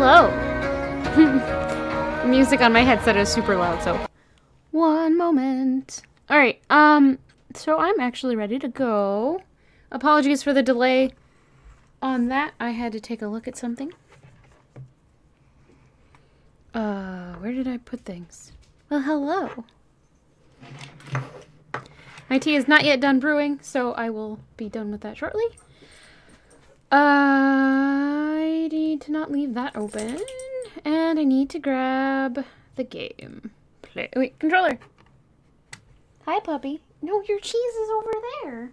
hello. Music on my headset is super loud, so one moment. Alright, so I'm actually ready to go. Apologies for the delay on that. I had to take a look at something. Where did I put things? Well, hello. My tea is not yet done brewing, so I will be done with that shortly. I need to not leave that open, and I need to grab the game. Wait, controller. Hi, puppy. No, your cheese is over there.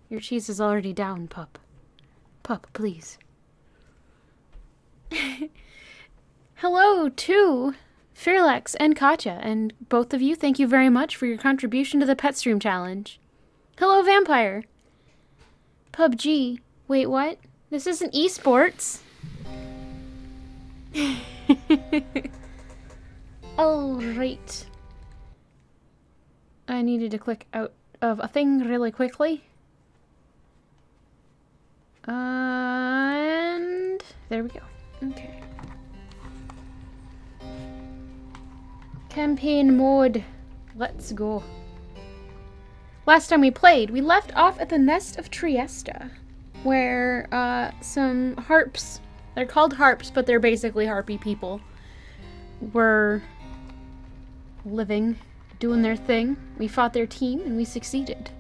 Your cheese is already down, pup. Pup, please. Hello to Fearlex and Katja, and both of you, thank you very much for your contribution to the Pet Stream Challenge. Hello, Vampire. PUBG. Wait, what? This isn't esports. Alright. I needed to click out of a thing really quickly. And there we go. Okay. Campaign mode. Let's go. Last time we played, we left off at the Nest of Trieste, where some harps, they're called harps, but they're basically harpy people, were living, doing their thing. We fought their team, and we succeeded.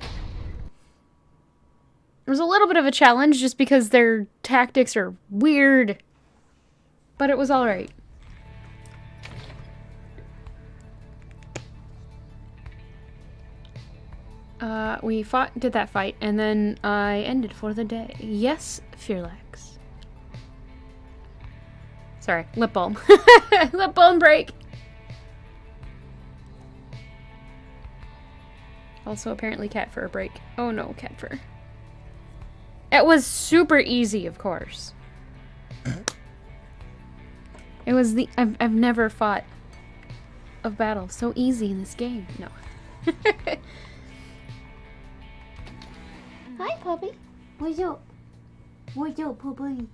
It was a little bit of a challenge, just because their tactics are weird, but it was alright. We did that fight, and then I ended for the day. Yes, Fearlex. Sorry, lip balm. Lip balm break! Also, apparently cat fur break. Oh no, cat fur. It was super easy, of course. It was I've never fought a battle so easy in this game. No. Hi, puppy. What's up? What's up, puppy?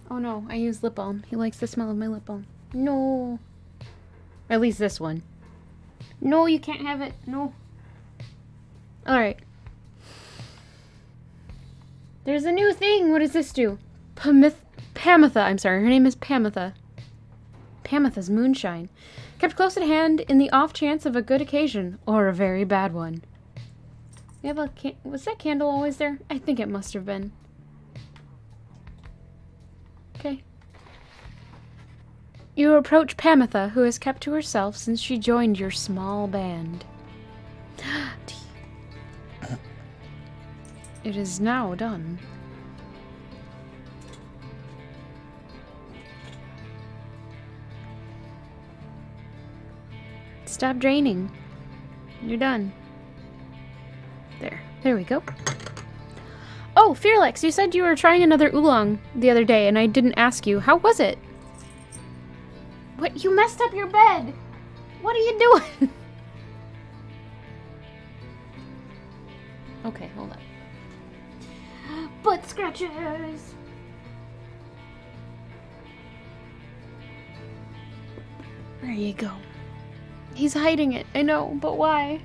Oh no, I use lip balm. He likes the smell of my lip balm. No. At least this one. No, you can't have it. No. Alright. There's a new thing. What does this do? Pamitha. I'm sorry. Her name is Pamitha. Pamitha's moonshine. Kept close at hand in the off chance of a good occasion, or a very bad one. We have a was that candle always there? I think it must have been. Okay. You approach Pamitha, who has kept to herself since she joined your small band. It is now done. Stop draining. You're done. There we go. Oh, Fearlex, you said you were trying another oolong the other day, and I didn't ask you. How was it? What? You messed up your bed! What are you doing? Okay, hold on. Butt scratchers! There you go. He's hiding it, I know, but why?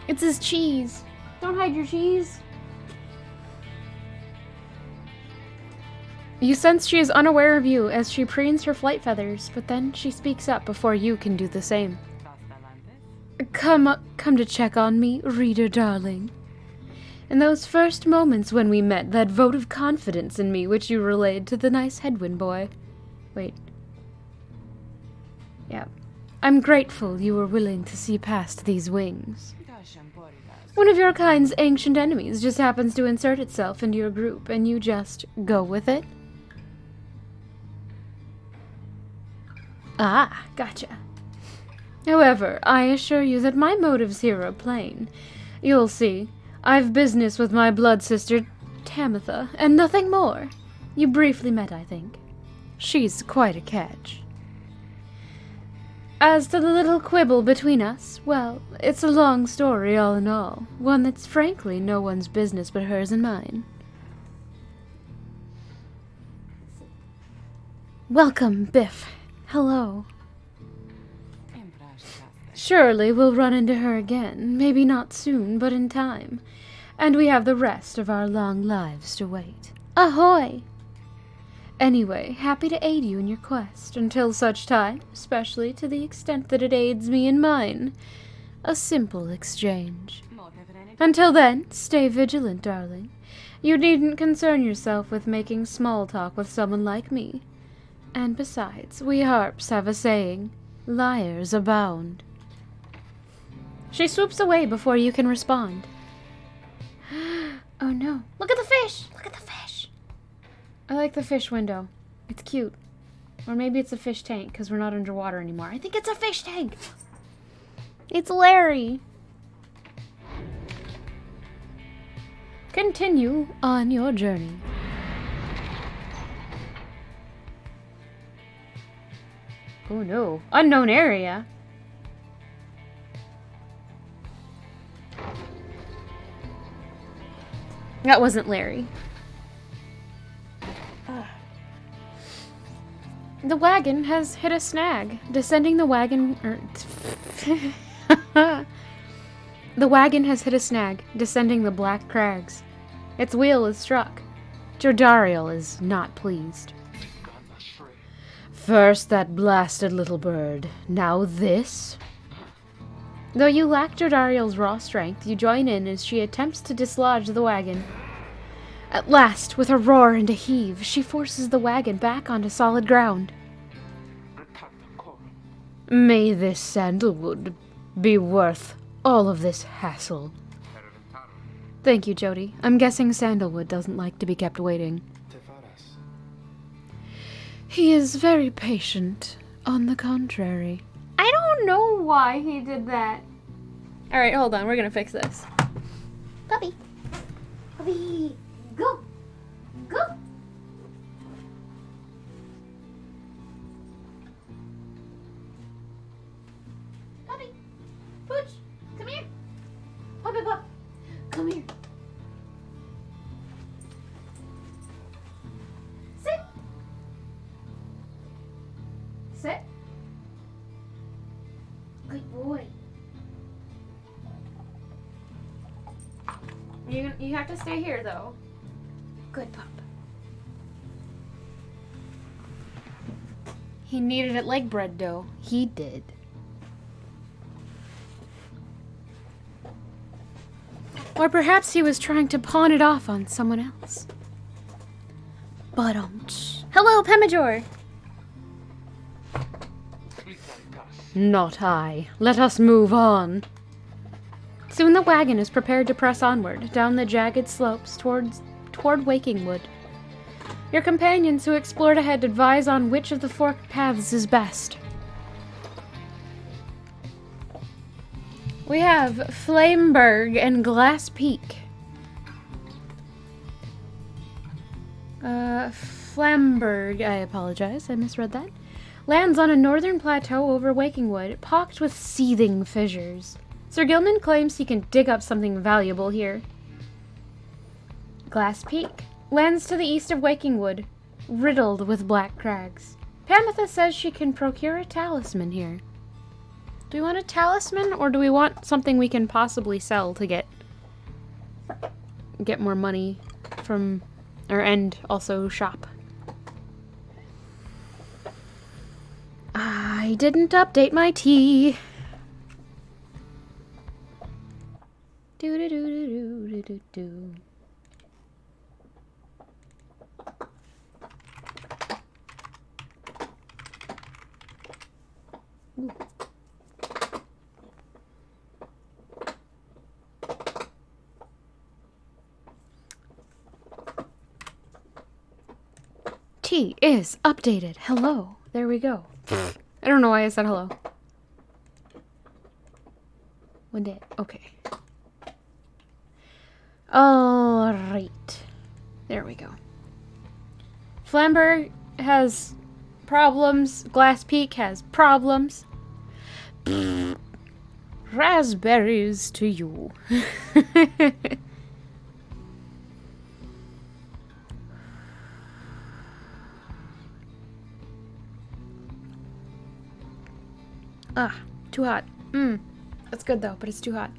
It's his cheese. Don't hide your cheese. You sense she is unaware of you as she preens her flight feathers, but then she speaks up before you can do the same. Come to check on me, reader darling. In those first moments when we met, that vote of confidence in me which you relayed to the nice headwind boy. Wait. Yeah. I'm grateful you were willing to see past these wings. One of your kind's ancient enemies just happens to insert itself into your group, and you just go with it? Ah, gotcha. However, I assure you that my motives here are plain. You'll see, I've business with my blood sister, Tamitha, and nothing more. You briefly met, I think. She's quite a catch. As to the little quibble between us, well, it's a long story all in all, one that's frankly no one's business but hers and mine. Welcome, Biff. Hello. Surely we'll run into her again. Maybe not soon, but in time. And we have the rest of our long lives to wait. Ahoy! Anyway, happy to aid you in your quest, until such time, especially to the extent that it aids me in mine. A simple exchange. Until then, stay vigilant, darling. You needn't concern yourself with making small talk with someone like me. And besides, we harps have a saying, liars abound. She swoops away before you can respond. Oh no. Look at the fish! Look at the fish! I like the fish window. It's cute. Or maybe it's a fish tank, because we're not underwater anymore. I think it's a fish tank! It's Larry! Continue on your journey. Oh no. Unknown area? That wasn't Larry. The wagon has hit a snag. Descending the wagon... The wagon has hit a snag, descending the black crags. Its wheel is struck. Jodariel is not pleased. First that blasted little bird. Now this? Though you lack Jodariel's raw strength, you join in as she attempts to dislodge the wagon. At last, with a roar and a heave, she forces the wagon back onto solid ground. May this sandalwood be worth all of this hassle. Thank you, Jody. I'm guessing sandalwood doesn't like to be kept waiting. He is very patient, on the contrary. I don't know why he did that. Alright, hold on. We're gonna fix this. Puppy. Puppy. Go. Go. Puppy. Pooch. Come here. Puppy pup. Come here. Sit. Sit. Good boy. You have to stay here, though. Good pup. He needed it like bread dough. He did. Or perhaps he was trying to pawn it off on someone else. But hello, Pemajor. Not I. Let us move on. Soon the wagon is prepared to press onward, down the jagged slopes toward Wakingwood. Your companions who explored ahead advise on which of the forked paths is best. We have Flameberg and Glass Peak. Flamberg, I apologize, I misread that. Lands on a northern plateau over Wakingwood, pocked with seething fissures. Sir Gilman claims he can dig up something valuable here. Glass Peak lands to the east of Wakingwood, riddled with black crags. Pamitha says she can procure a talisman here. Do we want a talisman, or do we want something we can possibly sell to get more money from, and also shop? I didn't update my tea. Do do do do do do do. Ooh. Tea is updated. Hello. There we go. I don't know why I said hello. One day. Okay. Alright. There we go. Flamberg has problems. Glass Peak has problems. Raspberries to you. Ah, too hot. That's good though, but it's too hot.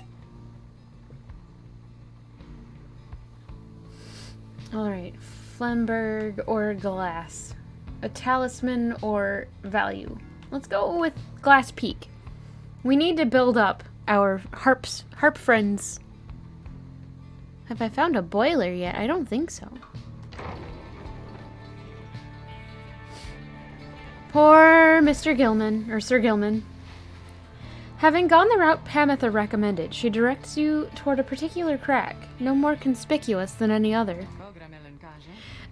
Alright, Flemberg or glass. A talisman or value. Let's go with glass peak. We need to build up our harp friends. Have I found a boiler yet? I don't think so. Poor Mr. Gilman, or Sir Gilman. Having gone the route Pamitha recommended, she directs you toward a particular crack, no more conspicuous than any other.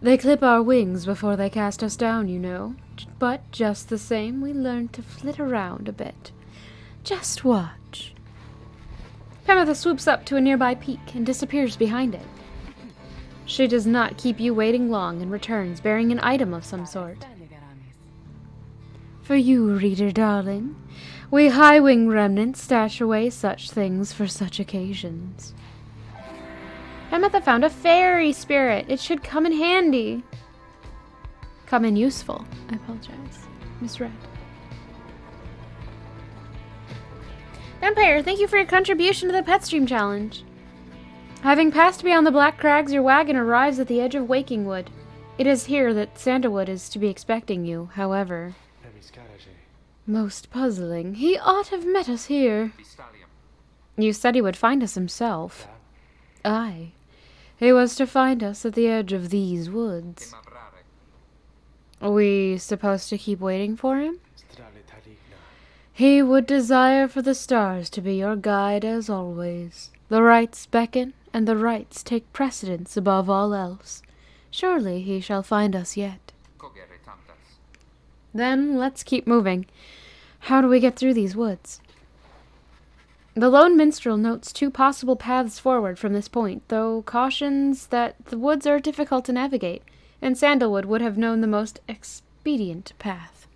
They clip our wings before they cast us down, you know. But just the same, we learn to flit around a bit. Just watch. Pamitha swoops up to a nearby peak and disappears behind it. She does not keep you waiting long and returns bearing an item of some sort. For you, reader darling, we high-wing remnants stash away such things for such occasions. Pamitha found a fairy spirit. It should come in handy. Come in useful. I apologize. Misread. Vampire, thank you for your contribution to the Pet Stream Challenge. Having passed beyond the Black Crags, your wagon arrives at the edge of Wakingwood. It is here that Sandalwood is to be expecting you, however. Most puzzling. He ought to have met us here. You said he would find us himself. Aye. He was to find us at the edge of these woods. Are we supposed to keep waiting for him? He would desire for the stars to be your guide as always. The rites beckon, and the rites take precedence above all else. Surely he shall find us yet. Then let's keep moving. How do we get through these woods? The lone minstrel notes 2 possible paths forward from this point, though cautions that the woods are difficult to navigate, and Sandalwood would have known the most expedient path.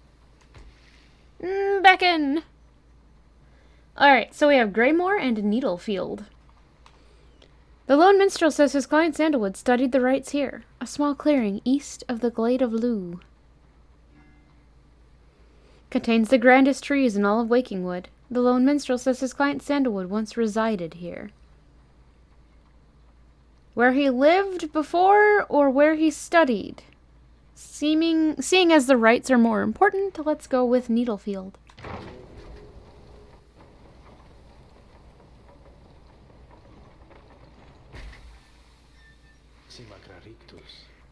Beckon! Alright, so we have Greymore and Needlefield. The lone minstrel says his client Sandalwood studied the rites here, a small clearing east of the Glade of Lugh. Contains the grandest trees in all of Wakingwood. The lone minstrel says his client Sandalwood once resided here. Where he lived before, or where he studied? Seeing as the rites are more important, let's go with Needlefield.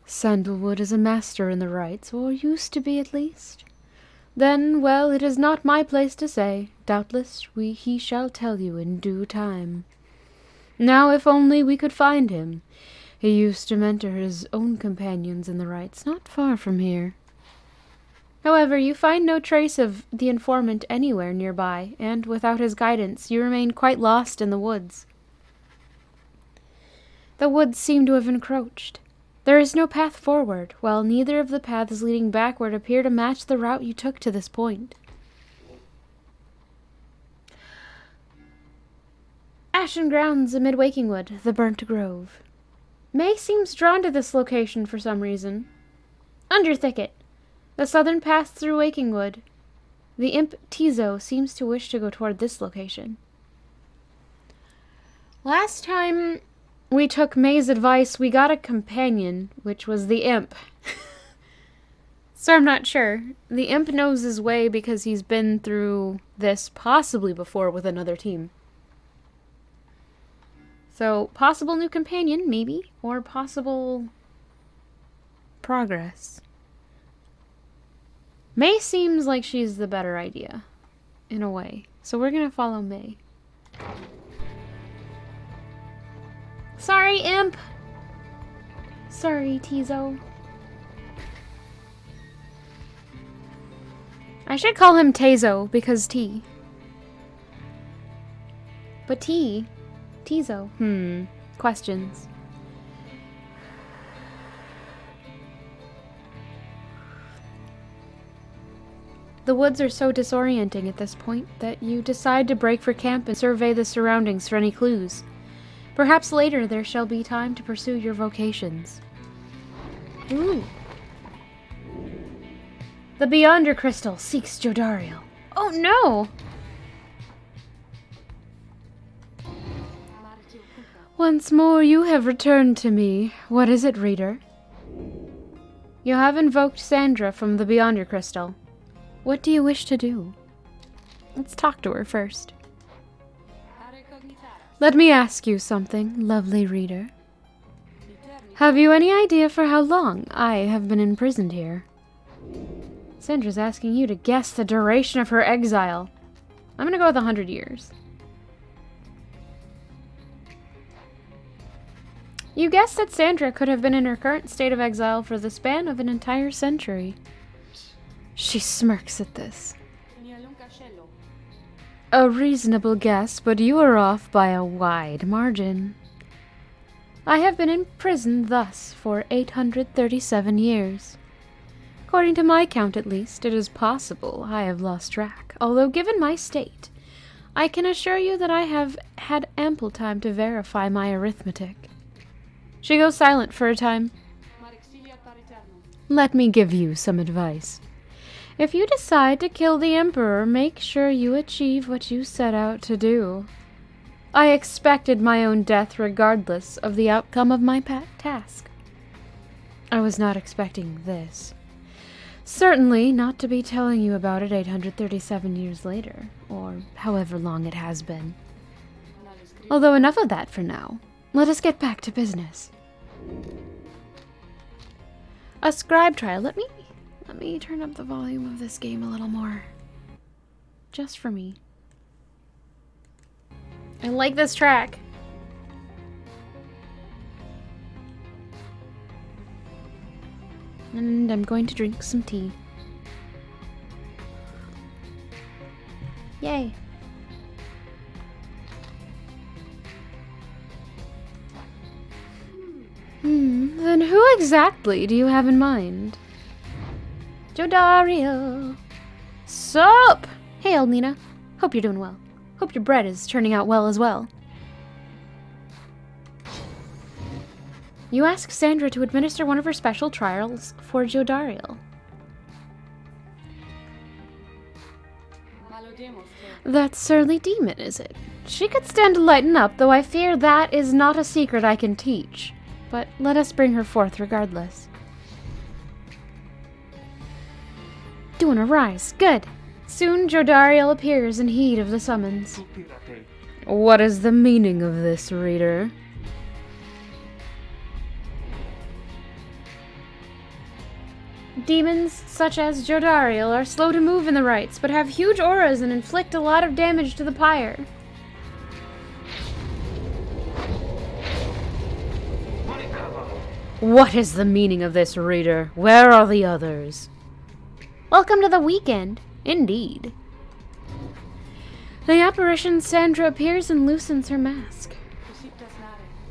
Sandalwood is a master in the rites, or used to be at least. Then, well, it is not my place to say. Doubtless he shall tell you in due time. Now, if only we could find him. He used to mentor his own companions in the rites, not far from here. However, you find no trace of the informant anywhere nearby, and without his guidance, you remain quite lost in the woods. The woods seem to have encroached. There is no path forward, while neither of the paths leading backward appear to match the route you took to this point. Ashen grounds amid Wakingwood, the burnt grove. May seems drawn to this location for some reason. Underthicket. The southern path through Wakingwood. The imp Tizo seems to wish to go toward this location. Last time we took May's advice, we got a companion, which was the imp. So I'm not sure. The imp knows his way because he's been through this possibly before with another team. So, possible new companion, maybe, or possible progress. May seems like she's the better idea, in a way. So we're gonna follow May. Sorry, imp! Sorry, Tizo. I should call him Tazo, because T. But Tizo. Questions. The woods are so disorienting at this point that you decide to break for camp and survey the surroundings for any clues. Perhaps later there shall be time to pursue your vocations. Ooh. The Beyonder Crystal seeks Jodariel. Oh no! Once more you have returned to me. What is it, reader? You have invoked Sandra from the Beyonder Crystal. What do you wish to do? Let's talk to her first. Let me ask you something, lovely reader. Have you any idea for how long I have been imprisoned here? Sandra's asking you to guess the duration of her exile. I'm gonna go with 100 years. You guessed that Sandra could have been in her current state of exile for the span of an entire century. She smirks at this. A reasonable guess, but you are off by a wide margin. I have been in prison thus for 837 years. According to my count at least, it is possible I have lost track, although given my state, I can assure you that I have had ample time to verify my arithmetic. She goes silent for a time. Let me give you some advice. If you decide to kill the Emperor, make sure you achieve what you set out to do. I expected my own death regardless of the outcome of my task. I was not expecting this. Certainly not to be telling you about it 837 years later, or however long it has been. Although enough of that for now. Let us get back to business. A scribe trial. Let me turn up the volume of this game a little more. Just for me. I like this track. And I'm going to drink some tea. Yay. Then who exactly do you have in mind? Jodario. Sup? Hey, Elnina. Hope you're doing well. Hope your bread is turning out well as well. You ask Sandra to administer one of her special trials for Jodariel. That surly demon, is it? She could stand to lighten up, though I fear that is not a secret I can teach. But let us bring her forth regardless. Doing a rise. Good. Soon Jodariel appears in heed of the summons. What is the meaning of this, reader? Demons such as Jodariel are slow to move in the rites, but have huge auras and inflict a lot of damage to the pyre. What is the meaning of this, reader? Where are the others? Welcome to the weekend, indeed. The apparition Sandra appears and loosens her mask.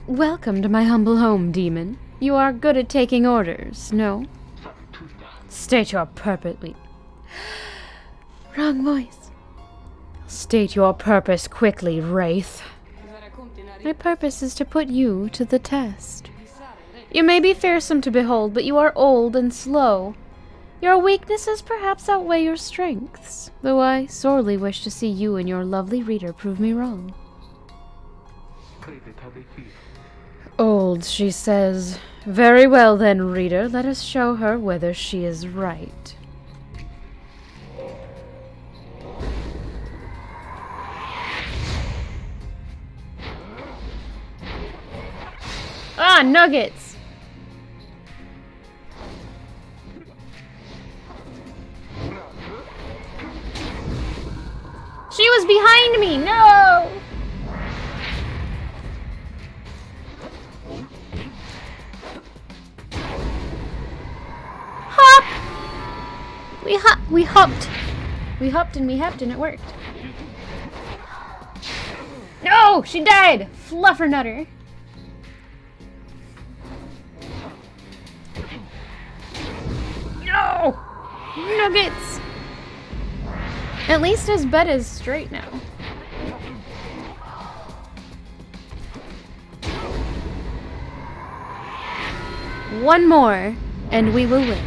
Welcome to my humble home, demon. You are good at taking orders, no? State your purpose. Wait. Wrong voice. State your purpose quickly, Wraith. My purpose is to put you to the test. You may be fearsome to behold, but you are old and slow. Your weaknesses perhaps outweigh your strengths, though I sorely wish to see you and your lovely reader prove me wrong. Old, she says. Very well then, reader, let us show her whether she is right. Ah, nuggets! She was behind me! No! Hop! We hopped. We hopped and we hopped and it worked. No! She died! Fluffernutter. No! Nuggets! At least his bed is straight now. One more, and we will win.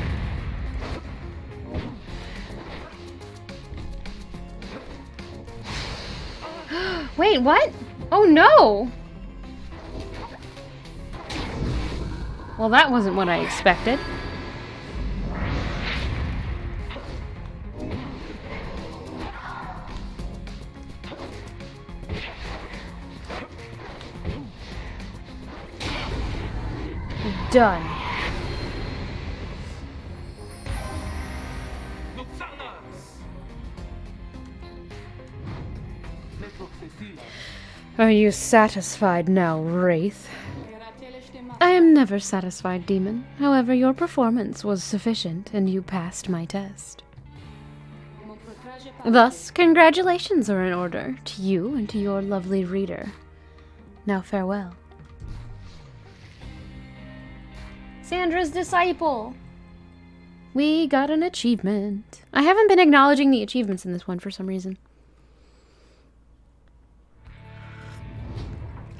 Wait, what? Oh no! Well, that wasn't what I expected. Done. Are you satisfied now, Wraith? I am never satisfied, Demon. However, your performance was sufficient, and you passed my test. Thus, congratulations are in order to you and to your lovely reader. Now farewell. Sandra's disciple! We got an achievement. I haven't been acknowledging the achievements in this one for some reason.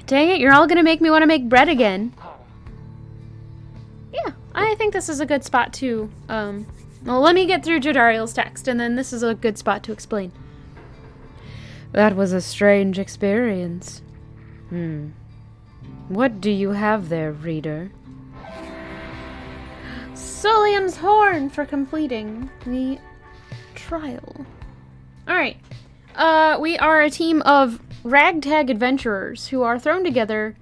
Dang it, you're all gonna make me want to make bread again. Yeah, I think this is a good spot to, well, let me get through Jodariel's text, and then this is a good spot to explain. That was a strange experience. What do you have there, reader? Solium's horn for completing the trial. Alright. We are a team of ragtag adventurers who are thrown together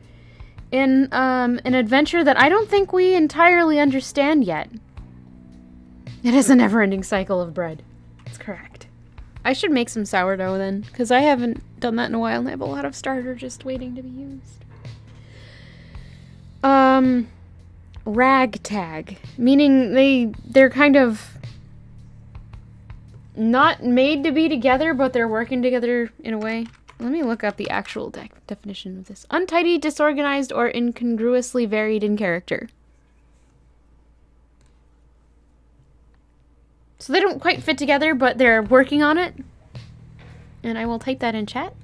in an adventure that I don't think we entirely understand yet. It is a never-ending cycle of bread. That's correct. I should make some sourdough then, because I haven't done that in a while and I have a lot of starter just waiting to be used. Ragtag, meaning they're kind of not made to be together, but they're working together in a way. Let me look up the actual definition of this. Untidy, disorganized, or incongruously varied in character. So they don't quite fit together, but they're working on it. And I will type that in chat.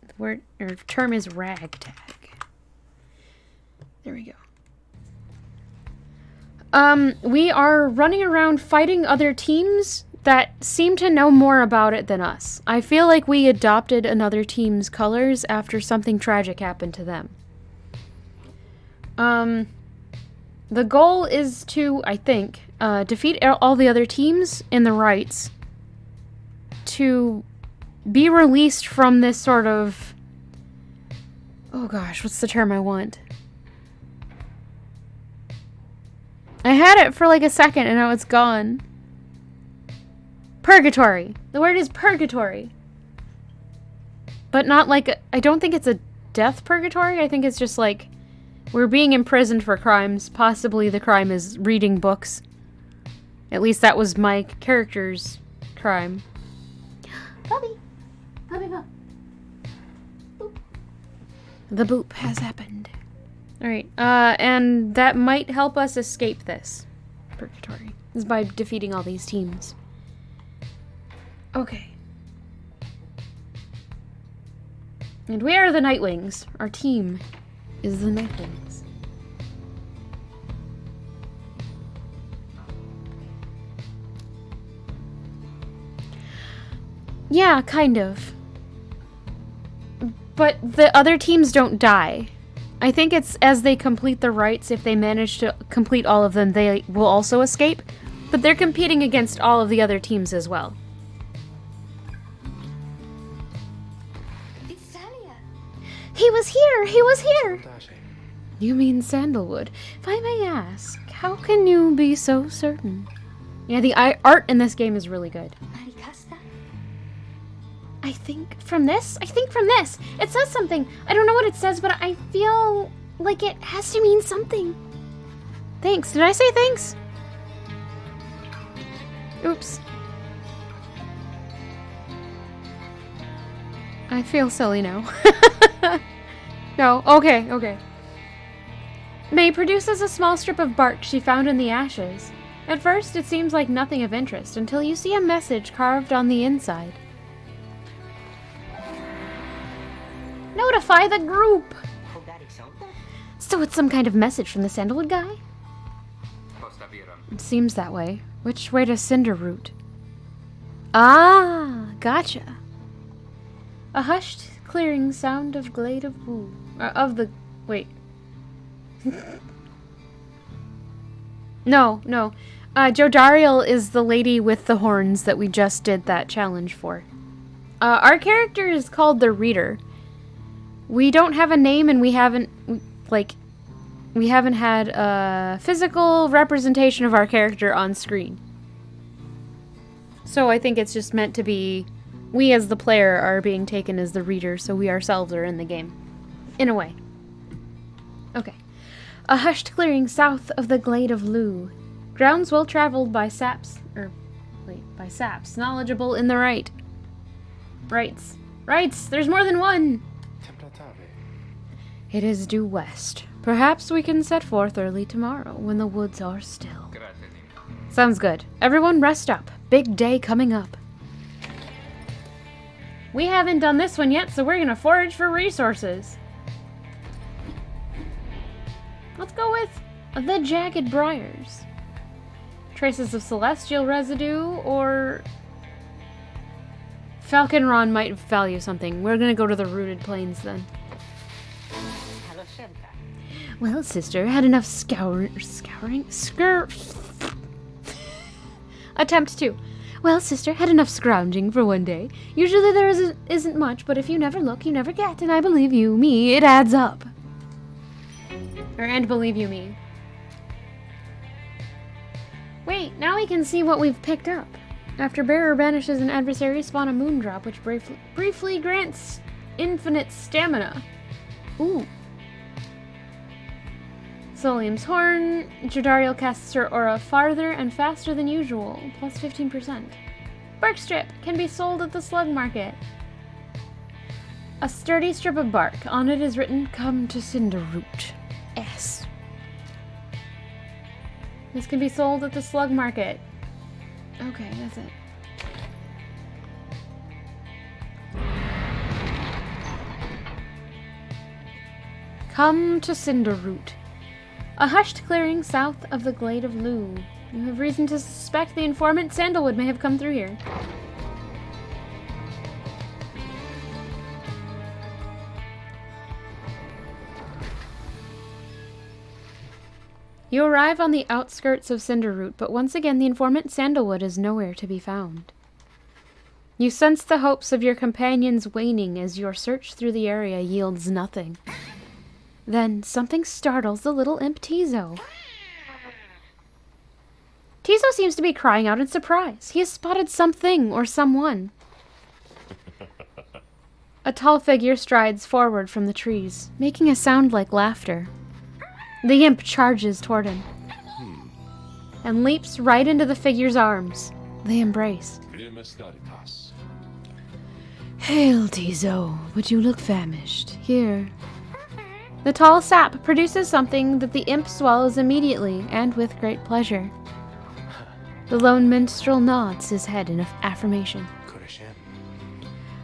The word or term is ragtag. There we go. We are running around fighting other teams that seem to know more about it than us. I feel like we adopted another team's colors after something tragic happened to them. The goal is to, I think, defeat all the other teams in the rights to be released from this sort of... Oh gosh, what's the term I want? I had it for like a second and now it's gone. Purgatory. The word is purgatory. But not like, I don't think it's a death purgatory. I think it's just like, we're being imprisoned for crimes. Possibly the crime is reading books. At least that was my character's crime. Puppy! Puppy pup. Boop. The boop has happened. Alright, and that might help us escape this purgatory. Is by defeating all these teams. Okay. And we are the Nightwings. Our team is the Nightwings. Yeah, kind of. But the other teams don't die. I think it's as they complete the rights, if they manage to complete all of them, they will also escape. But they're competing against all of the other teams as well. He was here! He was here! You mean Sandalwood. If I may ask, how can you be so certain? Yeah, the art in this game is really good. I think from this? It says something. I don't know what it says, but I feel like it has to mean something. Thanks. Did I say thanks? Oops. I feel silly now. No, okay. May produces a small strip of bark she found in the ashes. At first, it seems like nothing of interest until you see a message carved on the inside. Notify the group! So it's some kind of message from the Sandalwood guy? It seems that way. Which way to Cinderroot? Ah, gotcha. A hushed, clearing sound of glade of woo. Wait. No. Jodariel is the lady with the horns that we just did that challenge for. Our character is called the Reader. We don't have a name, and we haven't had a physical representation of our character on screen. So I think it's just meant to be, we as the player are being taken as the reader, so we ourselves are in the game. In a way. Okay. A hushed clearing south of the glade of Loo. Grounds well traveled by saps, knowledgeable in the right. Rights, there's more than one! It is due west. Perhaps we can set forth early tomorrow, when the woods are still. Sounds good. Everyone rest up. Big day coming up. We haven't done this one yet, so we're gonna forage for resources. Let's go with the Jagged Briars. Traces of celestial residue, or Falconron might value something. We're gonna go to the Rooted Plains then. Well, sister, had enough Attempt 2. Well, sister, had enough scrounging for one day. Usually there isn't much, but if you never look, you never get, and I believe you, me, it adds up. And believe you me. Wait, now we can see what we've picked up. After Bearer banishes an adversary, spawn a Moondrop, which briefly grants infinite stamina. Ooh. Solium's Horn. Jodariel casts her aura farther and faster than usual, plus 15%. Bark Strip can be sold at the Slug Market. A sturdy strip of bark. On it is written, "Come to Cinderroot." S. This can be sold at the Slug Market. Okay, that's it. Come to Cinderroot. A hushed clearing south of the Glade of Loo. You have reason to suspect the informant Sandalwood may have come through here. You arrive on the outskirts of Cinderroot, but once again the informant Sandalwood is nowhere to be found. You sense the hopes of your companions waning as your search through the area yields nothing. Then something startles the little imp Tizo. Tizo seems to be crying out in surprise. He has spotted something or someone. A tall figure strides forward from the trees, making a sound like laughter. The imp charges toward him and leaps right into the figure's arms. They embrace. Hail, Tizo, but you look famished. Here. The tall sap produces something that the imp swallows immediately and with great pleasure. The lone minstrel nods his head in affirmation.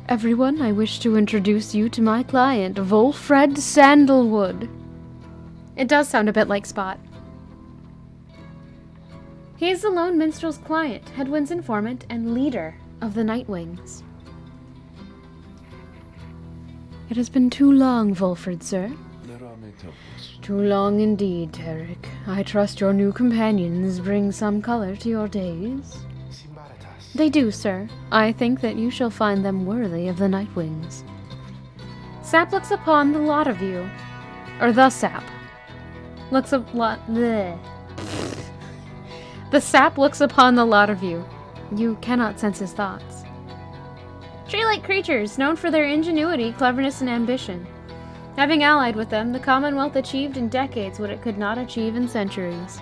Everyone, I wish to introduce you to my client, Volfred Sandalwood. It does sound a bit like Spot. He is the lone minstrel's client, Headwind's informant, and leader of the Nightwings. It has been too long, Volfred, sir. Too long indeed, Tarek. I trust your new companions bring some color to your days. They do, sir. I think that you shall find them worthy of the Nightwings. Sap looks upon the lot of you. Or the Sap. Looks a lot. Bleh. The Sap looks upon the lot of you. You cannot sense his thoughts. Tree-like creatures, known for their ingenuity, cleverness, and ambition. Having allied with them, the Commonwealth achieved in decades what it could not achieve in centuries.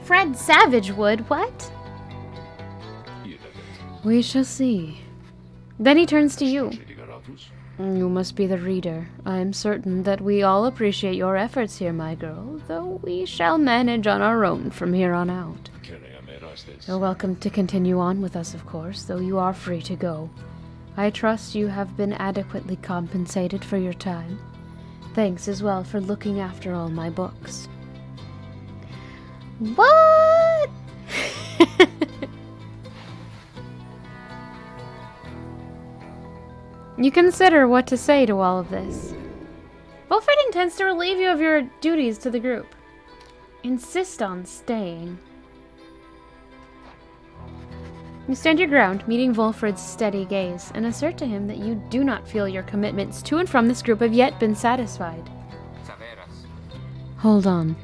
Fred Savage would, what? We shall see. Then he turns to you. You must be the reader. I am certain that we all appreciate your efforts here, my girl, though we shall manage on our own from here on out. You're welcome to continue on with us, of course, though you are free to go. I trust you have been adequately compensated for your time. Thanks as well for looking after all my books. What? You consider what to say to all of this. Wilfred intends to relieve you of your duties to the group. Insist on staying. You stand your ground, meeting Wilfred's steady gaze, and assert to him that you do not feel your commitments to and from this group have yet been satisfied. Hold on.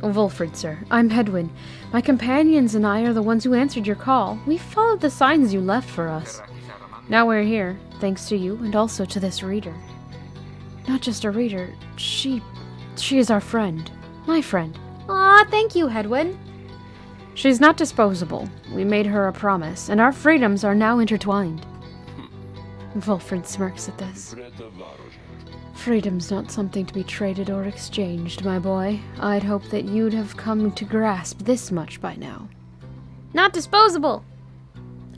Wilfred, sir. I'm Hedwyn. My companions and I are the ones who answered your call. We followed the signs you left for us. Now we're here, thanks to you and also to this reader. Not just a reader, she is our friend. My friend. Aw, thank you, Hedwyn. She's not disposable. We made her a promise, and our freedoms are now intertwined. Wilfred smirks at this. Freedom's not something to be traded or exchanged, my boy. I'd hope that you'd have come to grasp this much by now. Not disposable!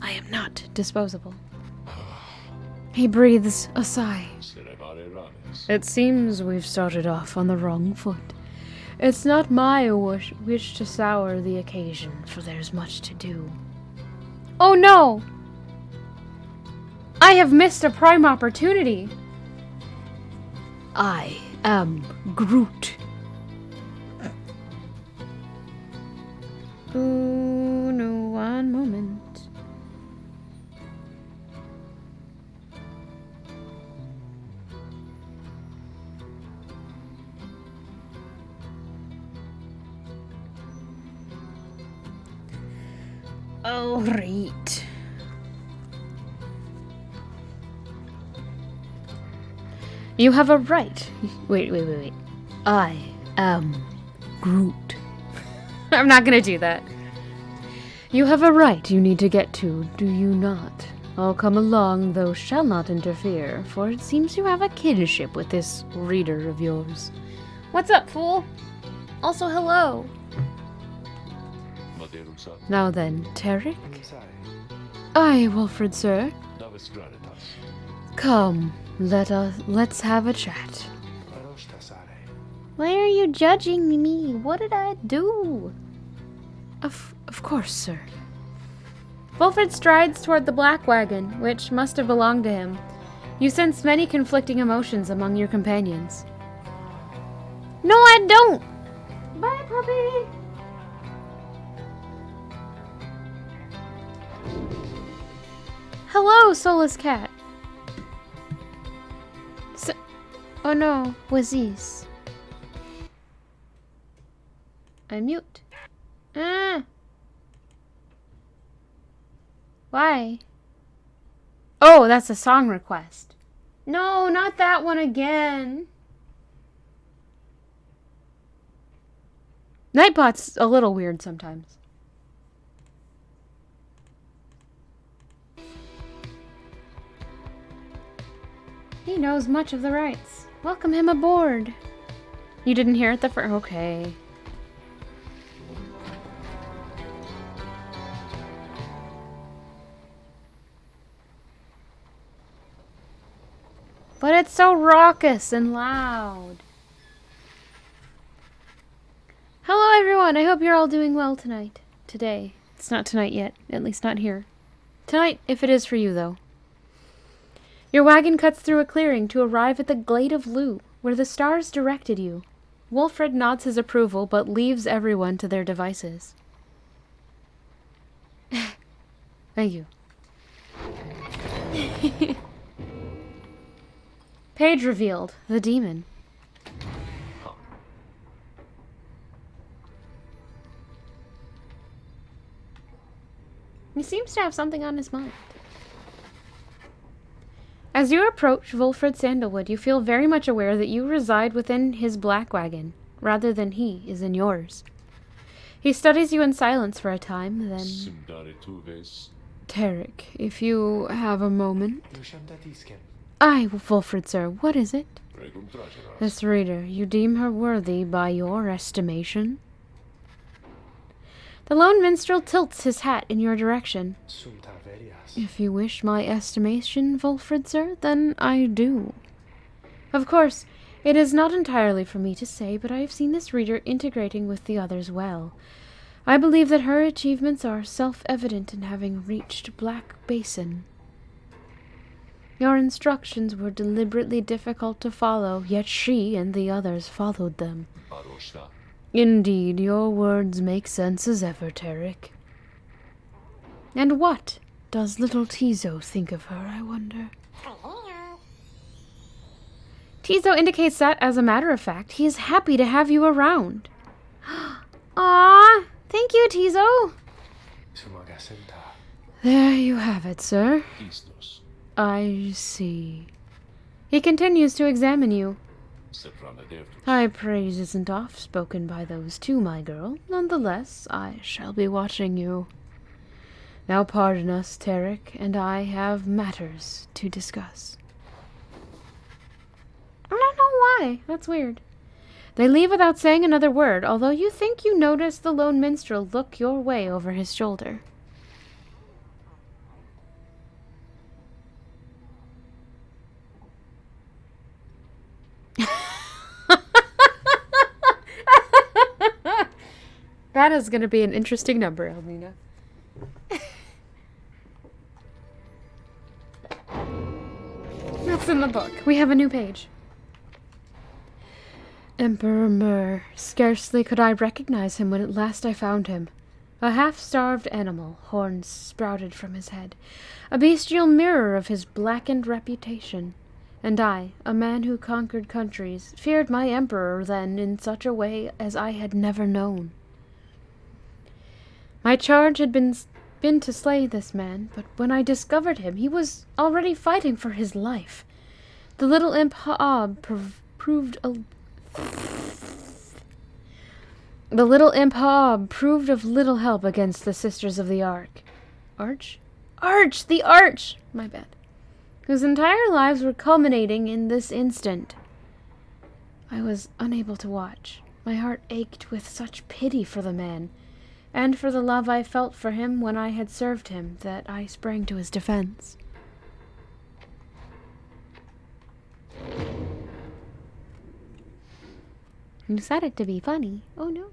I am not disposable. He breathes a sigh. It seems we've started off on the wrong foot. It's not my wish to sour the occasion, for there's much to do. Oh no! I have missed a prime opportunity. I am Groot. Ooh, no, one moment. All right. You have a right. Wait. I am Groot. I'm not gonna do that. You have a right you need to get to, do you not? I'll come along, though shall not interfere, for it seems you have a kinship with this reader of yours. What's up, fool? Also, hello. Now then, Tarek? Aye, Wilfred, sir. Come, let's have a chat. Why are you judging me? What did I do? Of course, sir. Wilfred strides toward the black wagon, which must have belonged to him. You sense many conflicting emotions among your companions. No, I don't! Bye, puppy! Hello, soulless cat. Oh no, what's this? I mute. Why? Oh, that's a song request. No, not that one again. Nightbot's a little weird sometimes. He knows much of the rites. Welcome him aboard. You didn't hear it the first... Okay. But it's so raucous and loud. Hello everyone, I hope you're all doing well tonight. Today. It's not tonight yet, at least not here. Tonight, if it is for you though. Your wagon cuts through a clearing to arrive at the Glade of Lu, where the stars directed you. Wilfred nods his approval, but leaves everyone to their devices. Thank you. Page revealed, the demon. He seems to have something on his mind. As you approach Wilfred Sandalwood, you feel very much aware that you reside within his black wagon, rather than he is in yours. He studies you in silence for a time, then... Tarek, if you have a moment... Aye, Wilfred, sir, what is it? This reader, you deem her worthy by your estimation? The lone minstrel tilts his hat in your direction. If you wish my estimation, Wilfred, sir, then I do. Of course, it is not entirely for me to say, but I have seen this reader integrating with the others well. I believe that her achievements are self-evident in having reached Black Basin. Your instructions were deliberately difficult to follow, yet she and the others followed them. Indeed, your words make sense as ever, Tarek. And what does little Tizo think of her, I wonder? Tizo indicates that, as a matter of fact, he is happy to have you around. Aww, thank you, Tizo. There you have it, sir. I see. He continues to examine you. High praise isn't oft spoken by those two, my girl. Nonetheless, I shall be watching you. Now pardon us, Tarek, and I have matters to discuss. I don't know why. That's weird. They leave without saying another word, although you think you notice the lone minstrel look your way over his shoulder. That is going to be an interesting number, Elmina. That's in the book. We have a new page. Emperor Mur. Scarcely could I recognize him when at last I found him. A half-starved animal, horns sprouted from his head, a bestial mirror of his blackened reputation. And I, a man who conquered countries, feared my emperor then in such a way as I had never known. My charge had been to slay this man, but when I discovered him, he was already fighting for his life. The little imp Haab proved of little help against the Sisters of the Ark. The Arch! My bad. Whose entire lives were culminating in this instant. I was unable to watch. My heart ached with such pity for the man, and for the love I felt for him when I had served him, that I sprang to his defense. You said it to be funny. Oh no.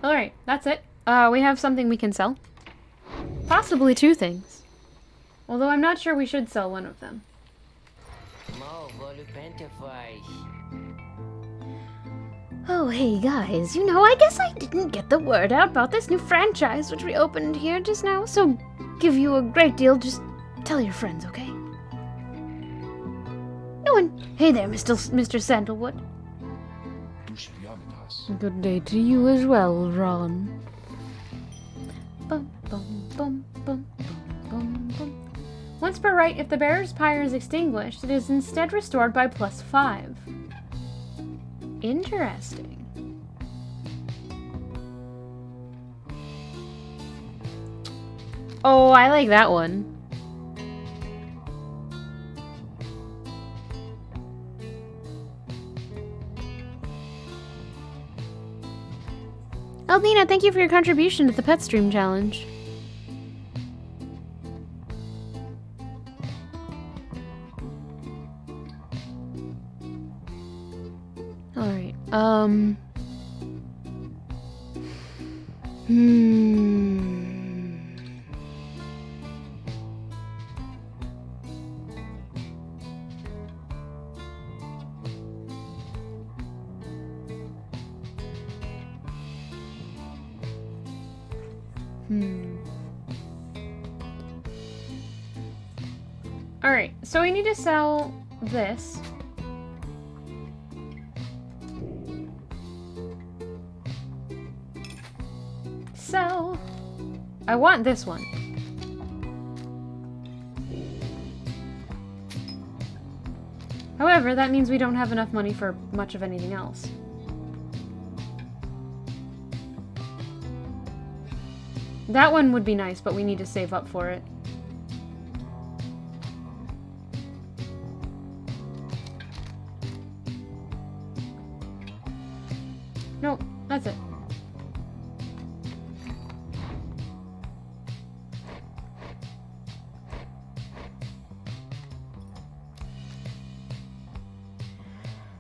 Alright, that's it. We have something we can sell. Possibly two things. Although I'm not sure we should sell one of them. Oh, hey guys, I guess I didn't get the word out about this new franchise which we opened here just now, so give you a great deal, just tell your friends, okay? No one. Hey there, Mr. Sandalwood. Good day to you as well, Ron. Bum, bum, bum, bum, bum, bum. Once per right, if the bearer's pyre is extinguished, it is instead restored by +5. Interesting. Oh, I like that one. Eldina, thank you for your contribution to the Pet Stream Challenge. Alright, Alright, so we need to sell this. Sell. I want this one. However, that means we don't have enough money for much of anything else. That one would be nice, but we need to save up for it. Nope, that's it.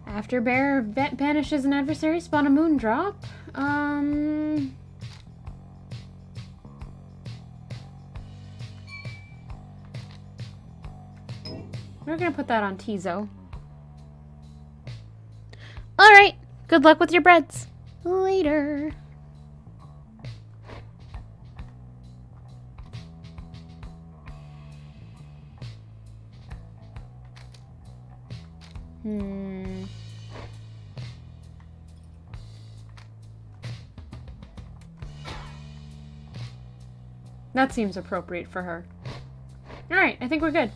After bear banishes an adversary, spawn a moon drop. We're gonna put that on Tizo. Alright, good luck with your breads. Later. That seems appropriate for her. Alright, I think we're good.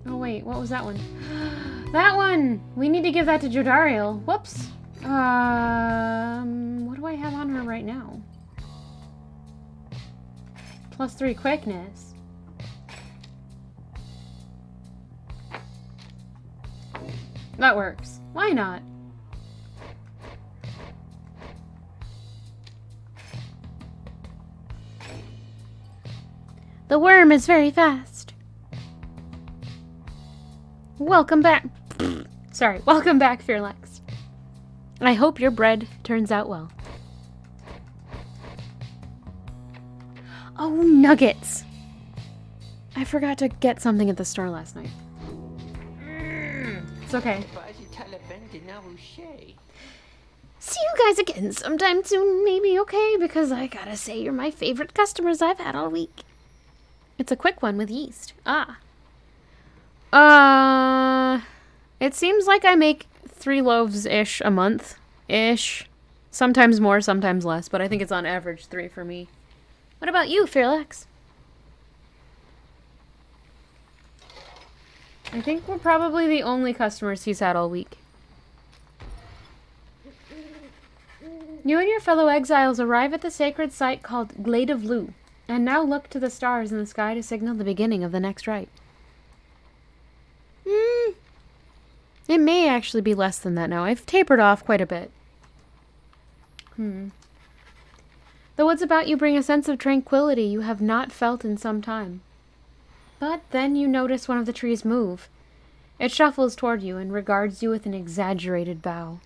Oh wait, what was that one? That one! We need to give that to Jodariel. Whoops. What do I have on her right now? +3 quickness. That works. Why not? The worm is very fast. Welcome back. Sorry, welcome back, Fearlex. I hope your bread turns out well. Oh, nuggets! I forgot to get something at the store last night. It's okay. See you guys again sometime soon, maybe, okay? Because I gotta say, you're my favorite customers I've had all week. It's a quick one with yeast. It seems like I make 3 loaves-ish a month. Ish. Sometimes more, sometimes less, but I think it's on average 3 for me. What about you, Fearlex? I think we're probably the only customers he's had all week. You and your fellow exiles arrive at the sacred site called Glade of Lu, and now look to the stars in the sky to signal the beginning of the next rite. It may actually be less than that now. I've tapered off quite a bit. The woods about you bring a sense of tranquility you have not felt in some time. But then you notice one of the trees move. It shuffles toward you and regards you with an exaggerated bow.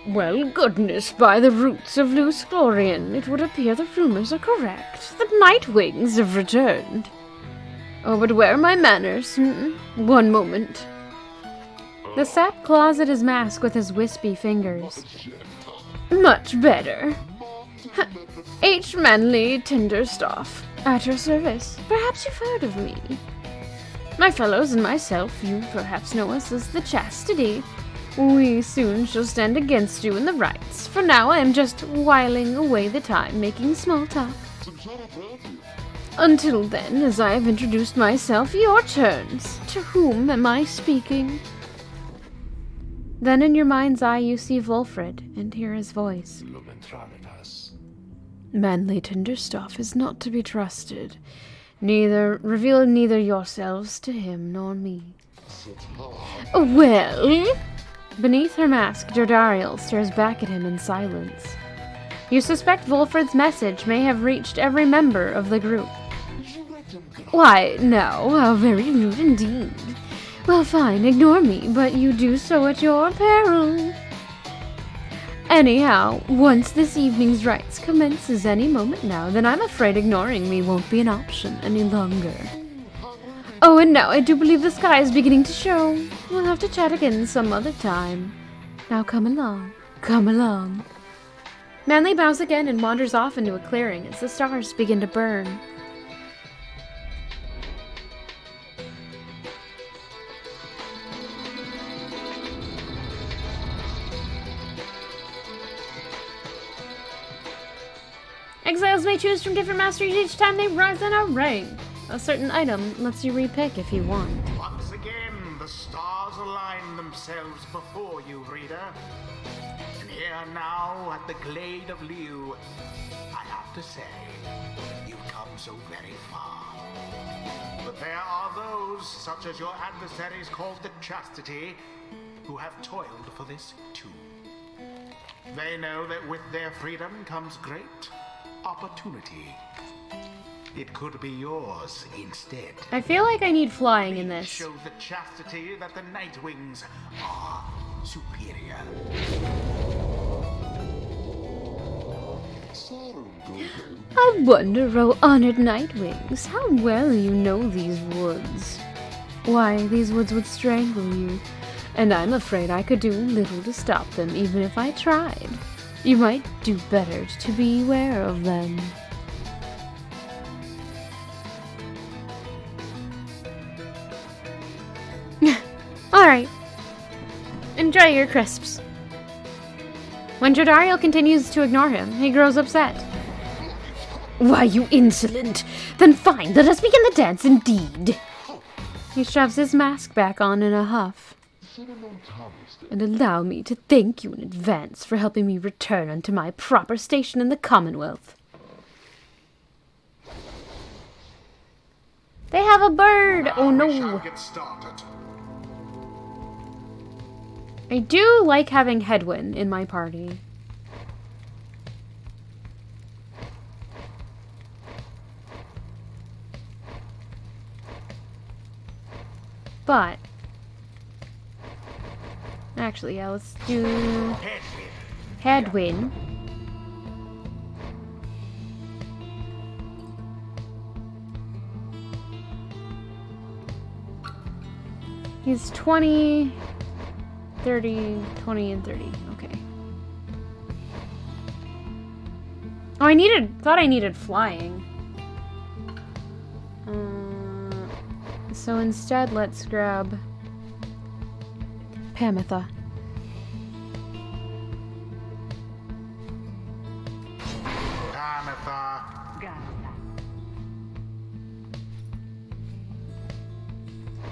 Well, goodness, by the roots of Luscorian, it would appear the rumors are correct. The Nightwings have returned. Oh, but where are my manners? One moment. The sap claws at his mask with his wispy fingers. Much better. H. Manly Tinderstaff, at your service. Perhaps you've heard of me. My fellows and myself, you perhaps know us as the Chastity. We soon shall stand against you in the rites. For now, I am just whiling away the time, making small talk. Until then, as I have introduced myself, your turns. To whom am I speaking? Then in your mind's eye you see Volfred and hear his voice. Manly Tinderstaff is not to be trusted. Reveal neither yourselves to him nor me. Well? Beneath her mask, Jodariel stares back at him in silence. You suspect Volfred's message may have reached every member of the group. Why, no, how very rude indeed. Well, fine, ignore me, but you do so at your peril. Anyhow, once this evening's rites commences any moment now, then I'm afraid ignoring me won't be an option any longer. Oh, and now I do believe the sky is beginning to show. We'll have to chat again some other time. Now come along, come along. Manly bows again and wanders off into a clearing as the stars begin to burn. Exiles may choose from different masteries each time they rise in a rank. A certain item lets you repick if you want. Once again, the stars align themselves before you, reader. And here now at the Glade of Liu, I have to say, you've come so very far. But there are those, such as your adversaries called the Chastity, who have toiled for this too. They know that with their freedom comes great opportunity. It could be yours instead. I feel like I need flying in this. Show the Chastity that the Nightwings are superior. I wonder, oh honored Nightwings, how well you know these woods. Why, these woods would strangle you, and I'm afraid I could do little to stop them, even if I tried. You might do better to beware of them. Alright. Enjoy your crisps. When Jodariel continues to ignore him, he grows upset. Why, you insolent! Then fine, let us begin the dance indeed! He shoves his mask back on in a huff. And allow me to thank you in advance for helping me return unto my proper station in the Commonwealth. They have a bird! Oh no! I do like having Hedwyn in my party. But actually, yeah, let's do Hedwyn. He's 20, 30, 20, and 30. Okay. Oh, thought I needed flying. So instead, let's grab Pamitha.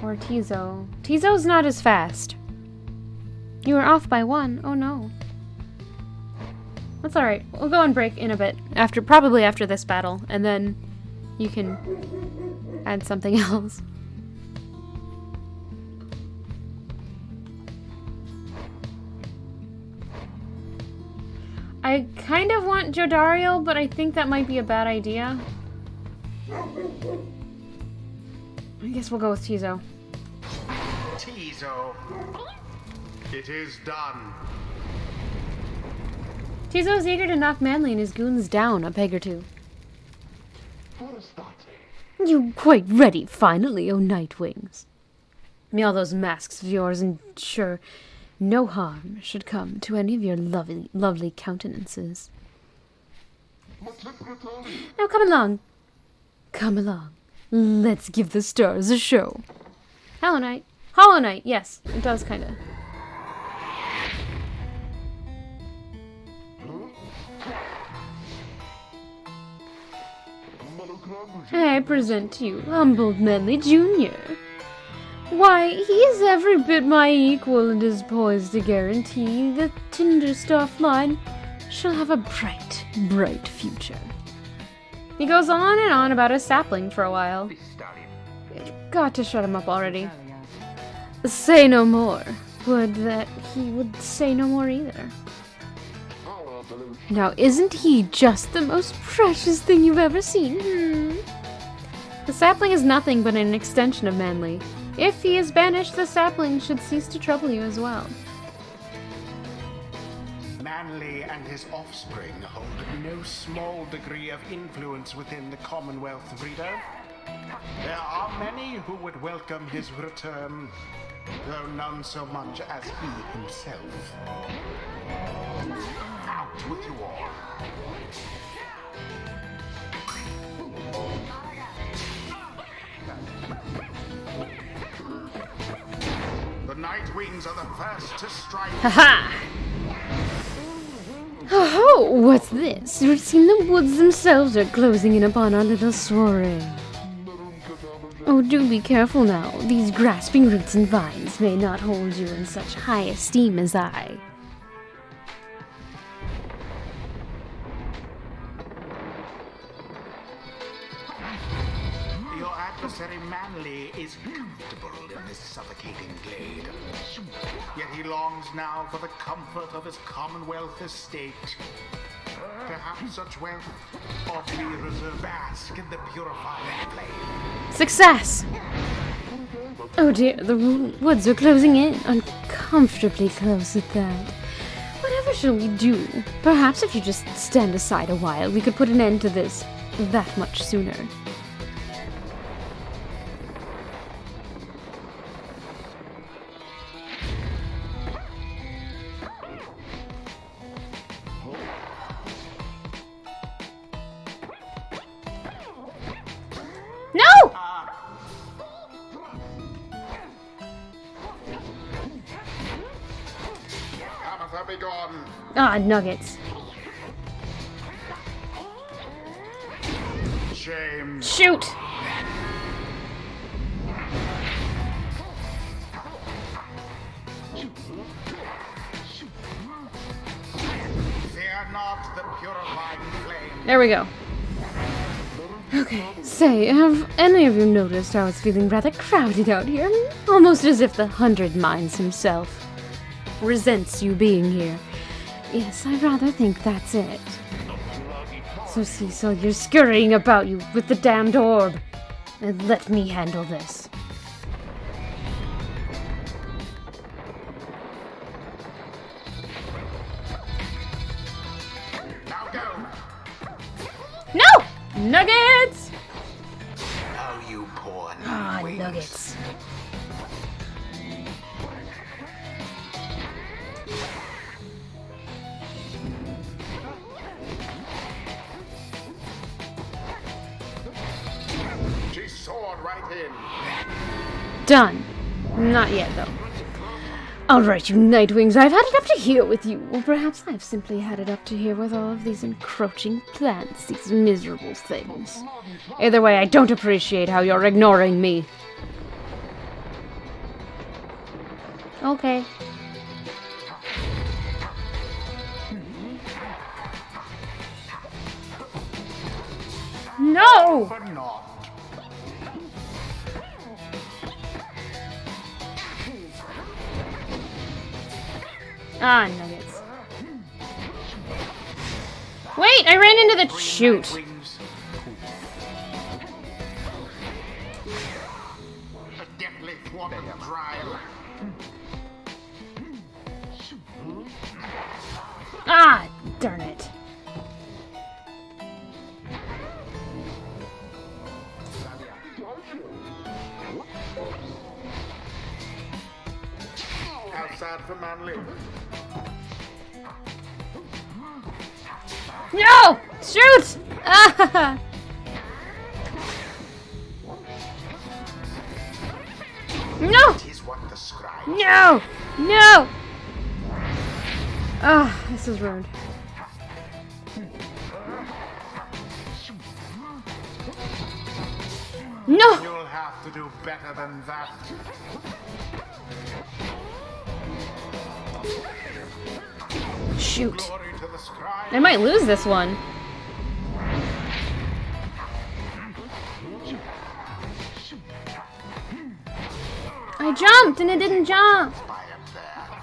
Or Tizo. Tizo's not as fast. You were off by 1. Oh no. That's alright. We'll go on break in a bit. Probably after this battle. And then you can add something else. I kind of want Jodariel, but I think that might be a bad idea. I guess we'll go with Tizo. Tizo. It is done. Tizo's eager to knock Manly and his goons down a peg or two. You quite ready, finally, oh Nightwings. May all those masks of yours ensure no harm should come to any of your lovely countenances. Now come along. Come along. Let's give the stars a show. Hollow Knight. Hollow Knight, yes. It does kinda. I present to you humbled Manly Jr. Why, he is every bit my equal and is poised to guarantee that Tinderstaff line shall have a bright, bright future. He goes on and on about his sapling for a while. You've got to shut him up already. Say no more. Would that he would say no more either. Now, isn't he just the most precious thing you've ever seen? The sapling is nothing but an extension of Manly. If he is banished, the sapling should cease to trouble you as well. Manly and his offspring hold no small degree of influence within the Commonwealth, reader. There are many who would welcome his return, though none so much as he himself. Out with you all. The Nightwings are the first to strike. Haha! Oh, what's this? It seems the woods themselves are closing in upon our little soiree. Oh, do be careful now. These grasping roots and vines may not hold you in such high esteem as I. Your adversary Manly is comfortable in this suffocating glade. Yet he longs now for the comfort of his Commonwealth estate. Perhaps such wealth ought to be reserved. Bask in the purifying flame. Success! Oh dear, the woods are closing in. Uncomfortably close at that. Whatever shall we do? Perhaps if you just stand aside a while, we could put an end to this that much sooner. No! Amatha, be gone. Ah, nuggets. Shame. Shoot! Fear not the purifying flame. There we go. Okay, say, have any of you noticed how it's feeling rather crowded out here? Almost as if the 100 Minds himself resents you being here. Yes, I rather think that's it. So Cecil, you're scurrying about you with the damned orb. And let me handle this. Now go. No! Nuggets! Oh, you poor Ah, wings. nuggets. She soared right in. Done. Not yet, though. Alright, you Nightwings, I've had it up to here with you. Or perhaps I've simply had it up to here with all of these encroaching plants, these miserable things. Either way, I don't appreciate how you're ignoring me. Okay. No! For naught. Ah, nuggets. Wait, I ran into the shoot. Wings. Deftly thwarted the drive. Ah, darn it. How sad for Manly. No! Shoot! Ah! No! Tis what the scribe. No! No! Ah, this is ruined. No! You'll have to do better than that. Shoot. Glory to the scribe. I might lose this one. I jumped and it didn't jump. By him there.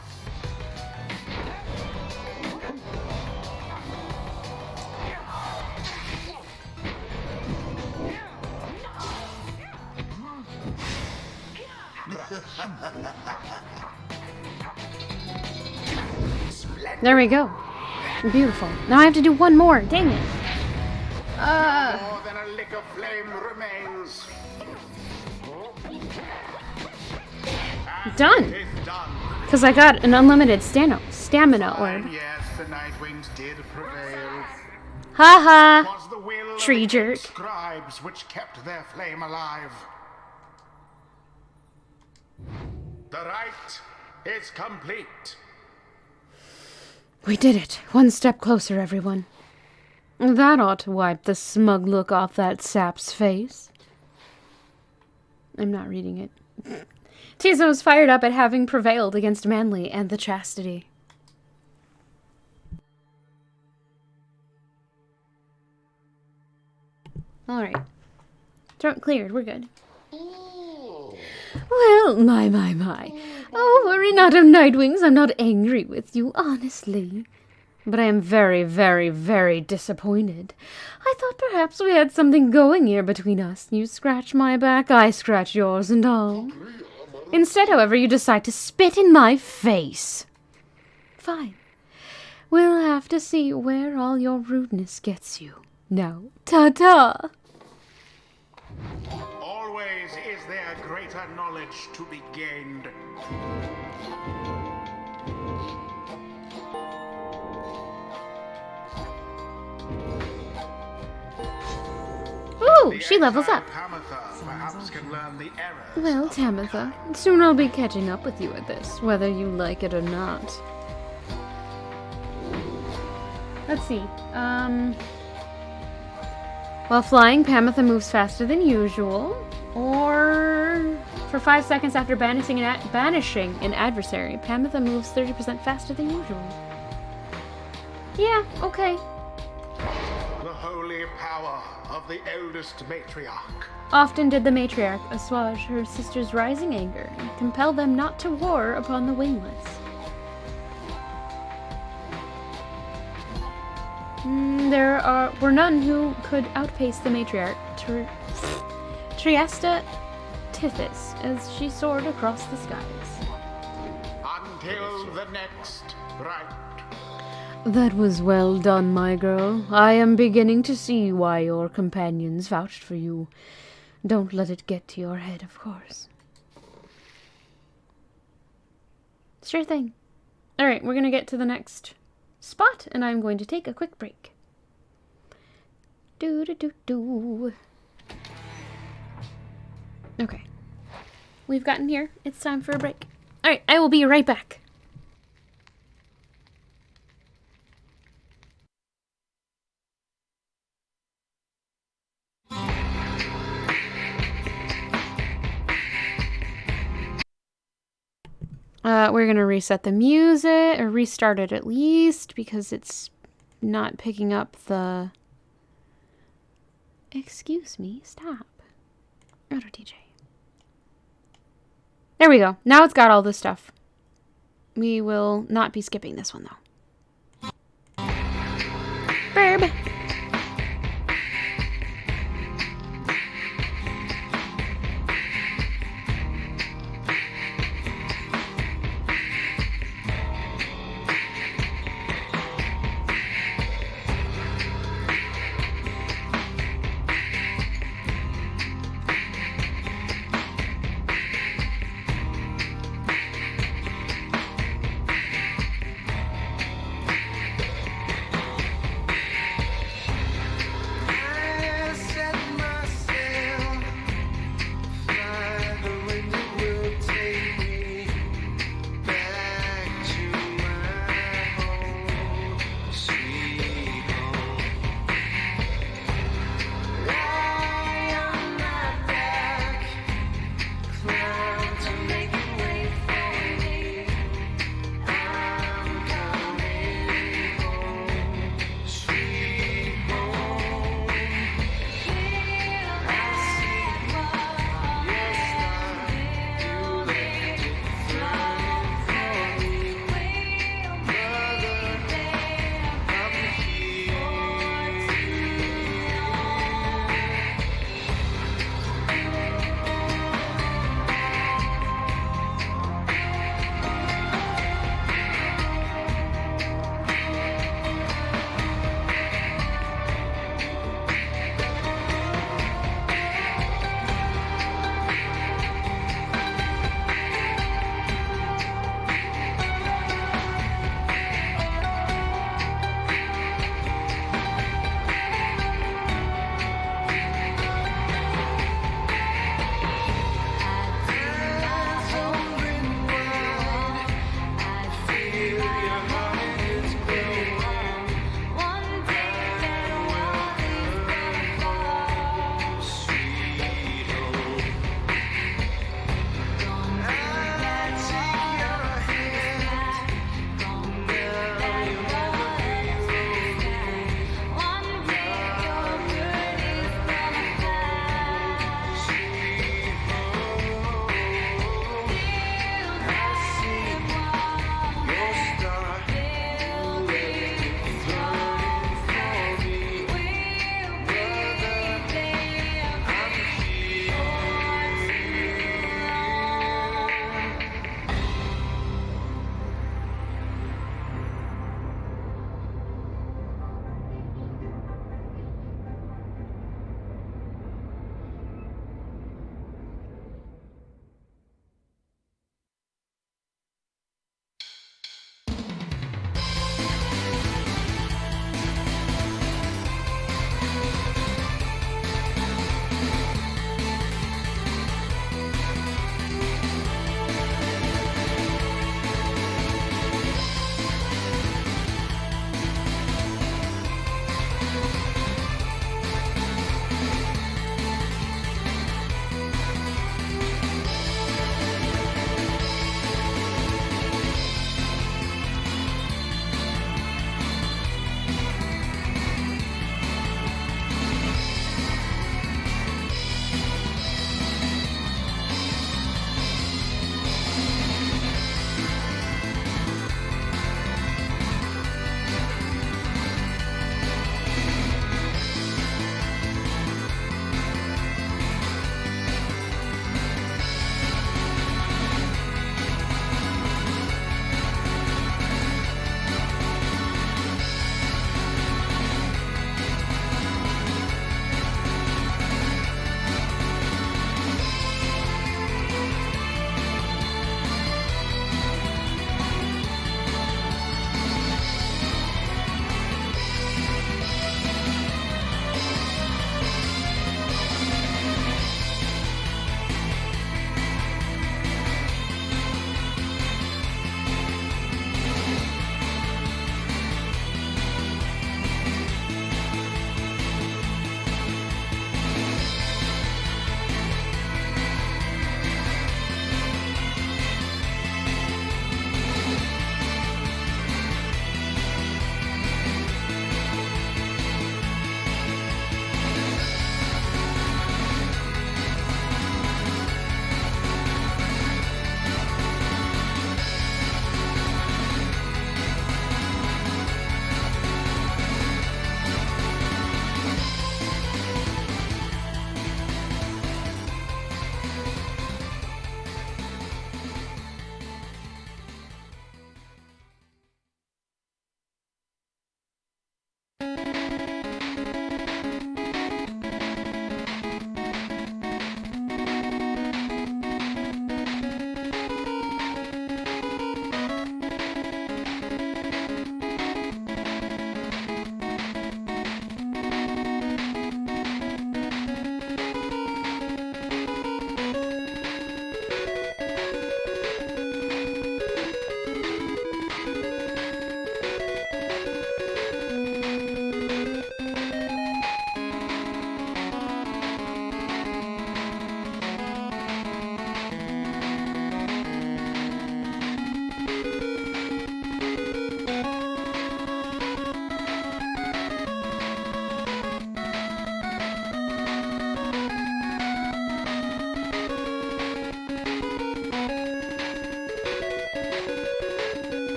There we go. Beautiful. Now I have to do one more. Dang it. More than a lick of flame remains. Done. It is done. Because I got an unlimited stamina orb. Yes, the Nightwings did prevail. Haha. Was the will Tree of the jerk. scribes which kept their flame alive. The rite is complete. We did it. One step closer, everyone. That ought to wipe the smug look off that sap's face. I'm not reading it. Tizo was fired up at having prevailed against Manly and the Chastity. Alright. Throat cleared. We're good. Well, my. Oh, worry not of Nightwings. I'm not angry with you, honestly. But I am very, very, very disappointed. I thought perhaps we had something going here between us. You scratch my back, I scratch yours and all. Instead, however, you decide to spit in my face. Fine. We'll have to see where all your rudeness gets you. Now, ta-ta! Always is there greater knowledge to be gained. Ooh, she levels up. Tamitha perhaps can learn the errors. Well, Tamitha, soon I'll be catching up with you at this, whether you like it or not. Let's see. While flying, Pamitha moves faster than usual. Or for 5 seconds after banishing an adversary, Pamitha moves 30% faster than usual. Yeah, okay. The holy power of the eldest matriarch. Often did the matriarch assuage her sister's rising anger and compel them not to war upon the wingless. There were none who could outpace the matriarch, Triesta Tithys, as she soared across the skies. Until the next right. That was well done, my girl. I am beginning to see why your companions vouched for you. Don't let it get to your head, of course. Sure thing. Alright, we're gonna get to the next spot, and I'm going to take a quick break. Do-do-do-do. Okay. We've gotten here. It's time for a break. Alright, I will be right back. We're gonna reset the music, or restart it at least, because it's not picking up the... Excuse me, stop. Auto DJ. There we go. Now it's got all this stuff. We will not be skipping this one, though. Burb!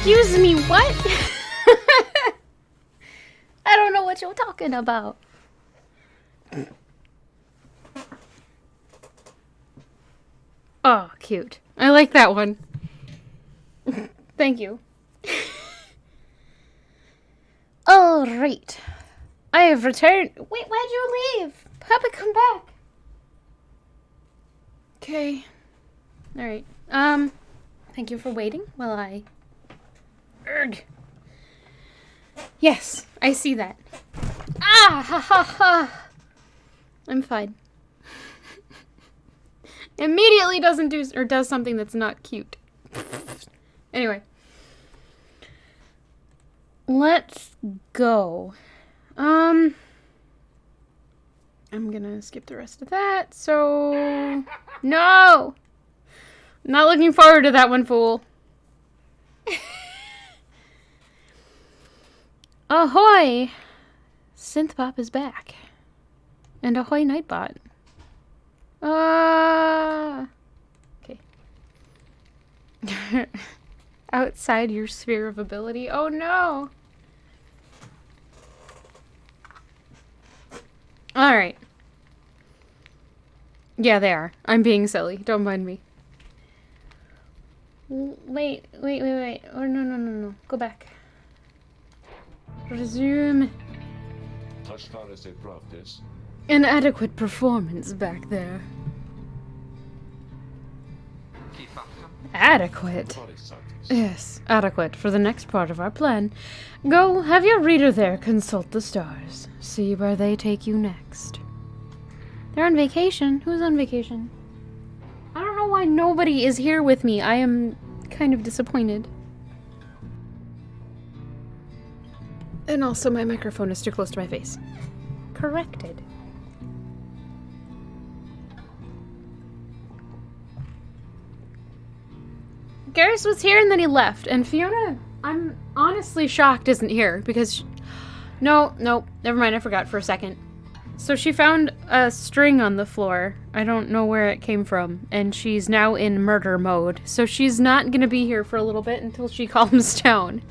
Excuse me, what? I don't know what you're talking about. Oh, cute. I like that one. Thank you. All right. I have returned. Wait, why'd you leave? Papa, come back. Okay. All right. Thank you for waiting while I... Urgh. Yes, I see that. Ah, ha, ha, ha. I'm fine. Immediately doesn't do, or does something that's not cute. Anyway. Let's go. I'm gonna skip the rest of that, so... No! Not looking forward to that one, fool. Ahoy! Synthpop is back. And ahoy, Nightbot. Okay. Outside your sphere of ability. Oh no! Alright. Yeah, they are. I'm being silly. Don't mind me. Wait. Oh, no. Go back. Resume. Inadequate performance back there. Adequate? Yes, adequate for the next part of our plan. Go, have your reader there consult the stars. See where they take you next. They're on vacation? Who's on vacation? I don't know why nobody is here with me. I am kind of disappointed. And also my microphone is too close to my face. Corrected. Garrus was here and then he left, and Fiona, I'm honestly shocked isn't here, because... No, never mind, I forgot for a second. So she found a string on the floor. I don't know where it came from, and she's now in murder mode, so she's not gonna be here for a little bit until she calms down.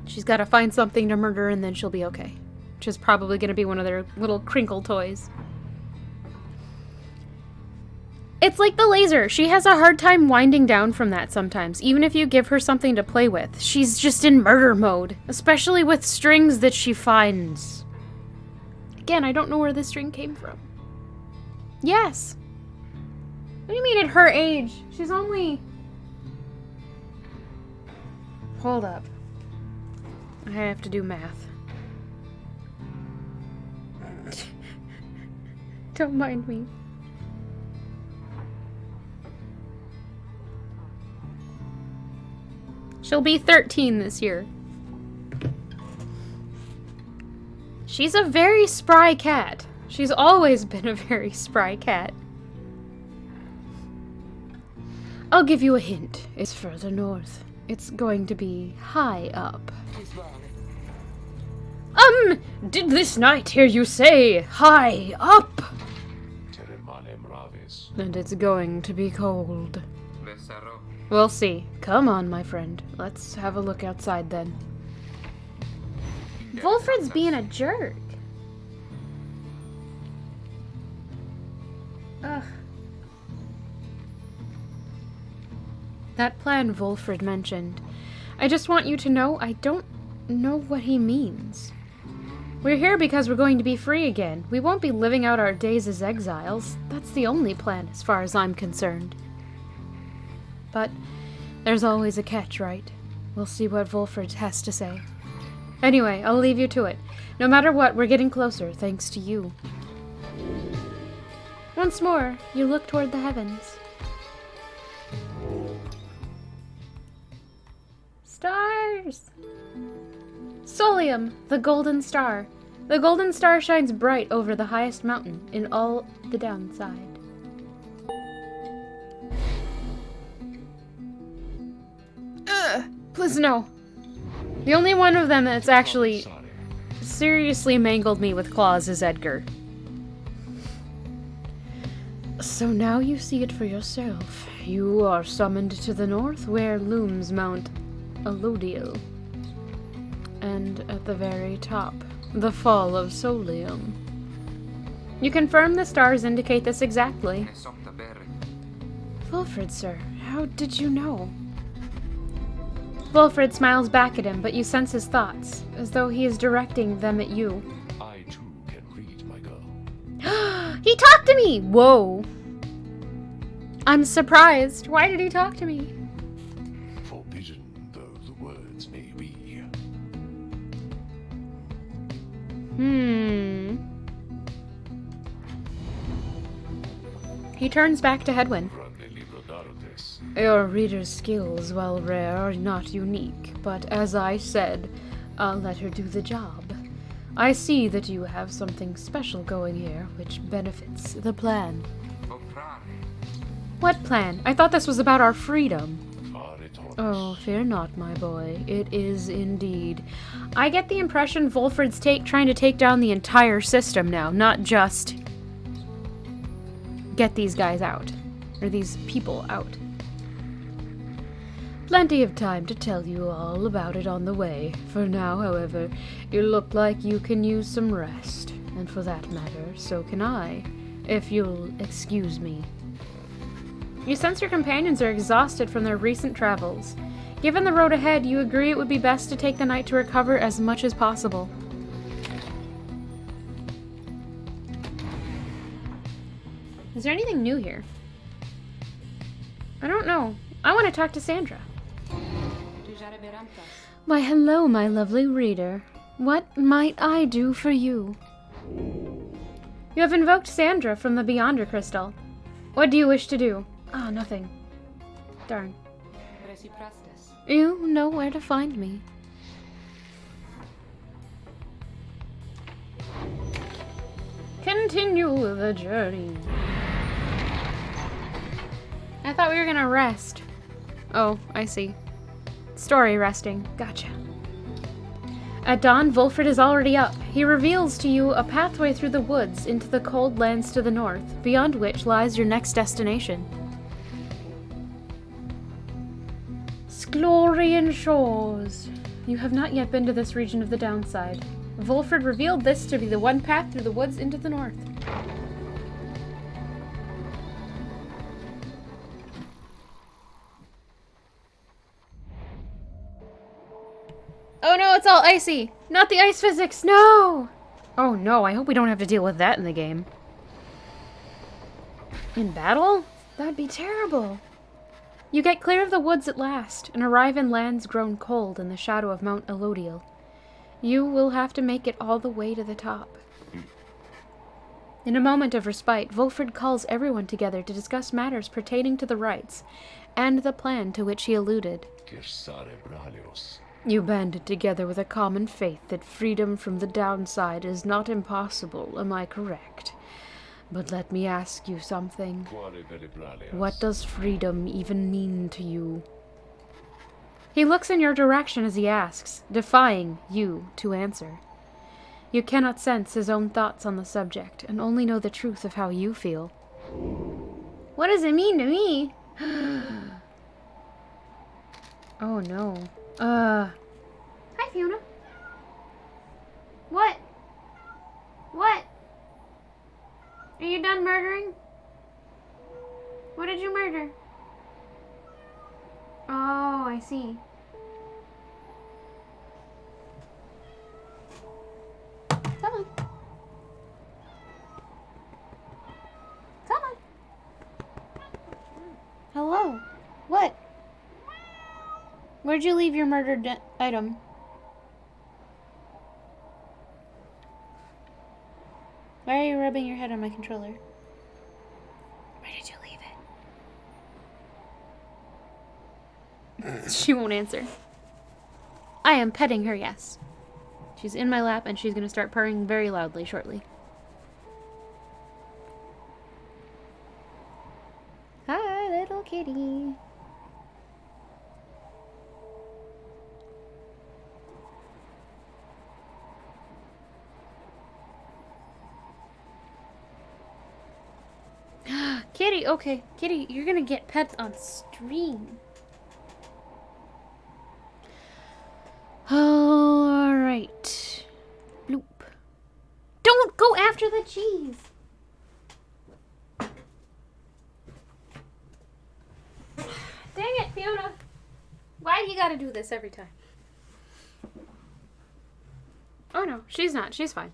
She's gotta find something to murder and then she'll be okay. Which is probably gonna be one of their little crinkle toys. It's like the laser. She has a hard time winding down from that sometimes, even if you give her something to play with. She's just in murder mode, especially with strings that she finds. Again, I don't know where this string came from. Yes. What do you mean at her age? She's only... Hold up. I have to do math. Don't mind me. She'll be 13 this year. She's a very spry cat. She's always been a very spry cat. I'll give you a hint. It's further north. It's going to be high up. Did this knight hear you say high up? And it's going to be cold. We'll see. Come on, my friend. Let's have a look outside then. Wolfred's being a jerk. Ugh. That plan Wolfred mentioned. I just want you to know I don't know what he means. We're here because we're going to be free again. We won't be living out our days as exiles. That's the only plan as far as I'm concerned. But there's always a catch, right? We'll see what Wolfred has to say. Anyway, I'll leave you to it. No matter what, we're getting closer, thanks to you. Once more, you look toward the heavens. Stars! Solium, the golden star. The golden star shines bright over the highest mountain in all the downside. Please no. The only one of them that's actually seriously mangled me with claws is Edgar. So now you see it for yourself. You are summoned to the north where looms Mount Elodiel. And at the very top, the fall of Solium. You confirm the stars indicate this exactly. Wilfred, sir, how did you know? Wilfred smiles back at him, but you sense his thoughts, as though he is directing them at you. I too can read, my girl. He talked to me! Whoa. I'm surprised. Why did he talk to me? Forbidden though the words may be. He turns back to Hedwyn. Your reader's skills, while rare, are not unique, but as I said, I'll let her do the job. I see that you have something special going here, which benefits the plan. What plan? I thought this was about our freedom. Oh, fear not, my boy. It is indeed. I get the impression Volfred's trying to take down the entire system now, not just get these guys out, or these people out. Plenty of time to tell you all about it on the way. For now, however, you look like you can use some rest. And for that matter, so can I, if you'll excuse me. You sense your companions are exhausted from their recent travels. Given the road ahead, you agree it would be best to take the night to recover as much as possible. Is there anything new here? I don't know. I want to talk to Sandra. Why, hello, my lovely reader. What might I do for you? You have invoked Sandra from the Beyonder Crystal. What do you wish to do? Ah, nothing. Darn. You know where to find me. Continue the journey. I thought we were gonna rest. Oh, I see. Story resting. Gotcha. At dawn, Volfred is already up. He reveals to you a pathway through the woods into the cold lands to the north, beyond which lies your next destination. Sklorian Shores. You have not yet been to this region of the downside. Volfred revealed this to be the one path through the woods into the north. Oh no, it's all icy! Not the ice physics, no! Oh no, I hope we don't have to deal with that in the game. In battle? That'd be terrible. You get clear of the woods at last, and arrive in lands grown cold in the shadow of Mount Elodiel. You will have to make it all the way to the top. In a moment of respite, Volfred calls everyone together to discuss matters pertaining to the rites, and the plan to which he alluded. You banded together with a common faith that freedom from the downside is not impossible, am I correct? But let me ask you something. What does freedom even mean to you? He looks in your direction as he asks, defying you to answer. You cannot sense his own thoughts on the subject, and only know the truth of how you feel. What does it mean to me? Oh no. Hi, Fiona. What? What? Are you done murdering? What did you murder? Oh, I see. Come on. Come on. Hello. What? Where'd you leave your murdered item? Why are you rubbing your head on my controller? Where did you leave it? She won't answer. I am petting her, yes. She's in my lap and she's going to start purring very loudly shortly. Hi, little kitty. Kitty, okay. Kitty, you're gonna get pets on stream. Alright. Bloop. Don't go after the cheese! Dang it, Fiona. Why you gotta do this every time? Oh no, she's not. She's fine.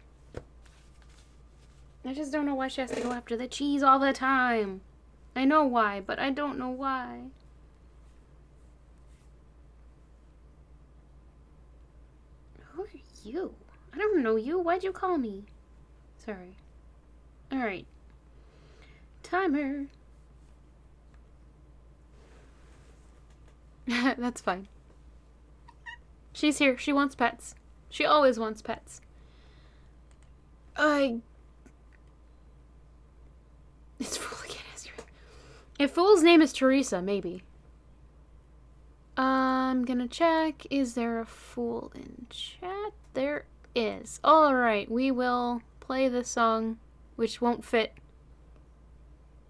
I just don't know why she has to go after the cheese all the time. I know why, but I don't know why. Who are you? I don't know you. Why'd you call me? Sorry. Alright. Timer. That's fine. She's here. She wants pets. She always wants pets. It's Fool again, Esther. If Fool's name is Teresa, maybe. I'm gonna check. Is there a Fool in chat? There is. Alright, we will play this song, which won't fit.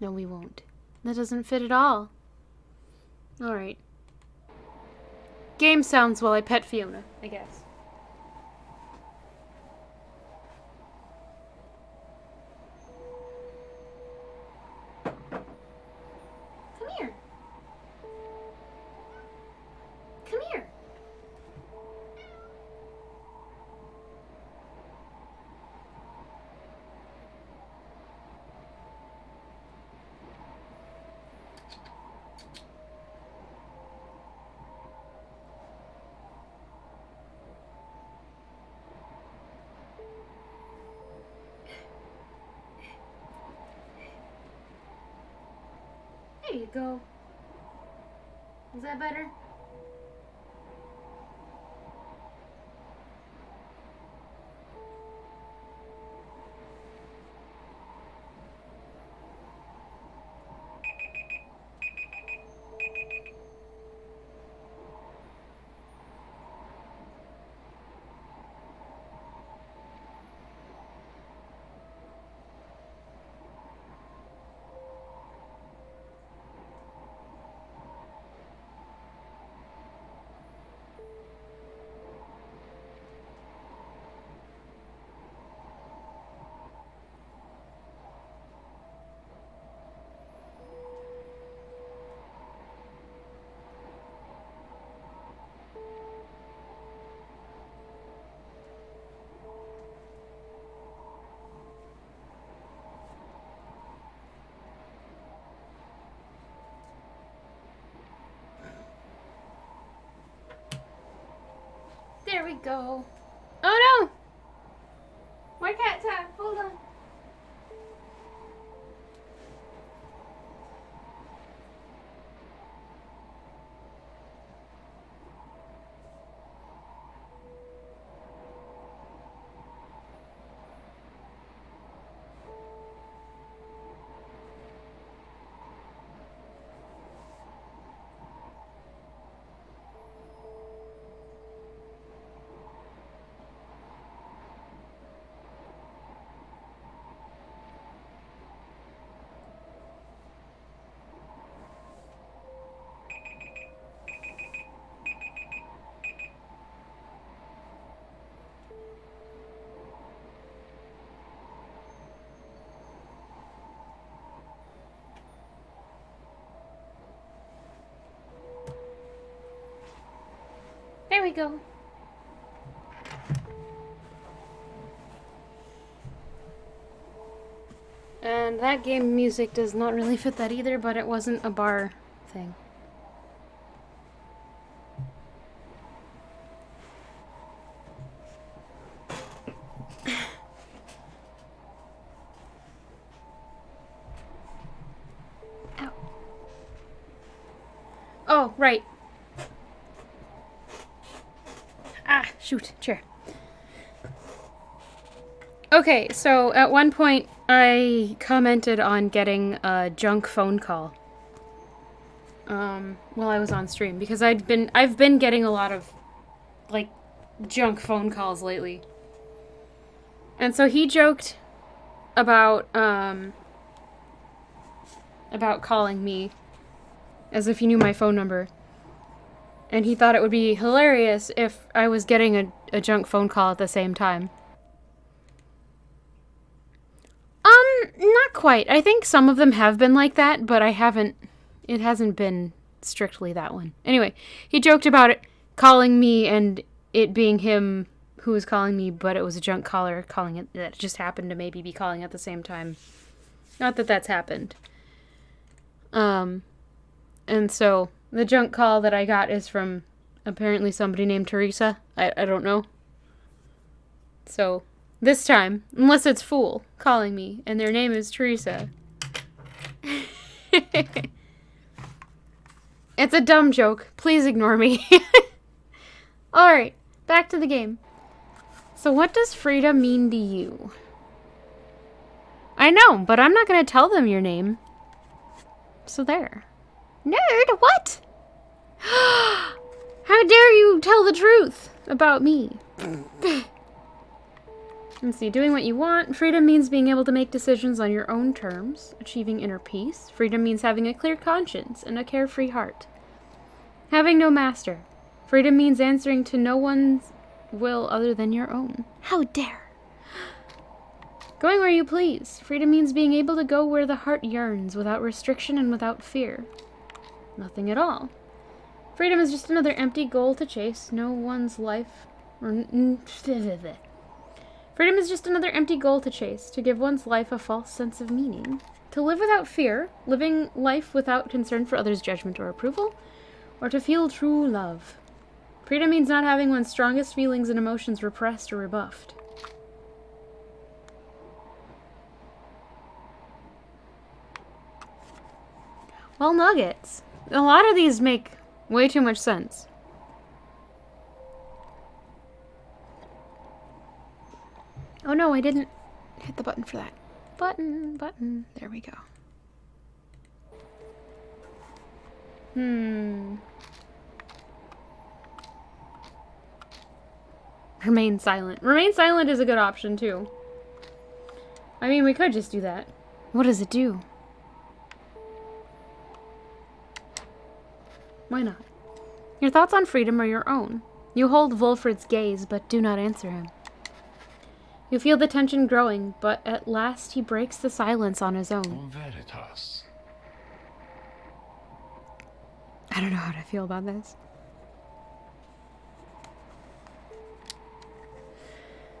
No, we won't. That doesn't fit at all. Alright. Game sounds while I pet Fiona, I guess. Come here. Come here. There you go. Is that better? There we go. Oh no! My cat time. Hold on. There we go. And that game music does not really fit that either, but it wasn't a bar thing. Ow. Oh, right. Ah, shoot, chair. Okay, so at one point I commented on getting a junk phone call while I was on stream because I've been getting a lot of like junk phone calls lately. And so he joked about about calling me as if he knew my phone number. And he thought it would be hilarious if I was getting a junk phone call at the same time. Not quite. I think some of them have been like that, but it hasn't been strictly that one. Anyway, he joked about it calling me and it being him who was calling me, but it was a junk caller calling it that just happened to maybe be calling at the same time. Not that that's happened. And so the junk call that I got is from apparently somebody named Teresa. I don't know. So this time, unless it's Fool calling me and their name is Teresa. It's a dumb joke. Please ignore me. Alright, back to the game. So what does Frida mean to you? I know, but I'm not going to tell them your name. So there. Nerd, what? How dare you tell the truth about me? Let's see, doing what you want. Freedom means being able to make decisions on your own terms, achieving inner peace. Freedom means having a clear conscience and a carefree heart. Having no master. Freedom means answering to no one's will other than your own. How dare! Going where you please. Freedom means being able to go where the heart yearns, without restriction and without fear. Nothing at all. Freedom is just another empty goal to chase. No one's life... Freedom is just another empty goal to chase, to give one's life a false sense of meaning. To live without fear, living life without concern for others' judgment or approval, or to feel true love. Freedom means not having one's strongest feelings and emotions repressed or rebuffed. Well, nuggets. A lot of these make way too much sense. Oh no, I didn't hit the button for that. Button. There we go. Remain silent. Remain silent is a good option, too. I mean, we could just do that. What does it do? Why not? Your thoughts on freedom are your own. You hold Wolfred's gaze, but do not answer him. You feel the tension growing, but at last he breaks the silence on his own. Veritas. I don't know how to feel about this.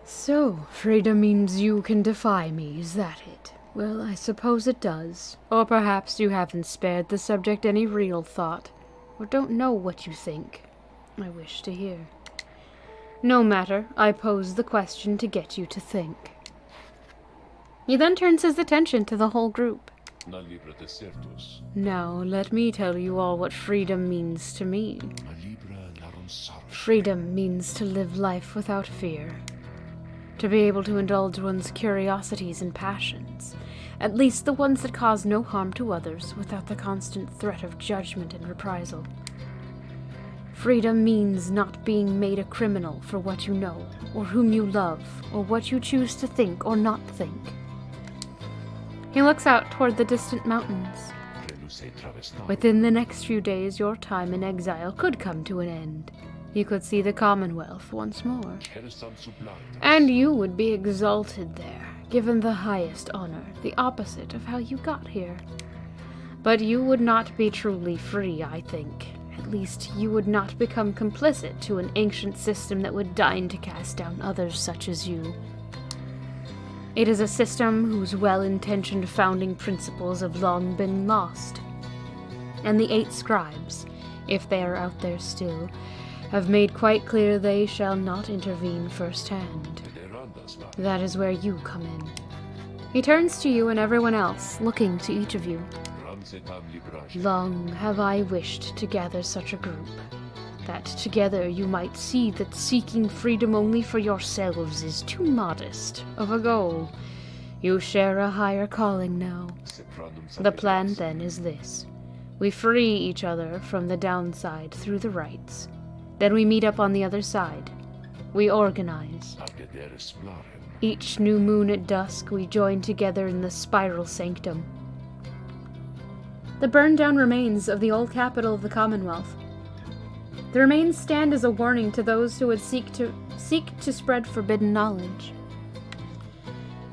So, freedom means you can defy me, is that it? Well, I suppose it does. Or perhaps you haven't spared the subject any real thought, or don't know what you think. I wish to hear. No matter, I pose the question to get you to think. He then turns his attention to the whole group. Now, let me tell you all what freedom means to me. Freedom means to live life without fear. To be able to indulge one's curiosities and passions, at least the ones that cause no harm to others, without the constant threat of judgment and reprisal. Freedom means not being made a criminal for what you know, or whom you love, or what you choose to think or not think. He looks out toward the distant mountains. Within the next few days, your time in exile could come to an end. You could see the Commonwealth once more. And you would be exalted there, given the highest honor, the opposite of how you got here. But you would not be truly free, I think. At least you would not become complicit to an ancient system that would deign to cast down others such as you. It is a system whose well-intentioned founding principles have long been lost. And the 8 scribes, if they are out there still, have made quite clear they shall not intervene firsthand. That is where you come in. He turns to you and everyone else, looking to each of you. Long have I wished to gather such a group, that together you might see that seeking freedom only for yourselves is too modest of a goal. You share a higher calling now. The plan then is this. We free each other from the downside through the rites. Then we meet up on the other side. We organize. Each new moon at dusk we join together in the spiral sanctum. the burned-down remains of the old capital of the Commonwealth. The remains stand as a warning to those who would seek to spread forbidden knowledge.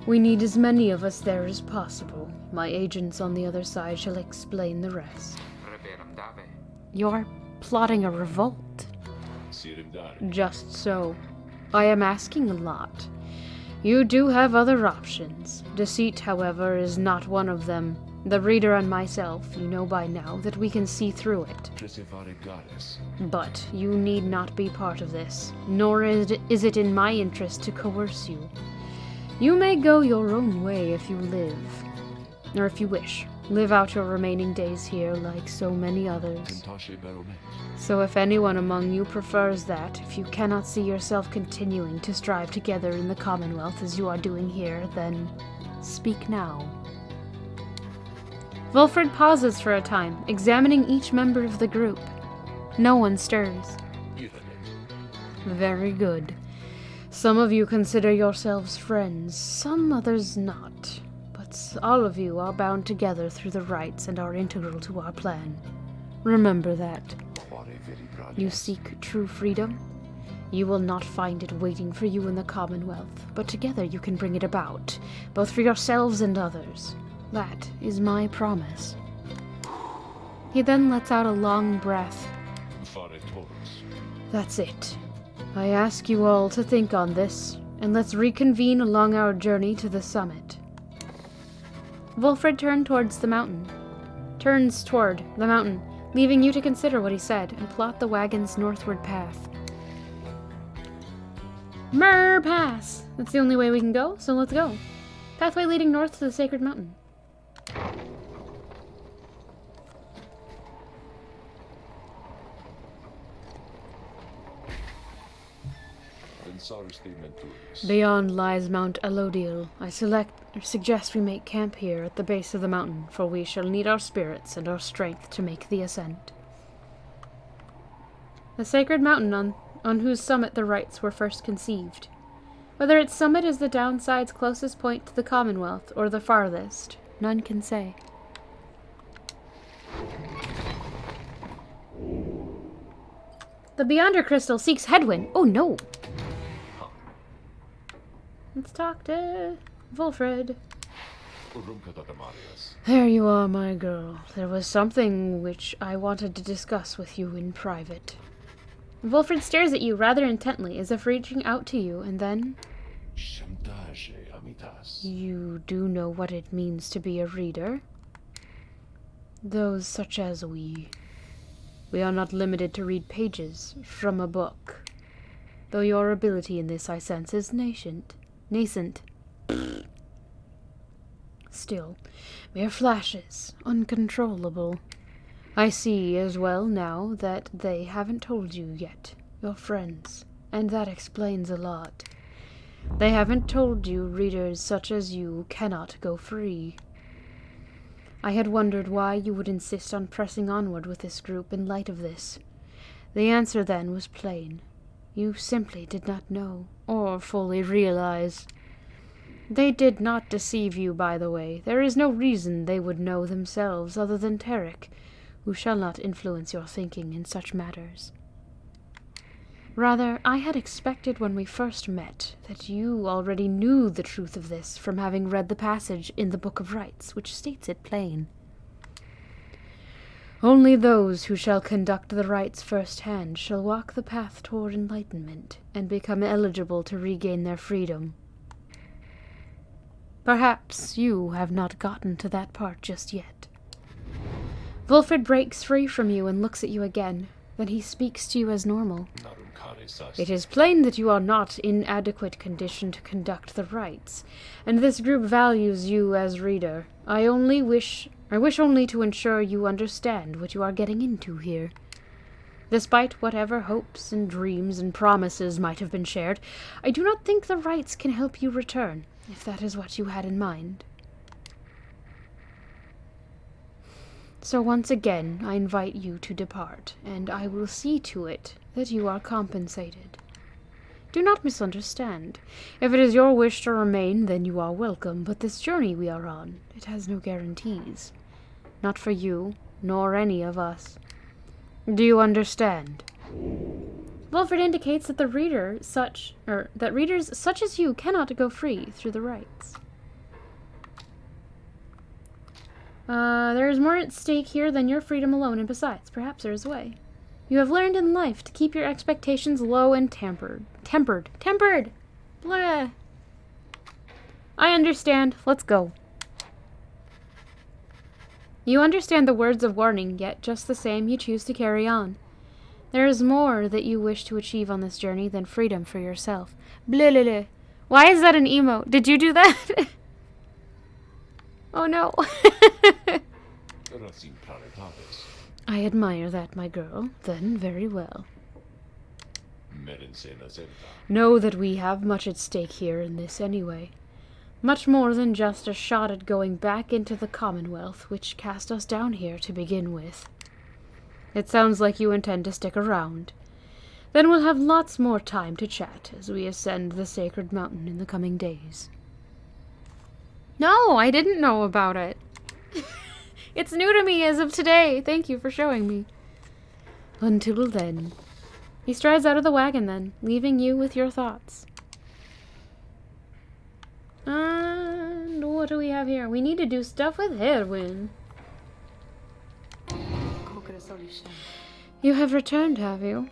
We need as many of us there as possible. My agents on the other side shall explain the rest. You're plotting a revolt. Just so. I am asking a lot. You do have other options. Deceit, however, is not one of them. The reader and myself, you know by now that we can see through it. But you need not be part of this, nor is it in my interest to coerce you. You may go your own way if you live, or if you wish. Live out your remaining days here like so many others. So if anyone among you prefers that, if you cannot see yourself continuing to strive together in the Commonwealth as you are doing here, then speak now. Wilfred pauses for a time, examining each member of the group. No one stirs. Very good. Some of you consider yourselves friends, some others not. But all of you are bound together through the rites and are integral to our plan. Remember that. You seek true freedom? You will not find it waiting for you in the Commonwealth, but together you can bring it about, both for yourselves and others. That is my promise. He then lets out a long breath. That's it. I ask you all to think on this, and let's reconvene along our journey to the summit. Wilfred turns toward the mountain, leaving you to consider what he said and plot the wagon's northward path. Mer Pass! That's the only way we can go, so let's go. Pathway leading north to the Sacred Mountain. Beyond lies Mount Elodiel. I suggest we make camp here at the base of the mountain, for we shall need our spirits and our strength to make the ascent. The sacred mountain on whose summit the rites were first conceived. Whether its summit is the downside's closest point to the Commonwealth or the farthest, none can say. The Beyonder Crystal seeks headwind. Oh no! Let's talk to Wilfred. There you are, my girl. There was something which I wanted to discuss with you in private. Wilfred stares at you rather intently, as if reaching out to you, and then... You do know what it means to be a reader? Those such as we. We are not limited to read pages from a book. Though your ability in this, I sense, is nascent. Still, mere flashes, uncontrollable. I see as well now that they haven't told you yet, your friends, and that explains a lot. They haven't told you readers such as you cannot go free. I had wondered why you would insist on pressing onward with this group in light of this. The answer then was plain. You simply did not know, or fully realize. They did not deceive you, by the way. There is no reason they would know themselves other than Tarek, who shall not influence your thinking in such matters. Rather, I had expected when we first met that you already knew the truth of this from having read the passage in the Book of Rites, which states it plain. Only those who shall conduct the rites firsthand shall walk the path toward enlightenment and become eligible to regain their freedom. Perhaps you have not gotten to that part just yet. Wilfred breaks free from you and looks at you again. Then he speaks to you as normal. It is plain that you are not in adequate condition to conduct the rites, and this group values you as reader. I wish only to ensure you understand what you are getting into here. Despite whatever hopes and dreams and promises might have been shared, I do not think the rites can help you return, if that is what you had in mind. So once again, I invite you to depart, and I will see to it that you are compensated. Do not misunderstand. If it is your wish to remain, then you are welcome, but this journey we are on, it has no guarantees. Not for you, nor any of us. Do you understand? Wilfred indicates that readers such as you cannot go free through the rites. There is more at stake here than your freedom alone, and besides, perhaps there is a way. You have learned in life to keep your expectations low and tempered. Blah. I understand. Let's go. You understand the words of warning, yet just the same you choose to carry on. There is more that you wish to achieve on this journey than freedom for yourself. Blah. Why is that an emote? Did you do that? Oh no. I admire that, my girl. Then very well. Know that we have much at stake here in this anyway. Much more than just a shot at going back into the Commonwealth, which cast us down here to begin with. It sounds like you intend to stick around. Then we'll have lots more time to chat as we ascend the sacred mountain in the coming days. No, I didn't know about it. It's new to me as of today. Thank you for showing me. Until then. He strides out of the wagon then, leaving you with your thoughts. And what do we have here? We need to do stuff with Hedwyn. You have returned, have you?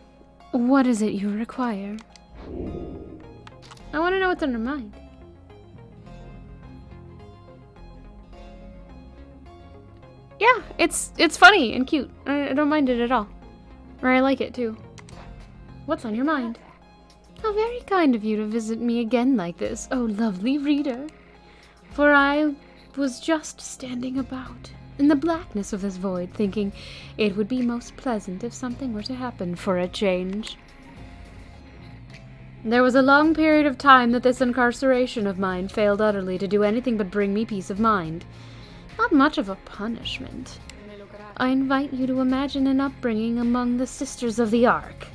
What is it you require? I want to know what's in her mind. Yeah, it's funny and cute. I don't mind it at all. Or I like it too. What's on your mind? How very kind of you to visit me again like this, oh lovely reader. For I was just standing about in the blackness of this void, thinking it would be most pleasant if something were to happen for a change. There was a long period of time that this incarceration of mine failed utterly to do anything but bring me peace of mind. Not much of a punishment. I invite you to imagine an upbringing among the Sisters of the Ark.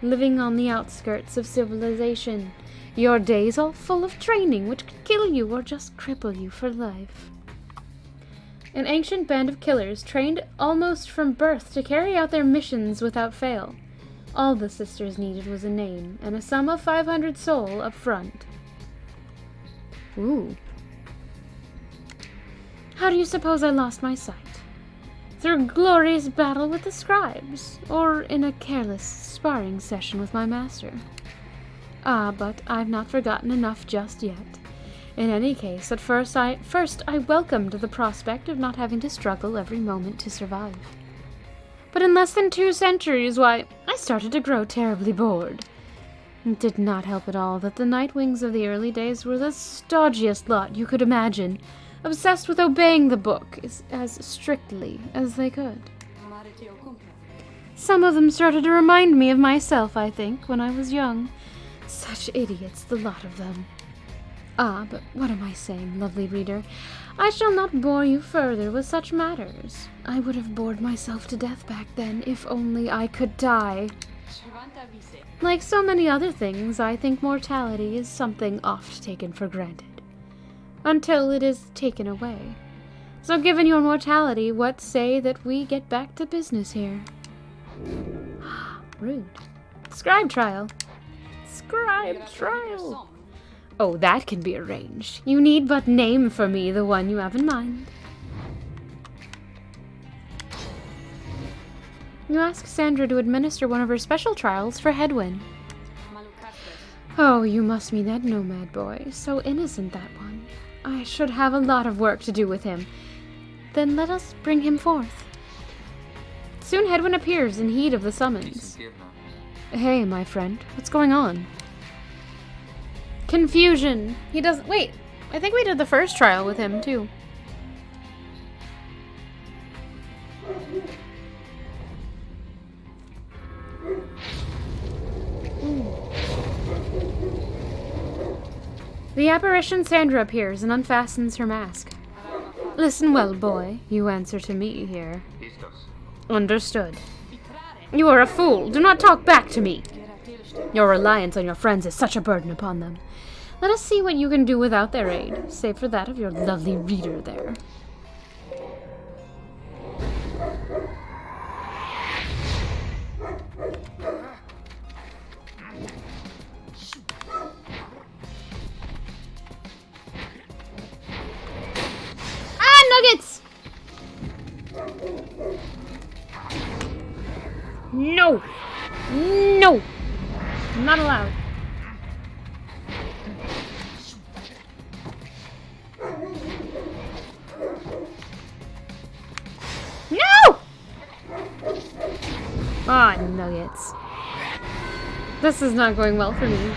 Living on the outskirts of civilization, your days all full of training which could kill you or just cripple you for life. An ancient band of killers trained almost from birth to carry out their missions without fail. All the sisters needed was a name and a sum of 500 sol up front. Ooh. How do you suppose I lost my sight? Through a glorious battle with the scribes, or in a careless sparring session with my master? Ah, but I've not forgotten enough just yet. In any case, at first I welcomed the prospect of not having to struggle every moment to survive. But in less than 2 centuries, why, I started to grow terribly bored. It did not help at all that the Nightwings of the early days were the stodgiest lot you could imagine, obsessed with obeying the book as strictly as they could. Some of them started to remind me of myself, I think, when I was young. Such idiots, the lot of them. Ah, but what am I saying, lovely reader? I shall not bore you further with such matters. I would have bored myself to death back then, if only I could die. Like so many other things, I think mortality is something oft taken for granted. Until it is taken away. So given your mortality, what say that we get back to business here? Rude. Scribe trial. Scribe trial. Oh, that can be arranged. You need but name for me the one you have in mind. You ask Sandra to administer one of her special trials for Hedwyn. Oh, you must mean that nomad boy. So innocent, that one. I should have a lot of work to do with him. Then let us bring him forth. Soon Hedwyn appears in heed of the summons. Hey, my friend, what's going on? Confusion. He doesn't... Wait, I think we did the first trial with him, too. The apparition Sandra appears and unfastens her mask. Listen well, boy. You answer to me here. Understood. You are a fool. Do not talk back to me. Your reliance on your friends is such a burden upon them. Let us see what you can do without their aid, save for that of your lovely reader there. I'm not allowed. No! Ah, nuggets. This is not going well for me.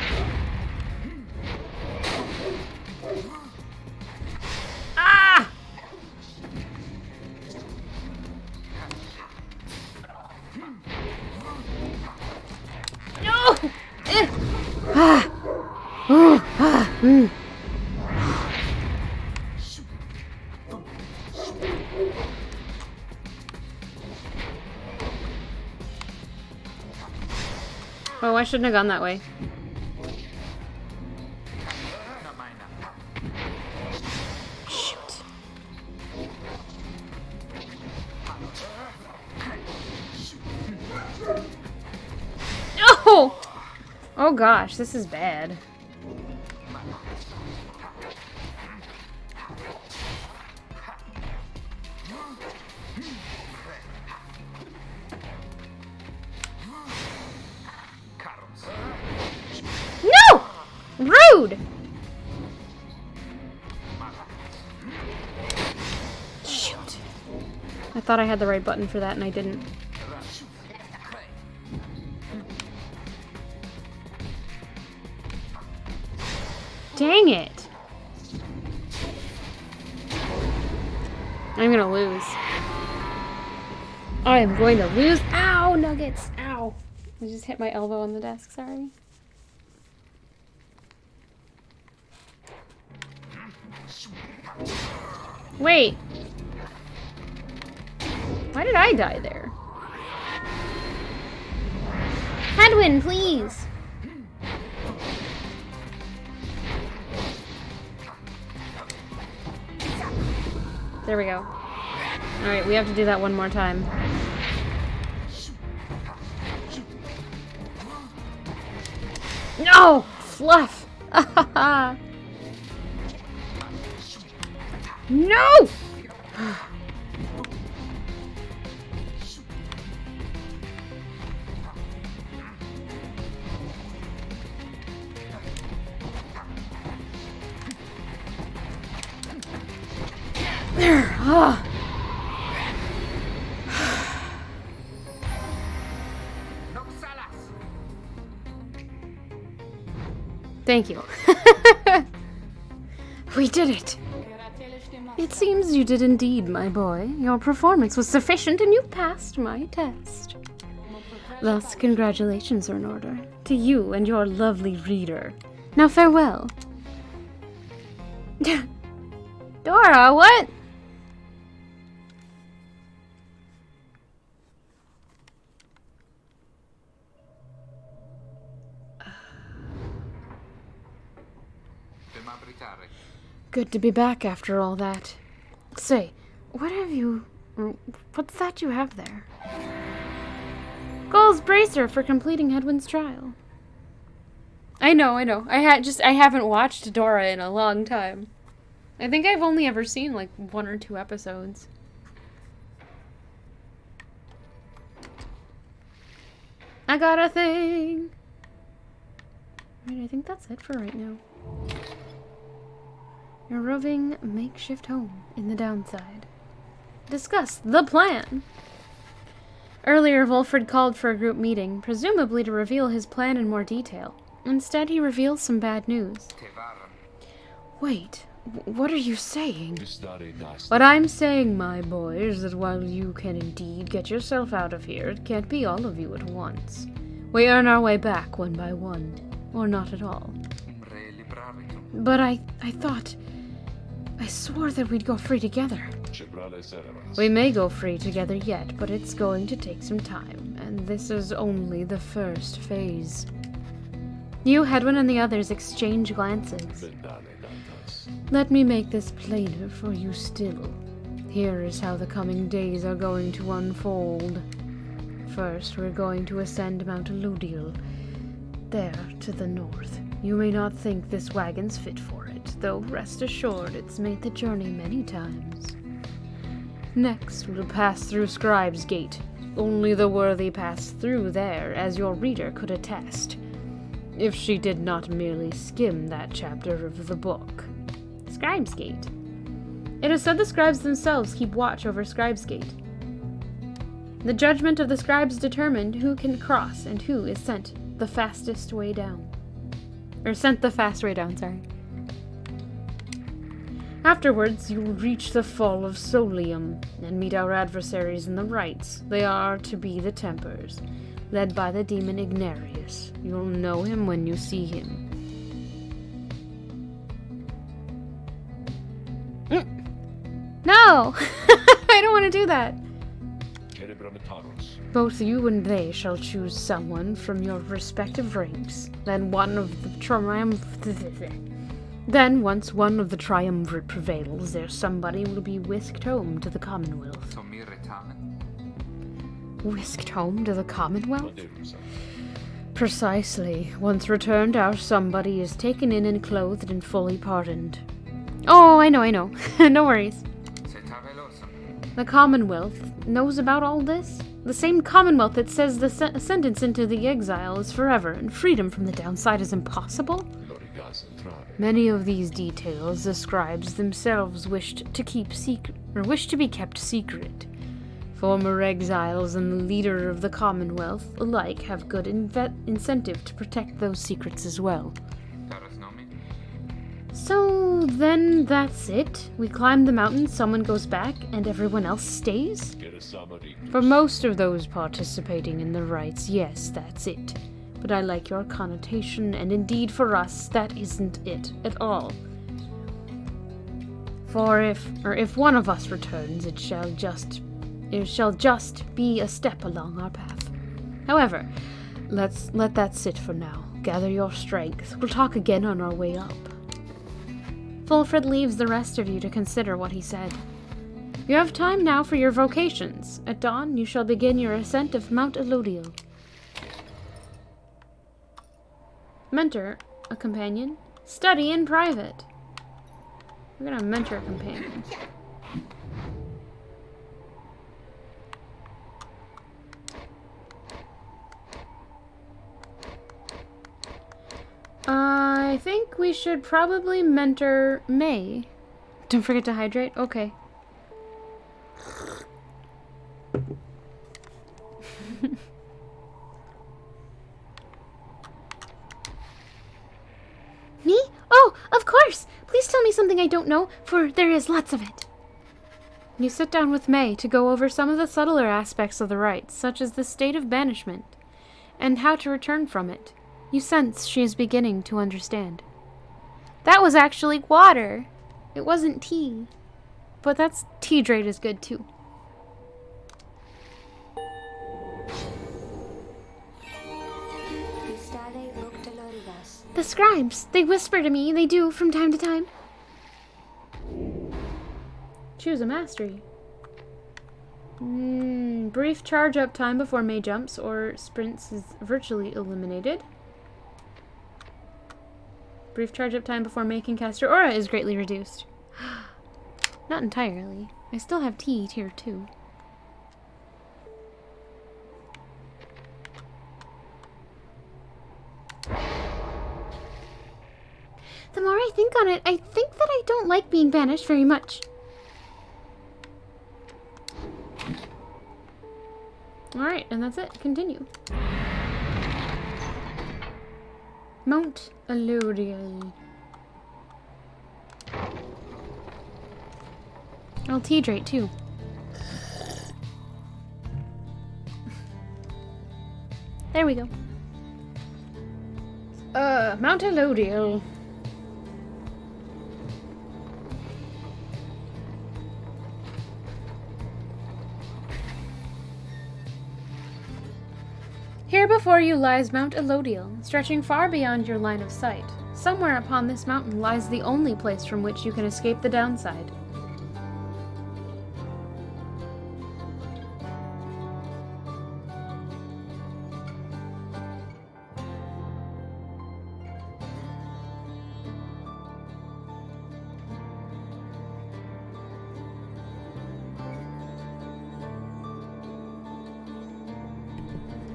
Ah! No! Eh. Ah! Oh, ah! Mm. Oh, I shouldn't have gone that way. Not mine now. Shoot. No! Oh gosh, this is bad. No! Rude! Shoot. I thought I had the right button for that and I didn't. Dang it. I'm gonna lose. I am going to lose. Ow, nuggets. Ow. I just hit my elbow on the desk, sorry. Wait. Why did I die there? Headwind, please. There we go. Alright, we have to do that one more time. No! Fluff! No! There. Ah. Thank you. We did it. It seems you did indeed, my boy. Your performance was sufficient and you passed my test. Thus, congratulations are in order to you and your lovely reader. Now farewell. Dora, what? Good to be back after all that. Say, what's that you have there? Goals bracer for completing Hedwyn's trial. I know. I haven't watched Dora in a long time. I think I've only ever seen like 1 or 2 episodes. I got a thing. Right, I think that's it for right now. Your roving makeshift home in the downside. Discuss the plan. Earlier, Wolfred called for a group meeting, presumably to reveal his plan in more detail. Instead, he reveals some bad news. Wait, what are you saying? What I'm saying, my boy, is that while you can indeed get yourself out of here, it can't be all of you at once. We earn our way back one by one, or not at all. But I thought... I swore that we'd go free together. We may go free together yet, but it's going to take some time, and this is only the first phase. You, Hedwyn, and the others exchange glances. Let me make this plainer for you still. Here is how the coming days are going to unfold. First, we're going to ascend Mount Ludiel, there to the north. You may not think this wagon's fit for it, though rest assured it's made the journey many times. Next, we'll pass through Scribe's Gate. Only the worthy pass through there, as your reader could attest. if she did not merely skim that chapter of the book. Scribesgate. It is said the scribes themselves keep watch over Scribesgate. The judgment of the scribes determined who can cross and who is sent the fastest way down. Or sent the fast way down, sorry. Afterwards, you will reach the Fall of Solium and meet our adversaries in the rites. They are to be the Tempers, led by the demon Ignarius. You'll know him when you see him. No! I don't want to do that. Both you and they shall choose someone from your respective ranks. Then once one of the triumvirate prevails, there somebody will be whisked home to the Commonwealth. Whisked home to the Commonwealth? Precisely. Once returned, our somebody is taken in and clothed and fully pardoned. Oh, I know. No worries. The Commonwealth knows about all this? The same Commonwealth that says the sentence into the exile is forever and freedom from the downside is impossible? Many of these details the scribes themselves wished to be kept secret. Former exiles and the leader of the Commonwealth alike have good incentive to protect those secrets as well. So then that's it? We climb the mountain, someone goes back, and everyone else stays? For most of those participating in the rites, yes, that's it. But I like your connotation, and indeed for us, that isn't it at all. For if one of us returns, it shall just be a step along our path. However, let's let that sit for now. Gather your strength. We'll talk again on our way up. Fulfred leaves the rest of you to consider what he said. You have time now for your vocations. At dawn, you shall begin your ascent of Mount Elodiel. Mentor a companion. Study in private. We're gonna mentor a companion. I think we should probably mentor May. Don't forget to hydrate. Okay. Me? Oh, of course! Please tell me something I don't know, for there is lots of it. You sit down with May to go over some of the subtler aspects of the rites, such as the state of banishment, and how to return from it. You sense she is beginning to understand. That was actually water. It wasn't tea. But that's tea-drate is good too. The scribes, they whisper to me, they do from time to time. Choose a mastery. Brief charge up time before May jumps or sprints is virtually eliminated. Brief charge up time before May can cast her aura is greatly reduced. Not entirely. I still have T tier 2. The more I think on it, I think that I don't like being banished very much. Alright, and that's it. Continue. Mount Elodiel. I'll T-drate too. There we go. Mount Elodiel. Here before you lies Mount Elodiel, stretching far beyond your line of sight. Somewhere upon this mountain lies the only place from which you can escape the downside.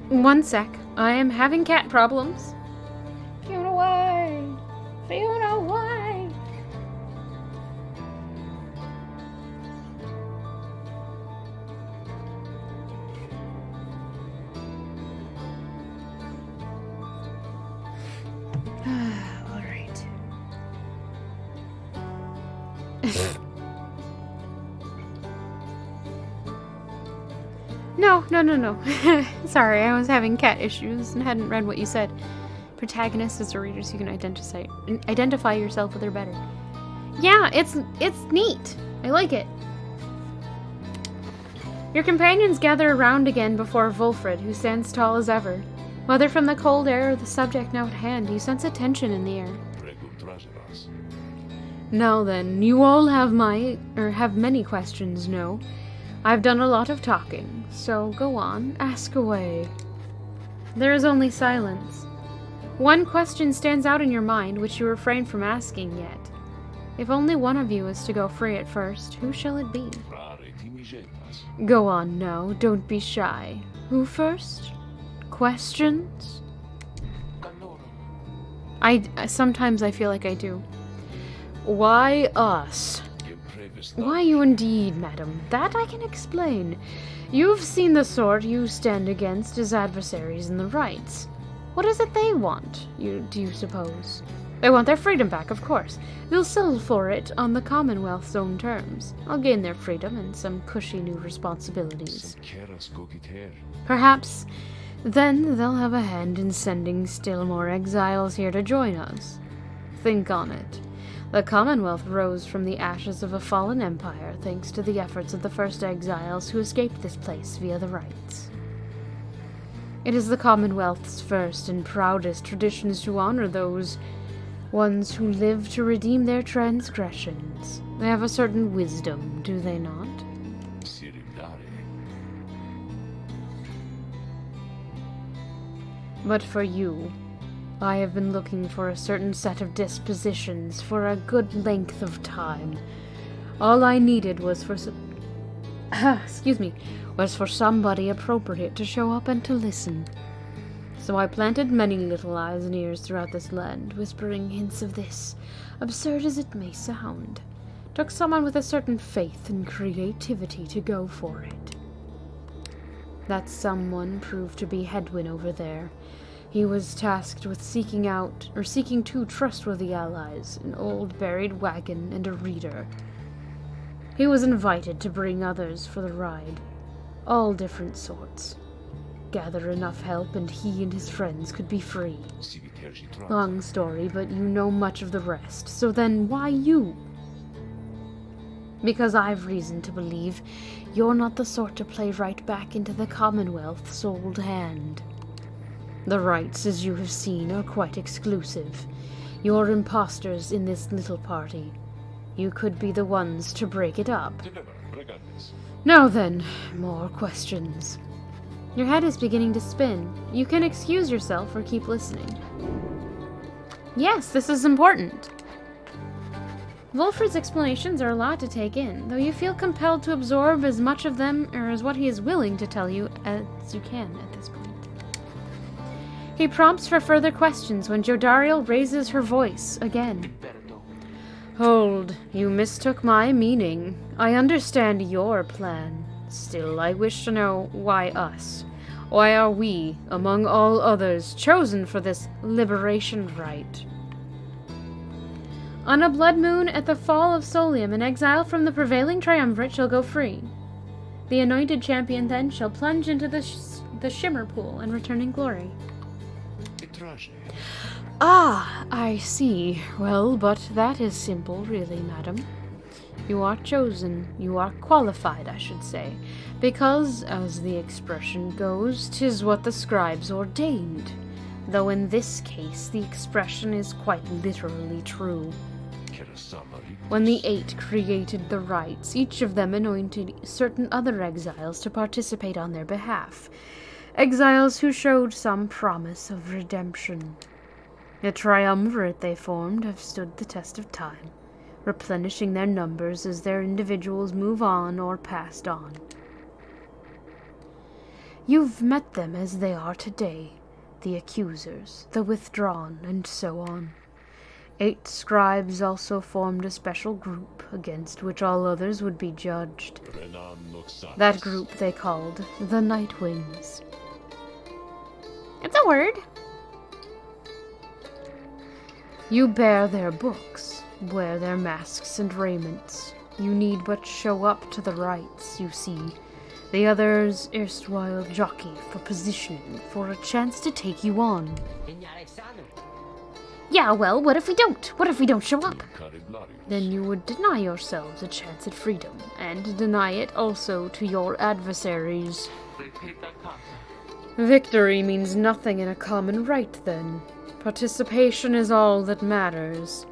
One sec. I am having cat problems. Do you know why? All right. No. Sorry, I was having cat issues and hadn't read what you said. Protagonist is a reader so you can identify yourself with her better. Yeah, it's neat. I like it. Your companions gather around again before Wulfred, who stands tall as ever. Whether from the cold air or the subject now at hand, you sense a tension in the air. Now then, you all have many questions, no? I've done a lot of talking, so go on, ask away. There is only silence. One question stands out in your mind, which you refrain from asking yet. If only one of you is to go free at first, who shall it be? Go on now, don't be shy. Who first? Questions? Sometimes I feel like I do. Why us? Why you indeed, madam? That I can explain. You've seen the sort you stand against as adversaries in the rights. What is it they want, do you suppose? They want their freedom back, of course. They'll sell for it on the Commonwealth's own terms. I'll gain their freedom and some cushy new responsibilities. Perhaps then they'll have a hand in sending still more exiles here to join us. Think on it. The Commonwealth rose from the ashes of a fallen empire thanks to the efforts of the first exiles who escaped this place via the rights. It is the Commonwealth's first and proudest traditions to honor those ones who live to redeem their transgressions. They have a certain wisdom, do they not? But for you, I have been looking for a certain set of dispositions for a good length of time. All I needed was for was for somebody appropriate to show up and to listen. So I planted many little eyes and ears throughout this land, whispering hints of this, absurd as it may sound. Took someone with a certain faith and creativity to go for it. That someone proved to be Hedwyn over there. He was tasked with seeking two trustworthy allies, an old buried wagon and a reader. He was invited to bring others for the ride, all different sorts. Gather enough help and he and his friends could be free. Long story, but you know much of the rest, so then why you? Because I've reason to believe you're not the sort to play right back into the Commonwealth's old hand. The rights, as you have seen, are quite exclusive. You're imposters in this little party. You could be the ones to break it up. Now then, more questions. Your head is beginning to spin. You can excuse yourself or keep listening. Yes, this is important. Wulfred's explanations are a lot to take in, though you feel compelled to absorb as much of them, or as what he is willing to tell you, as you can at this point. He prompts for further questions when Jodariel raises her voice again. Hold, you mistook my meaning. I understand your plan. Still, I wish to know why us. Why are we, among all others, chosen for this liberation rite? On a blood moon at the fall of Solium, an exile from the prevailing triumvirate shall go free. The anointed champion then shall plunge into the shimmer pool and return in glory. Ah, I see. Well, but that is simple, really, madam. You are chosen, you are qualified, I should say, because, as the expression goes, 'tis what the scribes ordained, though in this case the expression is quite literally true. When the Eight created the rites, each of them anointed certain other exiles to participate on their behalf, exiles who showed some promise of redemption. The triumvirate they formed have stood the test of time, replenishing their numbers as their individuals move on or passed on. You've met them as they are today, the accusers, the withdrawn, and so on. 8 scribes also formed a special group against which all others would be judged. That group they called the Nightwings. It's a word. You bear their books, wear their masks and raiments. You need but show up to the rites, you see. The others erstwhile jockey for positioning, for a chance to take you on. Yeah, well, what if we don't? What if we don't show up? Then you would deny yourselves a chance at freedom, and deny it also to your adversaries. Victory means nothing in a common right, then. Participation is all that matters.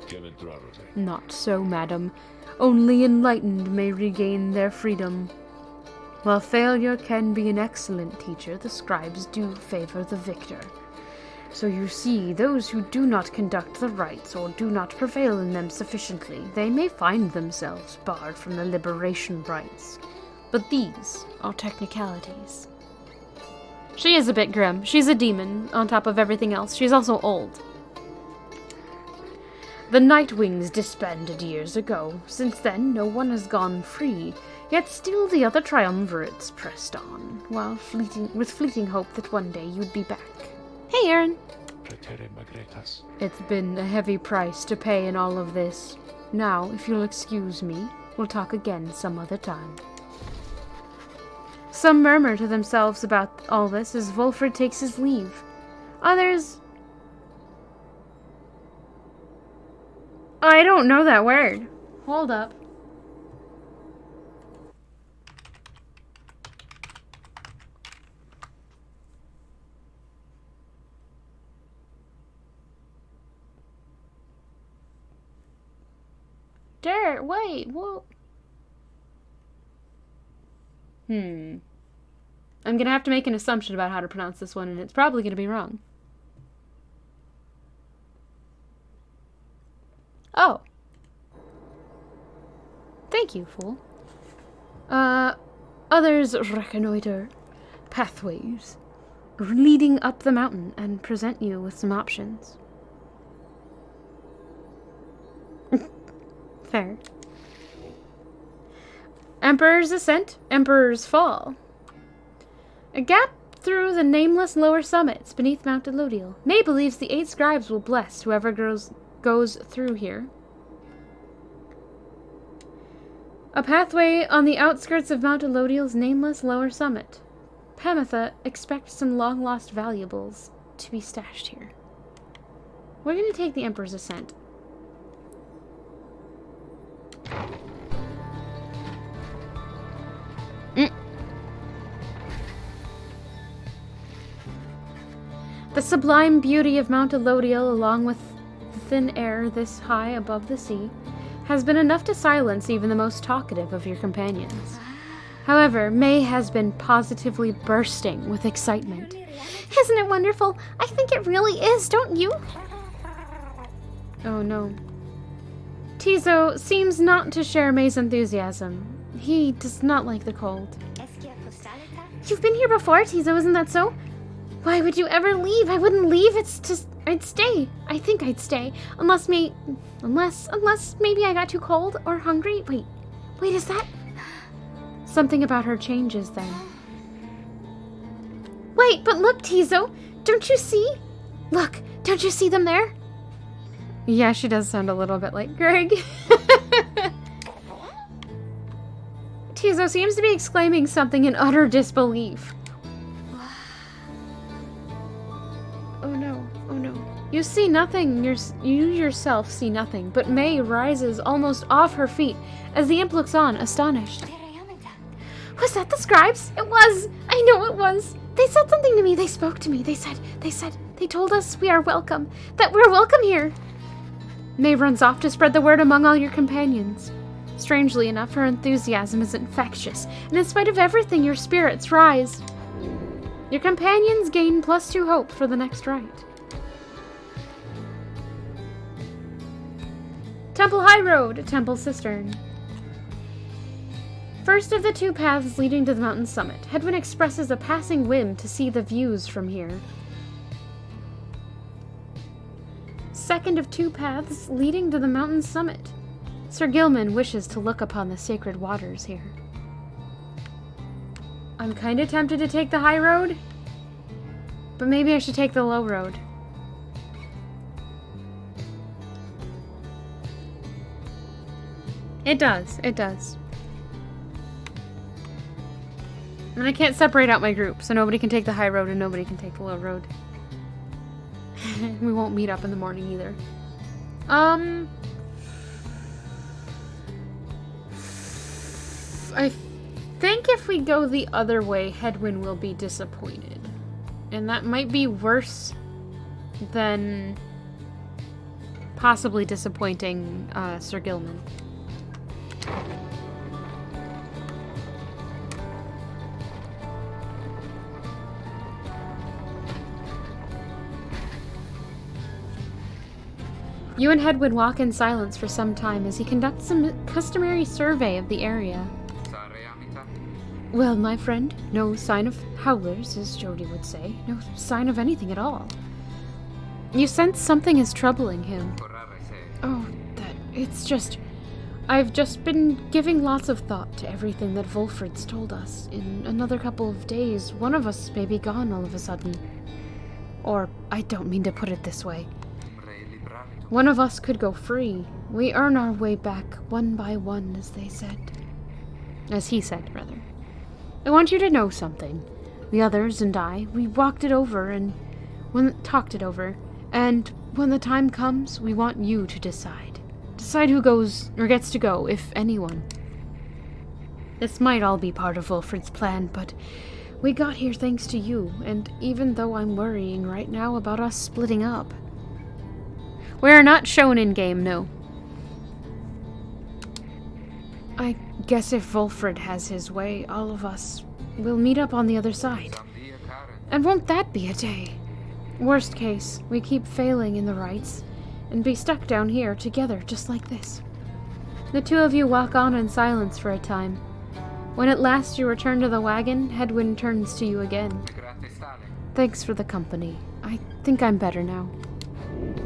Not so, madam. Only enlightened may regain their freedom. While failure can be an excellent teacher, the scribes do favor the victor. So you see, those who do not conduct the rites or do not prevail in them sufficiently, they may find themselves barred from the liberation rites. But these are technicalities. She is a bit grim. She's a demon, on top of everything else. She's also old. The Nightwings disbanded years ago. Since then, no one has gone free. Yet still the other triumvirates pressed on, while with fleeting hope that one day you'd be back. Hey, Aaron. It's been a heavy price to pay in all of this. Now, if you'll excuse me, we'll talk again some other time. Some murmur to themselves about all this as Wolfred takes his leave. Others... I don't know that word. Hold up. Dirt, wait, whoa. I'm gonna have to make an assumption about how to pronounce this one, and it's probably gonna be wrong. Oh. Thank you, fool. Others reconnoiter pathways leading up the mountain and present you with some options. Fair. Emperor's Ascent, Emperor's Fall. A gap through the nameless lower summits beneath Mount Elodial. May believes the 8 scribes will bless whoever goes through here. A pathway on the outskirts of Mount Elodial's nameless lower summit. Pamitha expects some long-lost valuables to be stashed here. We're going to take the Emperor's Ascent. The sublime beauty of Mount Elodial, along with the thin air this high above the sea, has been enough to silence even the most talkative of your companions. However, May has been positively bursting with excitement. Isn't it wonderful? I think it really is, don't you? Oh no. Tizo seems not to share May's enthusiasm. He does not like the cold. You've been here before, Tizo, isn't that so? Why would you ever leave? I wouldn't leave. It's just... I'd stay. I think I'd stay. Unless maybe I got too cold or hungry. Wait, is that... Something about her changes then. Wait, but look, Tizo. Don't you see? Look, don't you see them there? Yeah, she does sound a little bit like Greg. Tizo seems to be exclaiming something in utter disbelief. Oh no. You see nothing, you yourself see nothing, but May rises almost off her feet as the imp looks on, astonished. Was that the scribes? It was! I know it was! They said something to me, they spoke to me, they told us we are welcome, that we're welcome here! May runs off to spread the word among all your companions. Strangely enough, her enthusiasm is infectious, and in spite of everything, your spirits rise. Your companions gain +2 hope for the next rite. Temple High Road, Temple Cistern. First of the 2 paths leading to the mountain summit, Hedwyn expresses a passing whim to see the views from here. second of two paths leading to the mountain's summit. Sir Gilman wishes to look upon the sacred waters here. I'm kind of tempted to take the high road, but maybe I should take the low road. It does. And I can't separate out my group, so nobody can take the high road and nobody can take the low road. We won't meet up in the morning either. I think if we go the other way, Hedwyn will be disappointed. And that might be worse than possibly disappointing Sir Gilman. You and Hedwyn walk in silence for some time as he conducts a customary survey of the area. Well, my friend, no sign of howlers, as Jody would say. No sign of anything at all. You sense something is troubling him. Oh, it's just... I've just been giving lots of thought to everything that Wolfred's told us. In another couple of days, one of us may be gone all of a sudden. Or, I don't mean to put it this way. One of us could go free. We earn our way back one by one, as they said. As he said, rather. I want you to know something. The others and I, we talked it over, and when the time comes, we want you to decide. Decide who goes, or gets to go, if anyone. This might all be part of Wilfred's plan, but we got here thanks to you, and even though I'm worrying right now about us splitting up. We are not shown in-game, no. I guess if Wolfred has his way, all of us will meet up on the other side. And won't that be a day? Worst case, we keep failing in the rites, and be stuck down here together just like this. The two of you walk on in silence for a time. When at last you return to the wagon, Hedwyn turns to you again. Thanks for the company. I think I'm better now.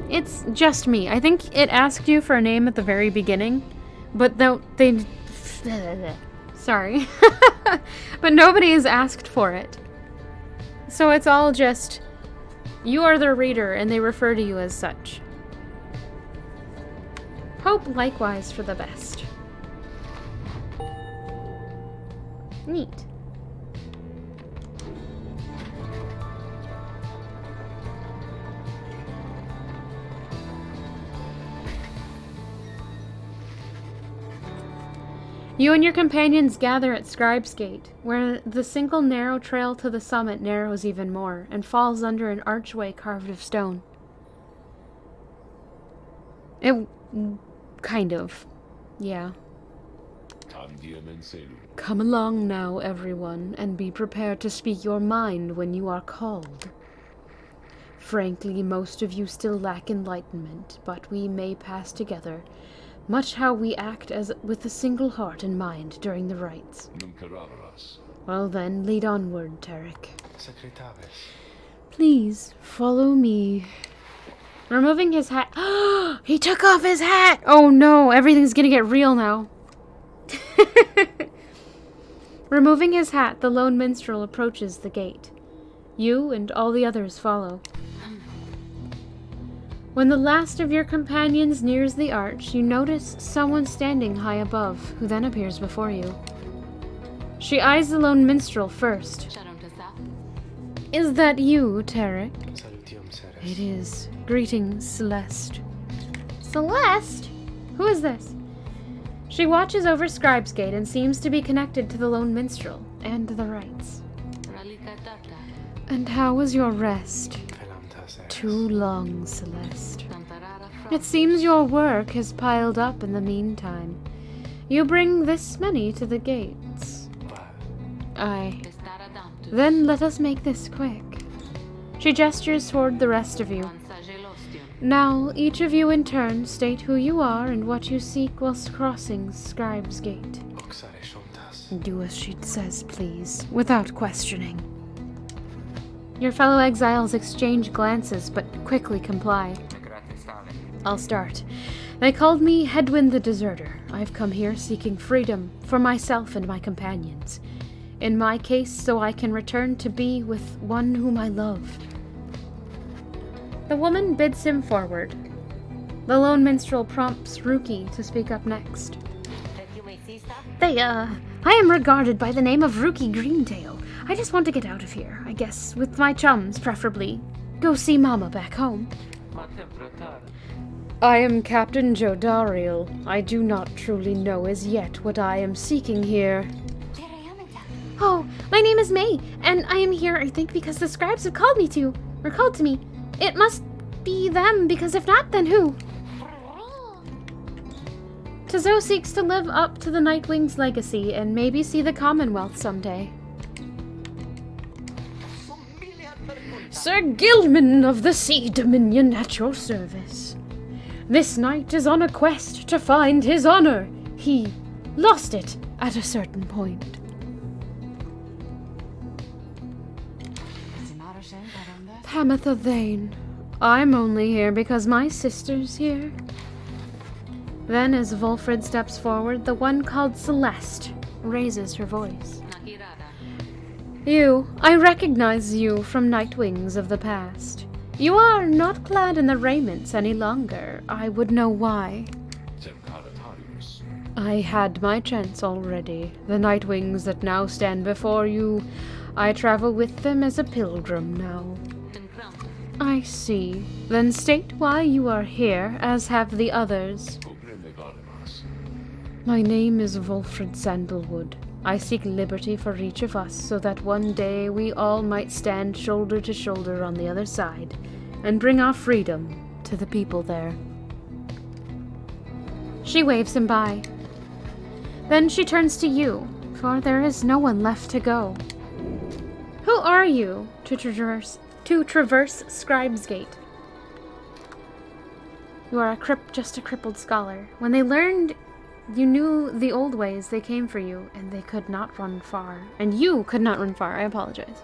It's just me. I think it asked you for a name at the very beginning, but they... Sorry. But nobody has asked for it. So it's all just... You are their reader, and they refer to you as such. Hope likewise for the best. Neat. You and your companions gather at Scribe's Gate, where the single narrow trail to the summit narrows even more, and falls under an archway carved of stone. Kind of. Yeah. Come along now, everyone, and be prepared to speak your mind when you are called. Frankly, most of you still lack enlightenment, but we may pass together, much how we act as with a single heart and mind during the rites. Well then, lead onward, Tarek. Please, follow me. Removing his hat. He took off his hat! Oh no, everything's gonna get real now. Removing his hat, the lone minstrel approaches the gate. You and all the others follow. When the last of your companions nears the arch, you notice someone standing high above, who then appears before you. She eyes the lone minstrel first. Is that you, Tarek? It is. Greetings, Celeste. Celeste? Who is this? She watches over Scribe's Gate and seems to be connected to the lone minstrel and the rites. And how was your rest? Too long, Celeste. It seems your work has piled up in the meantime. You bring this many to the gates. Aye. Then let us make this quick. She gestures toward the rest of you. Now, each of you in turn state who you are and what you seek whilst crossing Scribe's Gate. Do as she says, please, without questioning. Your fellow exiles exchange glances, but quickly comply. I'll start. They called me Hedwyn the Deserter. I've come here seeking freedom for myself and my companions. In my case, so I can return to be with one whom I love. The woman bids him forward. The lone minstrel prompts Ruki to speak up next. I am regarded by the name of Ruki Greentail. I just want to get out of here, I guess, with my chums, preferably. Go see Mama back home. I am Captain Jodariel. I do not truly know as yet what I am seeking here. Oh, my name is May, and I am here, I think, because the scribes have called to me. It must be them, because if not, then who? Tazo seeks to live up to the Nightwing's legacy and maybe see the Commonwealth someday. Sir Gilman of the Sea Dominion at your service. This knight is on a quest to find his honor. He lost it at a certain point. Tamitha Vane. I'm only here because my sister's here. Then, as Volfred steps forward, the one called Celeste raises her voice. I recognize you from Nightwings of the past. You are not clad in the raiments any longer. I would know why. I had my chance already. The Nightwings that now stand before you, I travel with them as a pilgrim now. I see. Then state why you are here, as have the others. My name is Volfred Sandalwood. I seek liberty for each of us, so that one day we all might stand shoulder to shoulder on the other side, and bring our freedom to the people there. She waves him by. Then she turns to you, for there is no one left to go. Who are you to traverse Scribe's Gate? You are just a crippled scholar. When they learned you knew the old ways, they came for you, and they could not run far. And you could not run far, I apologize.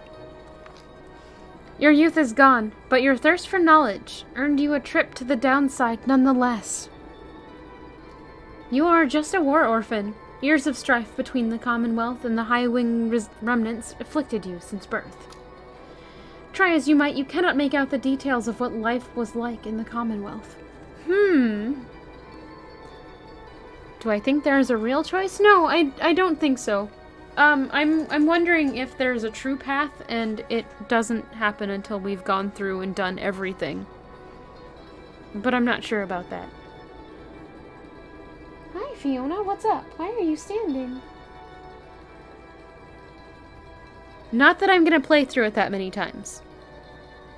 Your youth is gone, but your thirst for knowledge earned you a trip to the downside nonetheless. You are just a war orphan. Years of strife between the Commonwealth and the High-Wing remnants afflicted you since birth. Try as you might, you cannot make out the details of what life was like in the Commonwealth. Do I think there's a real choice? No, I don't think so. I'm wondering if there's a true path and it doesn't happen until we've gone through and done everything. But I'm not sure about that. Hi, Fiona. What's up? Why are you standing? Not that I'm gonna play through it that many times.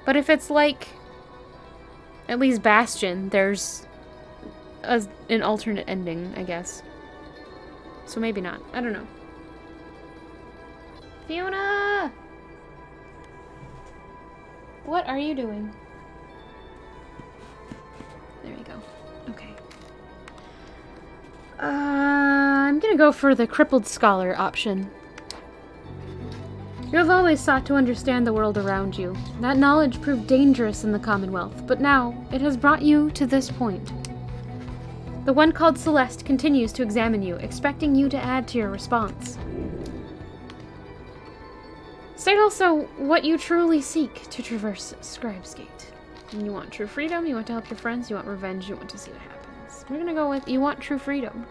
But if it's like at least Bastion, there's an alternate ending, I guess. So maybe not. I don't know. Fiona! What are you doing? There you go. Okay. I'm gonna go for the crippled scholar option. You have always sought to understand the world around you. That knowledge proved dangerous in the Commonwealth, but now it has brought you to this point. The one called Celeste continues to examine you, expecting you to add to your response. State also what you truly seek to traverse Scribe's Gate. You want true freedom, you want to help your friends, you want revenge, you want to see what happens. We're gonna go with you want true freedom.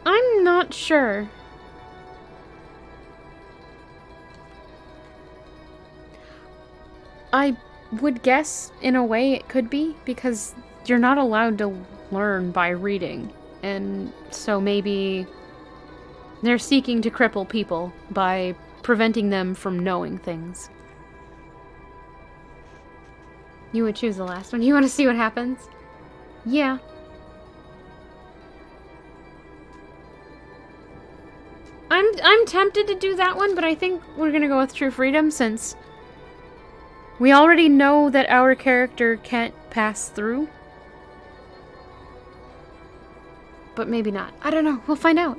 I'm not sure. I would guess, in a way, it could be, because you're not allowed to learn by reading. And so maybe they're seeking to cripple people by preventing them from knowing things. You would choose the last one. You want to see what happens? Yeah. I'm tempted to do that one, but I think we're gonna go with True Freedom, since we already know that our character can't pass through. But maybe not. I don't know. We'll find out.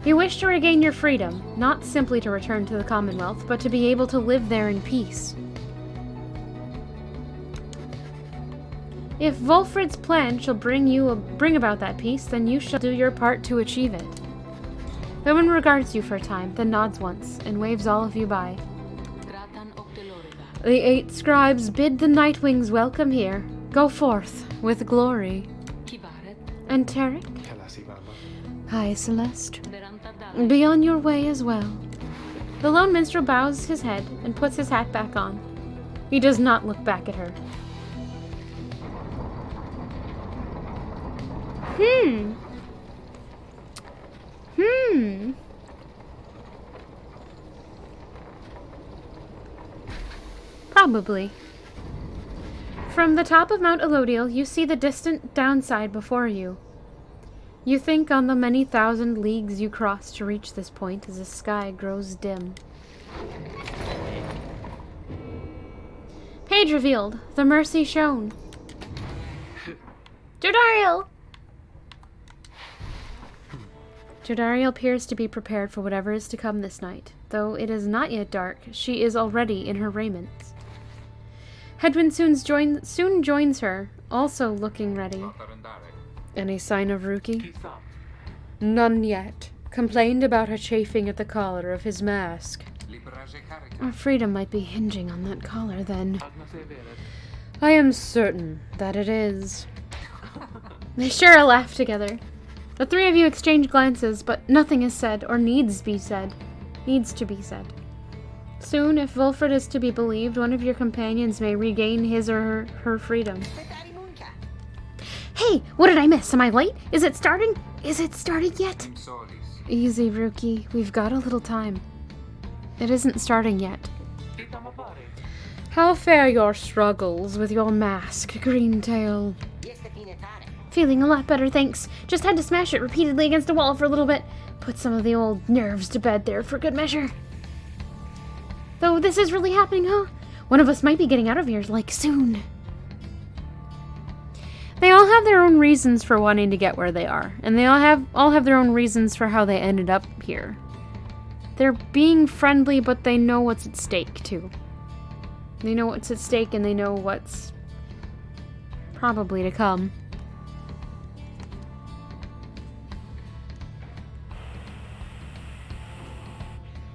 You wish to regain your freedom, not simply to return to the Commonwealth, but to be able to live there in peace. If Wolfred's plan shall bring about that peace, then you shall do your part to achieve it. The woman regards you for a time, then nods once, and waves all of you by. The 8 scribes bid the Nightwings welcome here. Go forth with glory. And Tarek? Hi, Celeste. Be on your way as well. The lone minstrel bows his head and puts his hat back on. He does not look back at her. Probably. From the top of Mount Elodiel, you see the distant downside before you. You think on the many thousand leagues you crossed to reach this point as the sky grows dim. Page revealed. The mercy shown. Jodariel! Jodariel appears to be prepared for whatever is to come this night. Though it is not yet dark, she is already in her raiments. Hedwyn soon joins her, also looking ready. Any sign of Ruki? None yet. Complained about her chafing at the collar of his mask. Our freedom might be hinging on that collar, then. I am certain that it is. They share a laugh together. The 3 of you exchange glances, but nothing is said, or needs to be said. Soon, if Wolfred is to be believed, one of your companions may regain his or her freedom. Hey, what did I miss? Am I late? Is it starting? Is it started yet? Easy, Rookie. We've got a little time. It isn't starting yet. How fare your struggles with your mask, Greentail? Feeling a lot better, thanks. Just had to smash it repeatedly against a wall for a little bit. Put some of the old nerves to bed there for good measure. Though this is really happening, huh? One of us might be getting out of here, like, soon. They all have their own reasons for wanting to get where they are, and they all have their own reasons for how they ended up here. They're being friendly, but they know what's at stake, too. They know what's at stake, and they know what's probably to come.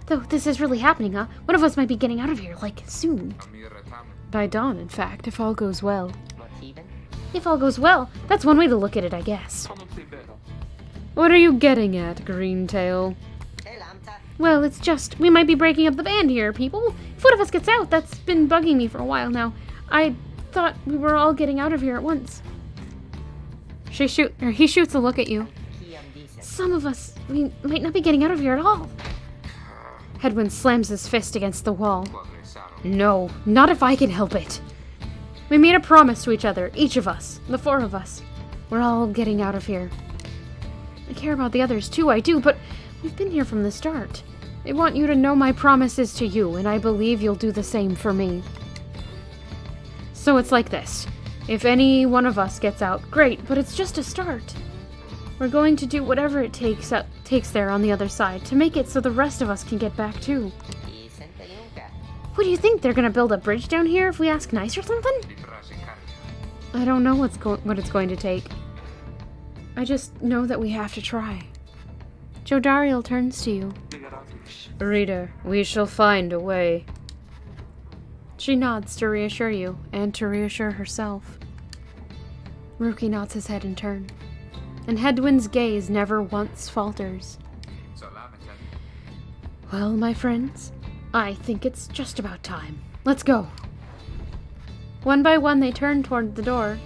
Though this is really happening, huh? One of us might be getting out of here, like, soon. By dawn, in fact, if all goes well. If all goes well, that's one way to look at it, I guess. What are you getting at, Greentail? Well, it's just, we might be breaking up the band here, people. If one of us gets out, that's been bugging me for a while now. I thought we were all getting out of here at once. He shoots a look at you. Some of us, we might not be getting out of here at all. Hedwyn slams his fist against the wall. No, not if I can help it. We made a promise to each other, each of us, the 4 of us. We're all getting out of here. I care about the others too, I do, but we've been here from the start. I want you to know my promise is to you, and I believe you'll do the same for me. So it's like this. If any one of us gets out, great, but it's just a start. We're going to do whatever it takes there on the other side to make it so the rest of us can get back too. What do you think? They're gonna build a bridge down here if we ask nice or something? I don't know what it's going to take. I just know that we have to try. Jodariel turns to you. Reader, we shall find a way. She nods to reassure you, and to reassure herself. Rookie nods his head in turn, and Hedwyn's gaze never once falters. Well, my friends, I think it's just about time. Let's go. One by one, they turn towards the door.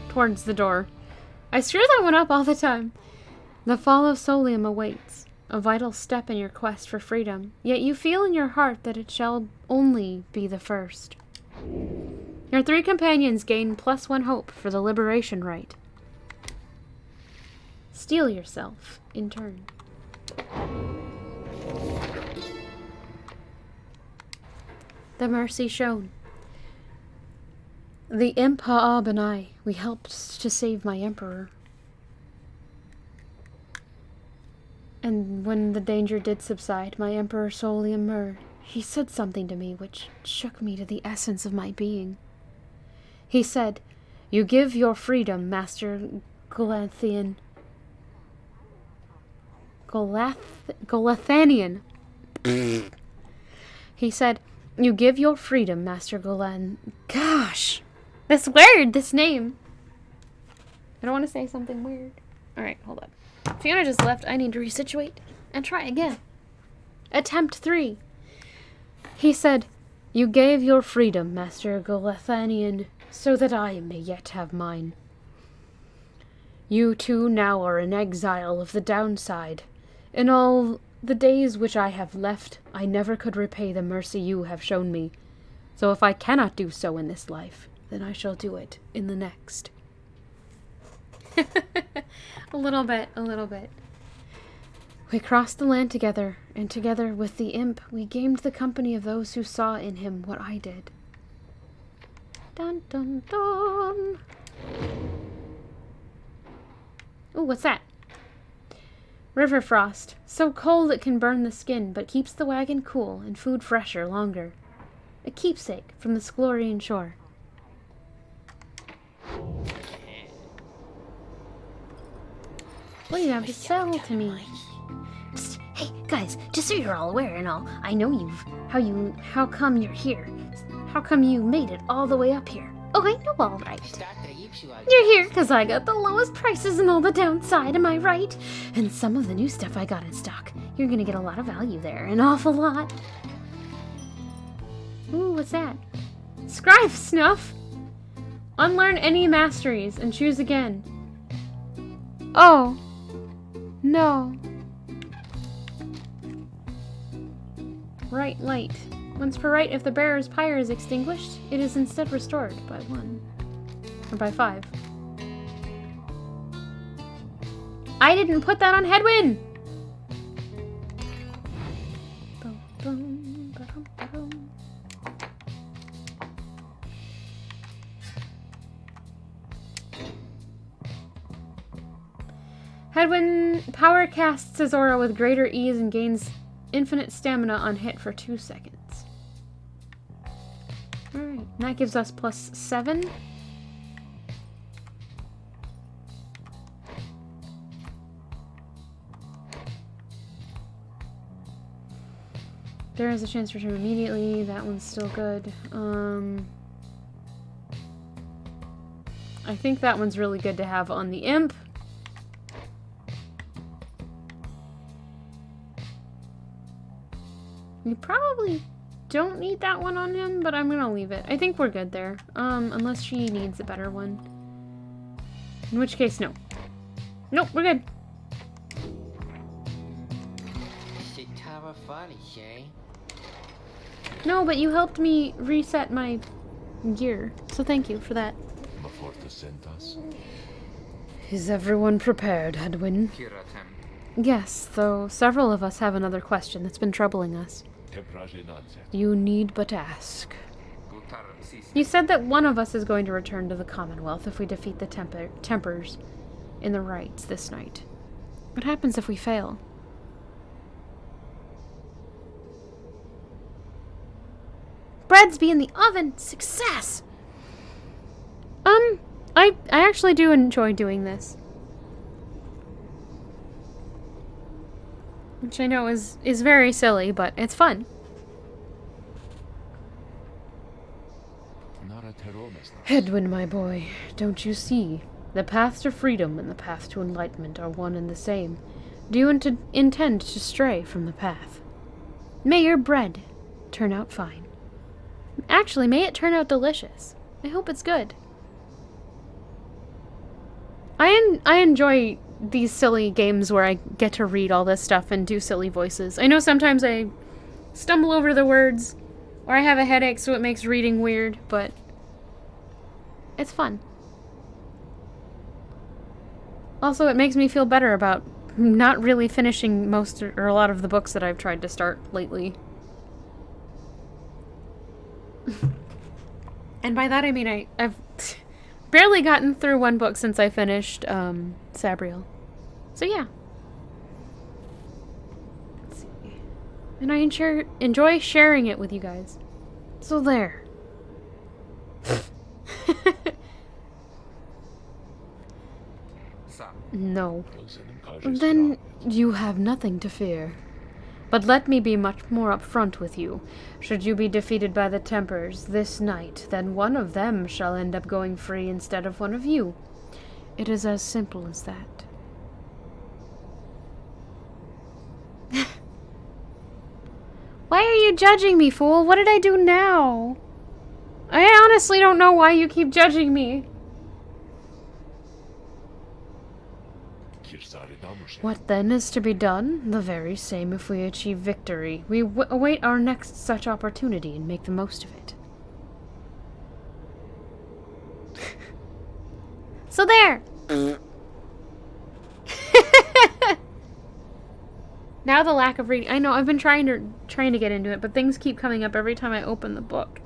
I screw that one up all the time. The fall of Solium awaits, a vital step in your quest for freedom, yet you feel in your heart that it shall only be the first. Your 3 companions gain +1 hope for the liberation rite. Steel yourself in turn. The mercy shown. The Imp Ha'ab and I, we helped to save my emperor. And when the danger did subside, my Emperor Solium Mur, he said something to me which shook me to the essence of my being. He said, "You give your freedom, Master Galathian." Galathanian. He said, "You give your freedom, Master Golan." Gosh! This word, this name. I don't want to say something weird. Alright, hold on. Fiona just left. I need to resituate and try again. Attempt 3. He said, "You gave your freedom, Master Galathanian, so that I may yet have mine. You too now are in exile of the downside. In all the days which I have left, I never could repay the mercy you have shown me. So if I cannot do so in this life, then I shall do it in the next." A little bit. We crossed the land together, and together with the imp, we gained the company of those who saw in him what I did. Dun dun dun. Ooh, what's that? River frost. So cold it can burn the skin, but keeps the wagon cool and food fresher longer. A keepsake from the Sclorian shore. What do you have to sell to me? Psst, hey, guys, just so you're all aware and all, I know how come you're here? How come you made it all the way up here? Oh, I know all right. You're here because I got the lowest prices and all the downside, am I right? And some of the new stuff I got in stock. You're gonna get a lot of value there, an awful lot. Ooh, what's that? Scribe snuff! Unlearn any masteries and choose again. Oh. No. Right light. Once per right, if the bearer's pyre is extinguished, it is instead restored by 1. Or by 5. I didn't put that on Headwind! Headwind power casts his aura with greater ease and gains infinite stamina on hit for 2 seconds. Alright, and that gives us plus 7. There is a chance to return immediately. That one's still good. I think that one's really good to have on the imp. You probably don't need that one on him, but I'm gonna leave it. I think we're good there. Unless she needs a better one. In which case, no. Nope, we're good. No, but you helped me reset my gear, so thank you for that. Is everyone prepared, Hedwin? Yes, though several of us have another question that's been troubling us. You need but ask. You said that one of us is going to return to the Commonwealth if we defeat the Tempers in the rites this night. What happens if we fail? Breads be in the oven! Success! I actually do enjoy doing this. Which I know is very silly, but it's fun. Hedwin, my boy, don't you see? The path to freedom and the path to enlightenment are one and the same. Do you intend to stray from the path? May your bread turn out fine. Actually, may it turn out delicious. I hope it's good. I enjoy these silly games where I get to read all this stuff and do silly voices. I know sometimes I stumble over the words, or I have a headache so it makes reading weird, but it's fun. Also, it makes me feel better about not really finishing most or a lot of the books that I've tried to start lately. And by that I mean I've barely gotten through one book since I finished Sabriel. So yeah. And I enjoy sharing it with you guys. So there. No. Then you have nothing to fear. But let me be much more upfront with you. Should you be defeated by the Tempers this night, then one of them shall end up going free instead of one of you. It is as simple as that. Why are you judging me, fool? What did I do now? I honestly don't know why you keep judging me. What then is to be done? The very same if we achieve victory. We await our next such opportunity and make the most of it. So there! Now the lack of reading. I know, I've been trying to get into it, but things keep coming up every time I open the book.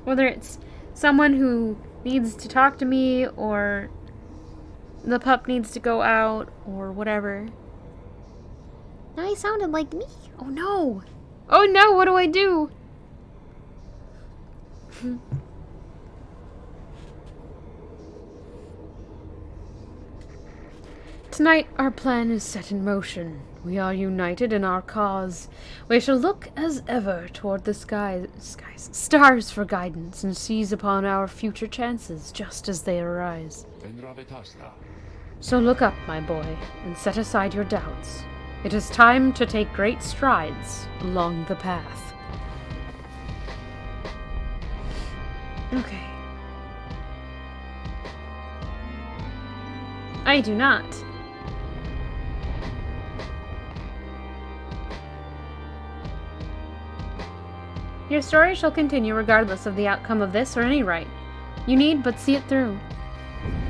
Whether it's someone who needs to talk to me, or the pup needs to go out, or whatever. Now he sounded like me. Oh no! Oh no, what do I do? Tonight our plan is set in motion. We are united in our cause. We shall look as ever toward the stars for guidance, and seize upon our future chances just as they arise. So look up, my boy, and set aside your doubts. It is time to take great strides along the path. Okay. I do not. Your story shall continue regardless of the outcome of this or any rite. You need but see it through.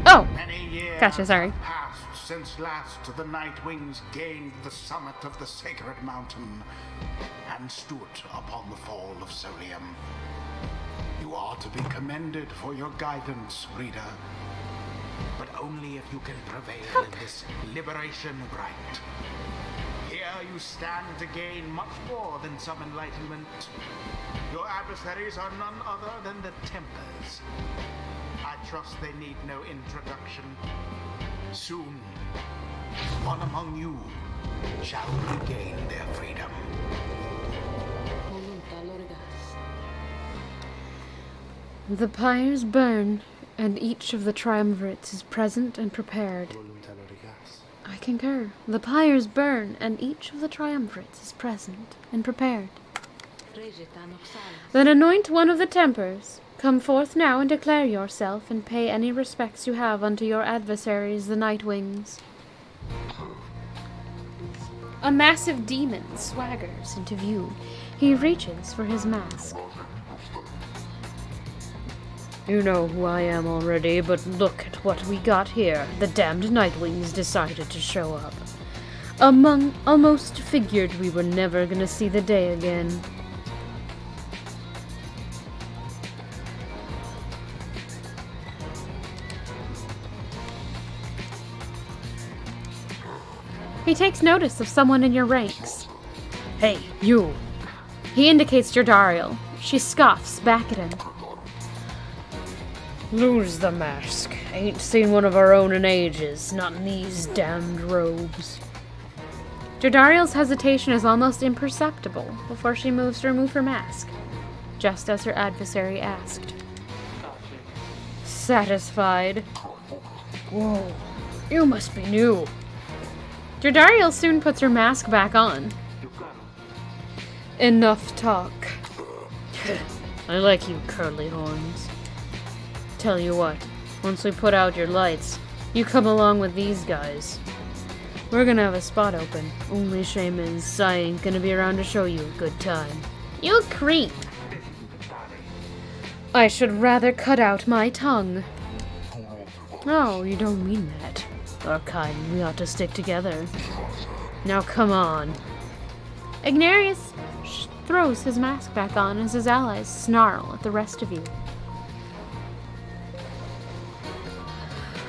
Oh! Many years Gotcha, sorry. have passed since last the Nightwings gained the summit of the sacred mountain and stood upon the fall of Solium. You are to be commended for your guidance, reader, but only if you can prevail in this liberation rite. Here you stand to gain much more than some enlightenment. Your adversaries are none other than the Tempers. I trust they need no introduction. Soon, one among you shall regain their freedom. The pyres burn, and each of the triumvirates is present and prepared. I concur. The pyres burn, and each of the triumvirates is present and prepared. Then anoint one of the Tempers. Come forth now and declare yourself, and pay any respects you have unto your adversaries, the Nightwings. A massive demon swaggers into view. He reaches for his mask. You know who I am already, but look at what we got here. The damned Nightwings decided to show up. Almost figured we were never gonna see the day again. He takes notice of someone in your ranks. Hey, you! He indicates Jordariel. She scoffs back at him. Lose the mask. Ain't seen one of our own in ages, not in these damned robes. Jordariel's hesitation is almost imperceptible before she moves to remove her mask, just as her adversary asked. Satisfied? Whoa, you must be new. Jordariel soon puts her mask back on. Enough talk. I like you, curly horns. Tell you what, once we put out your lights, you come along with these guys. We're gonna have a spot open. Only shame is I ain't gonna be around to show you a good time. You creep! I should rather cut out my tongue. Oh, you don't mean that. Our kind, we ought to stick together. Now come on. Ignarius throws his mask back on as his allies snarl at the rest of you.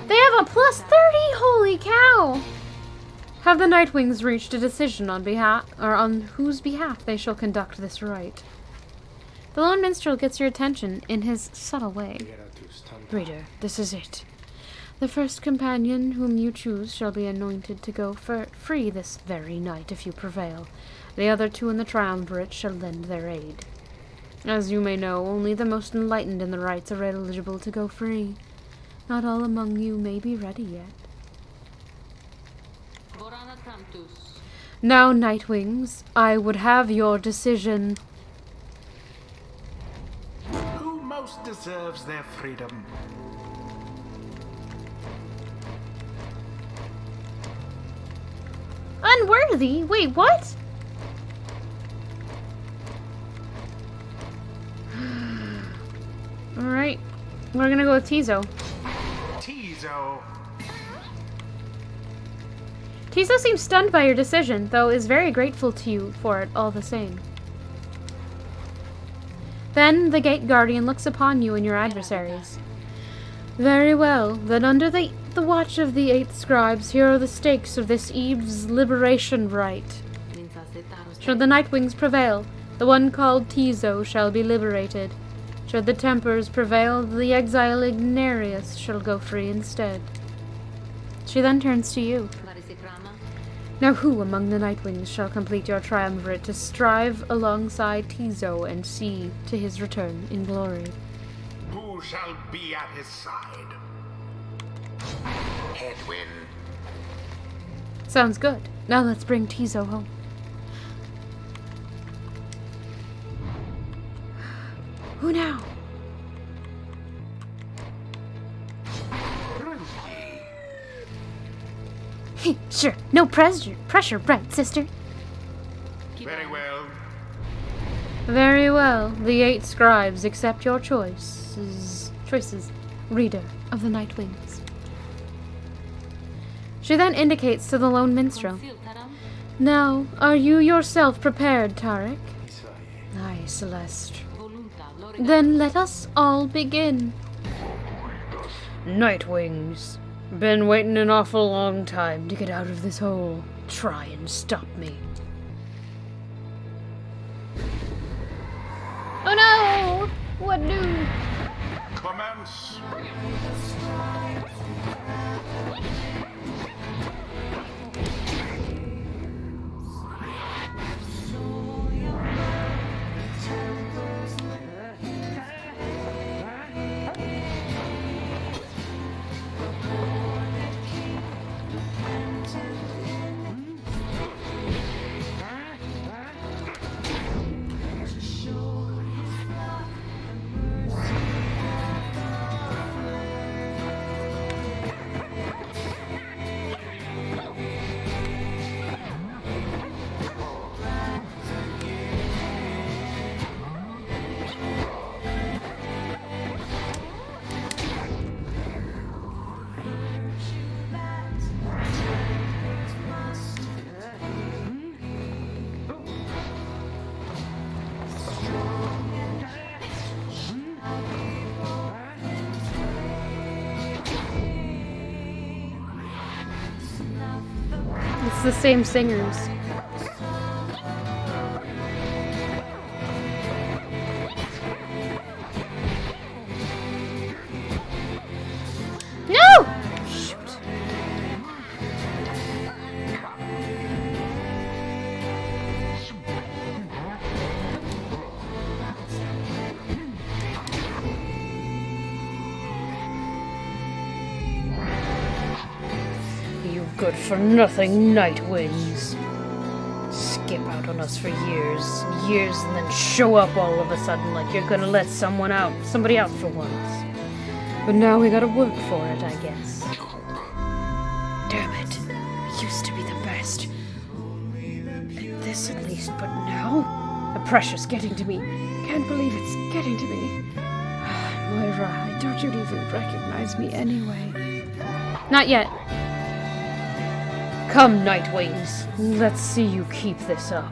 They have a +30! Holy cow! Have the Nightwings reached a decision on whose behalf they shall conduct this rite? The lone minstrel gets your attention in his subtle way. Reader, this is it. The first companion whom you choose shall be anointed to go free this very night if you prevail. The other two in the triumvirate shall lend their aid. As you may know, only the most enlightened in the rites are eligible to go free. Not all among you may be ready yet. Now, Nightwings, I would have your decision. Who most deserves their freedom? Unworthy? Wait, what? Alright, we're gonna go with Tizo. Tizo. Tizo seems stunned by your decision, though is very grateful to you for it all the same. Then the Gate Guardian looks upon you and your adversaries. Very well, then under the watch of the 8 scribes, here are the stakes of this eve's liberation rite. Should the Nightwings prevail, the one called Tizo shall be liberated. Should the Tempers prevail, the exile Ignarius shall go free instead. She then turns to you. Now who among the Nightwings shall complete your triumvirate to strive alongside Tizo and see to his return in glory? Who shall be at his side? Headwind. Sounds good. Now let's bring Tizo home. Who now? Sure, no pressure, right, sister? Very well. Very well. The 8 scribes accept your choices, reader of the Nightwings. She then indicates to the lone minstrel. Now, are you yourself prepared, Tarek? Aye, Celeste. Then let us all begin. Nightwings. Been waiting an awful long time to get out of this hole. Try and stop me. Oh no! What new? Commence. It's the same singers. No! Shoot. You good-for-nothing Nightwings. Skip out on us for years and years and then show up all of a sudden like you're gonna let somebody out for once. But now we gotta work for it, I guess. Damn it. We used to be the best. At this at least, but now? The pressure's getting to me. Can't believe it's getting to me. Moira, I doubt you'd even recognize me anyway. Not yet. Come, Nightwings. Let's see you keep this up.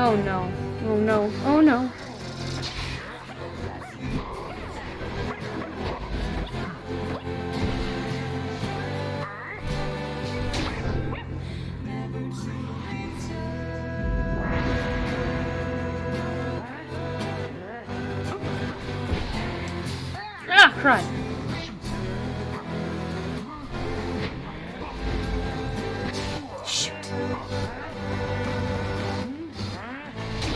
Oh no. Oh no. Oh no. Ah, crud. Shoot.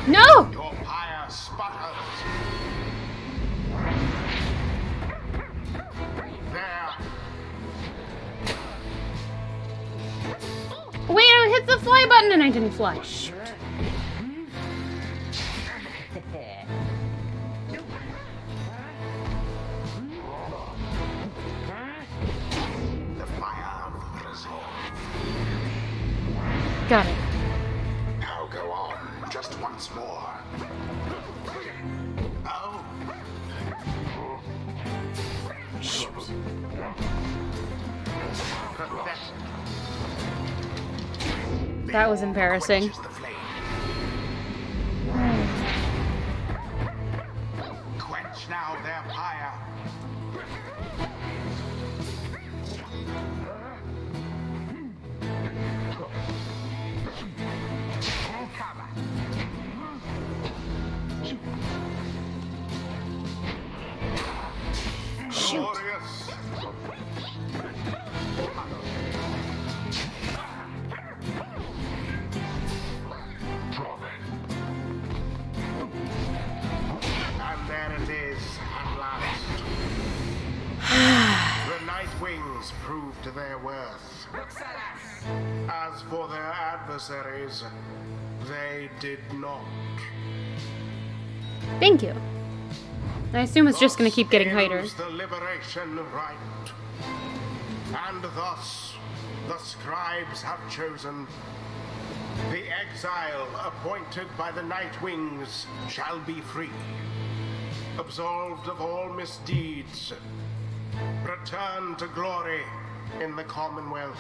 No! Your pyre sputters. There. Wait, I hit the fly button and I didn't fly. Shoot. The fire of resolve. Got it. Now go on, just once more. Oh. Shoot. Pathetic. That was embarrassing. Quenches the flame. Quench now their pyre. Cover. Glorious. And there it is at last. The Night Wings proved their worth. As for their adversaries, they did not. Thank you. I assume it's just gonna keep getting Thus tighter. ends the liberation rite. And thus, the scribes have chosen. The exile appointed by the Night Wings shall be free, absolved of all misdeeds, return to glory in the Commonwealth.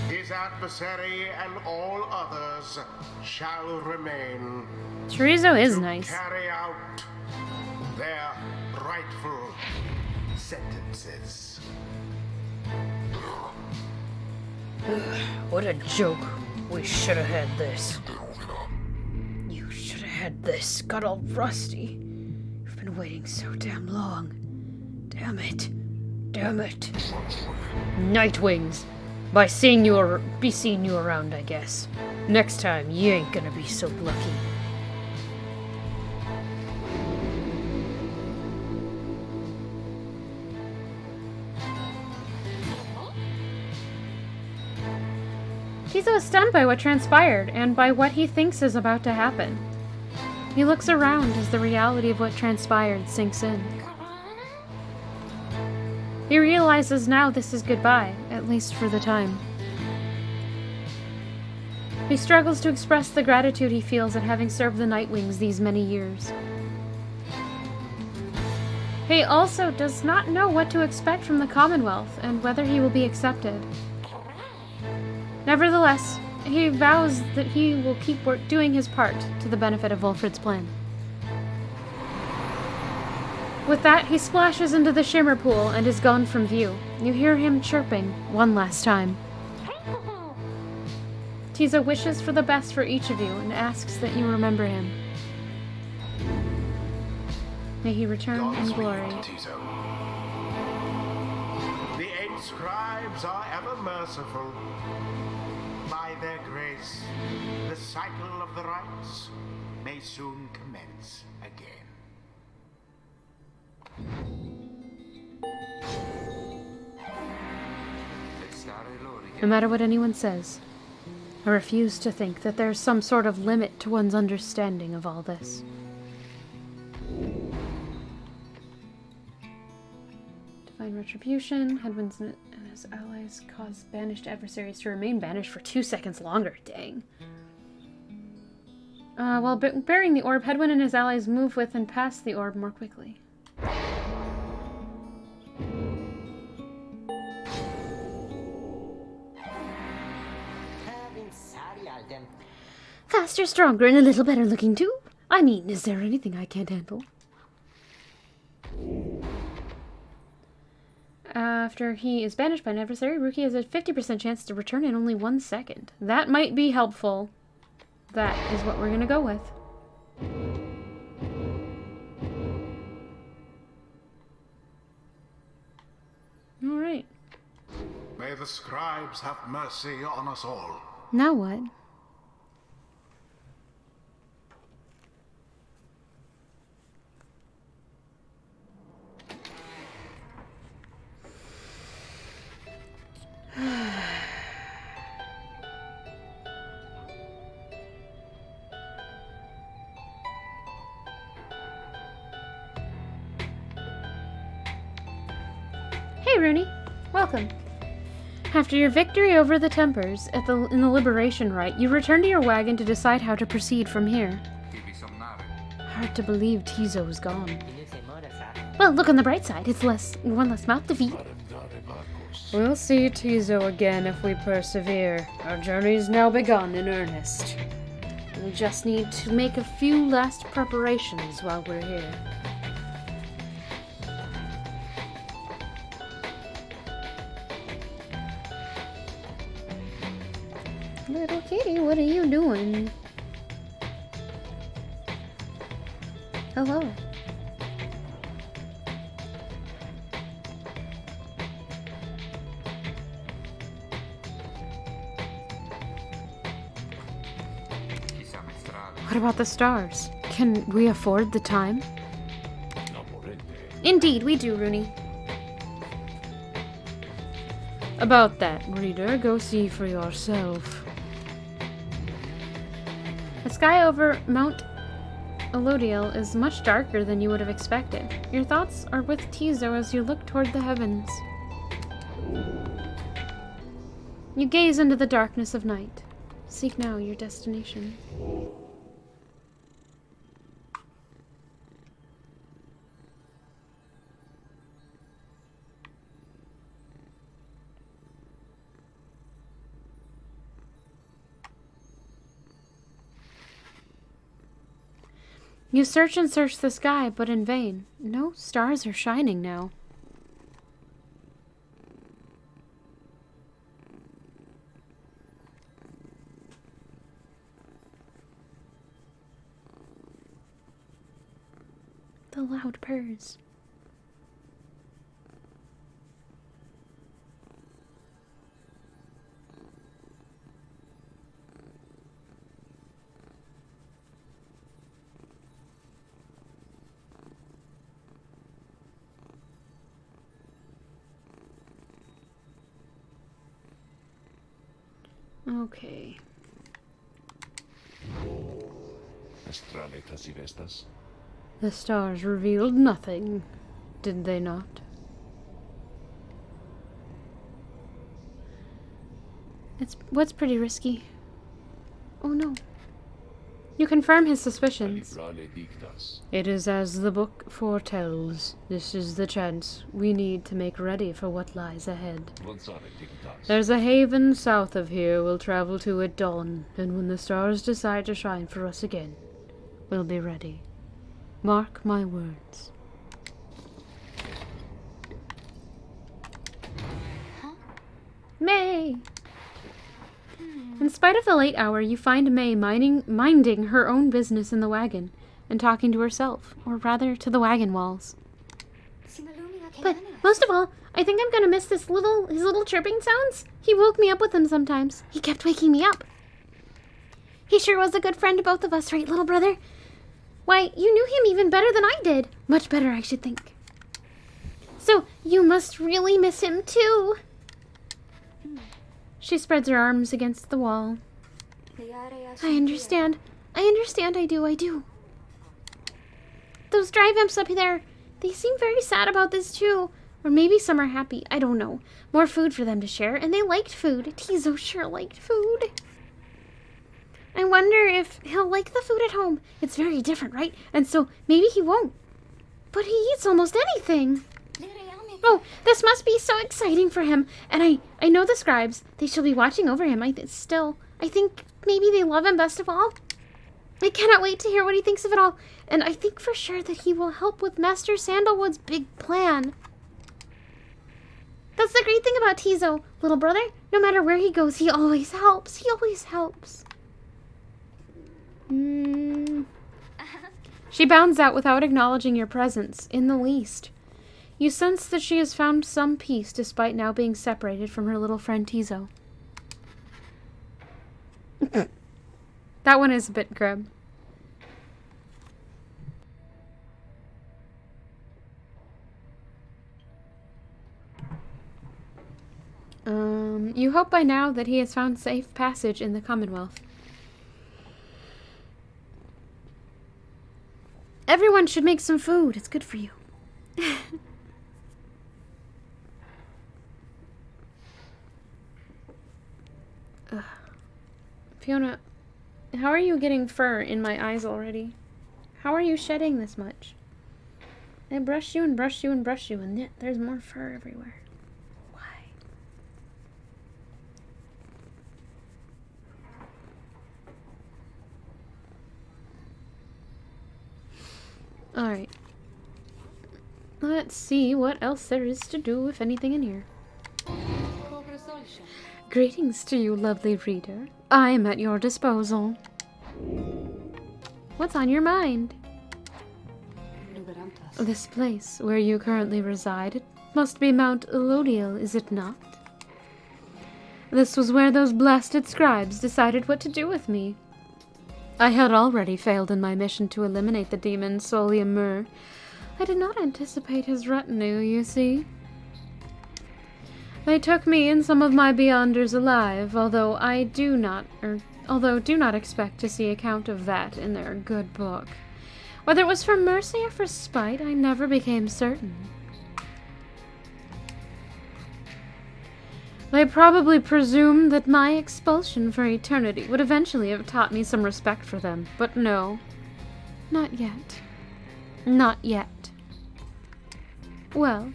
His adversary and all others shall remain Chorizo is to nice. carry out their rightful sentences. What a joke. We should have had this. You should have had this. Got all rusty. You've been waiting so damn long. Damn it. Damn it. Nightwings. Be seeing you around, I guess. Next time, you ain't gonna be so lucky. Tizo is stunned by what transpired and by what he thinks is about to happen. He looks around as the reality of what transpired sinks in. He realizes now this is goodbye, at least for the time. He struggles to express the gratitude he feels at having served the Nightwings these many years. He also does not know what to expect from the Commonwealth and whether he will be accepted. Nevertheless, he vows that he will keep doing his part to the benefit of Wolfred's plan. With that, he splashes into the shimmer pool and is gone from view. You hear him chirping one last time. Tizo wishes for the best for each of you and asks that you remember him. May he return in Godspeed, glory. Tizo. The 8 scribes are ever merciful. By their grace, the cycle of the rites may soon commence again. No matter what anyone says, I refuse to think that there's some sort of limit to one's understanding of all this. Divine Retribution, Hedwin's and his allies cause banished adversaries to remain banished for 2 seconds longer. Dang. While bearing the orb, Hedwin and his allies move with and past the orb more quickly. Faster, stronger, and a little better looking too. I mean, is there anything I can't handle? After he is banished by an adversary, Rookie has a 50% chance to return in only 1 second. That might be helpful. That is what we're gonna go with. Alright. May the scribes have mercy on us all. Now what? Hey, Rooney. Welcome. After your victory over the Tempers in the Liberation Rite, you return to your wagon to decide how to proceed from here. Hard to believe Tizo's gone. Well, look on the bright side. It's one less mouth to feed. We'll see Tizo again if we persevere. Our journey's now begun in earnest. We just need to make a few last preparations while we're here. Little kitty, what are you doing? Hello. What about the stars? Can we afford the time? Indeed, we do, Rooney. About that, reader, go see for yourself. The sky over Mount Elodiel is much darker than you would have expected. Your thoughts are with Tizo as you look toward the heavens. You gaze into the darkness of night. Seek now your destination. You search and search the sky, but in vain. No stars are shining now. The loud purrs. Okay. The stars revealed nothing, did they not? What's pretty risky? Oh no. You confirm his suspicions. It is as the book foretells. This is the chance we need to make ready for what lies ahead. There's a haven south of here we'll travel to at dawn, and when the stars decide to shine for us again, we'll be ready. Mark my words. May! In spite of the late hour, you find May minding her own business in the wagon and talking to herself, or rather to the wagon walls. But most of all, I think I'm gonna miss his little chirping sounds. He woke me up with them sometimes. He kept waking me up. He sure was a good friend to both of us, right, little brother? Why, you knew him even better than I did. Much better, I should think. So, you must really miss him, too. She spreads her arms against the wall. I understand. I do. Those drive imps up there, they seem very sad about this, too. Or maybe some are happy, I don't know. More food for them to share, and they liked food. Tizo sure liked food. I wonder if he'll like the food at home. It's very different, right? And so maybe he won't. But he eats almost anything. Oh, this must be so exciting for him. And I know the scribes. They shall be watching over him. I think maybe they love him best of all. I cannot wait to hear what he thinks of it all. And I think for sure that he will help with Master Sandalwood's big plan. That's the great thing about Tizo, little brother. No matter where he goes, he always helps. He always helps. She bounds out without acknowledging your presence, in the least. You sense that she has found some peace despite now being separated from her little friend Tizo. That one is a bit grim. You hope by now that he has found safe passage in the Commonwealth. Everyone should make some food. It's good for you. Fiona, how are you getting fur in my eyes already? How are you shedding this much? I brush you and brush you and brush you, and yet there's more fur everywhere. Why? Alright. Let's see what else there is to do, if anything, in here. Greetings to you, lovely reader. I am at your disposal. What's on your mind? This place where you currently reside, it must be Mount Elodiel, is it not? This was where those blasted scribes decided what to do with me. I had already failed in my mission to eliminate the demon Soliamur. I did not anticipate his retinue, you see. They took me and some of my beyonders alive, although do not expect to see account of that in their good book. Whether it was for mercy or for spite, I never became certain. They probably presumed that my expulsion for eternity would eventually have taught me some respect for them, but no. Not yet. Not yet. Well,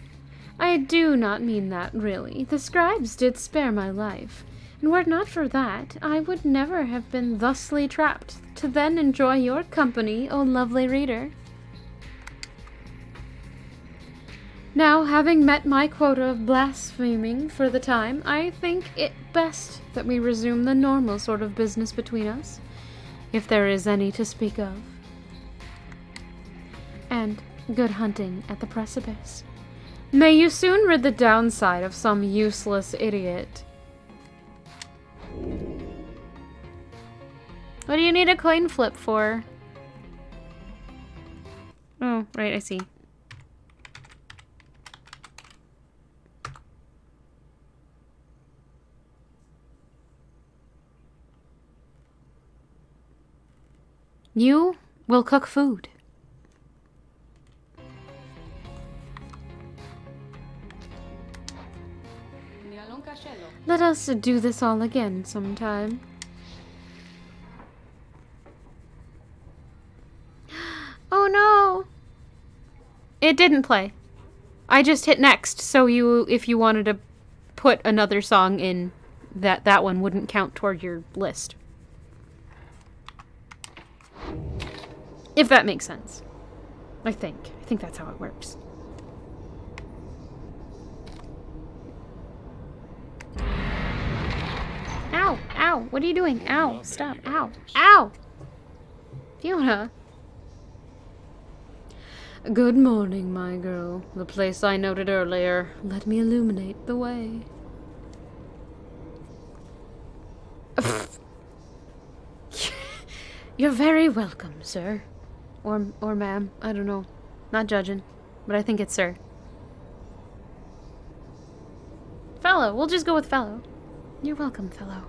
I do not mean that, really. The scribes did spare my life, and were it not for that, I would never have been thusly trapped to then enjoy your company, O lovely reader. Now, having met my quota of blaspheming for the time, I think it best that we resume the normal sort of business between us, if there is any to speak of. And good hunting at the precipice. May you soon rid the downside of some useless idiot. What do you need a coin flip for? Oh, right, I see. You will cook food. Let us do this all again sometime. Oh no! It didn't play. I just hit next, so if you wanted to put another song in, that one wouldn't count toward your list. If that makes sense. I think that's how it works. Ow! Ow! What are you doing? Ow! Stop! Ow! Ow! Fiona! Good morning, my girl. The place I noted earlier. Let me illuminate the way. You're very welcome, sir. Or ma'am. I don't know. Not judging. But I think it's sir. Fellow. We'll just go with fellow. You're welcome, fellow.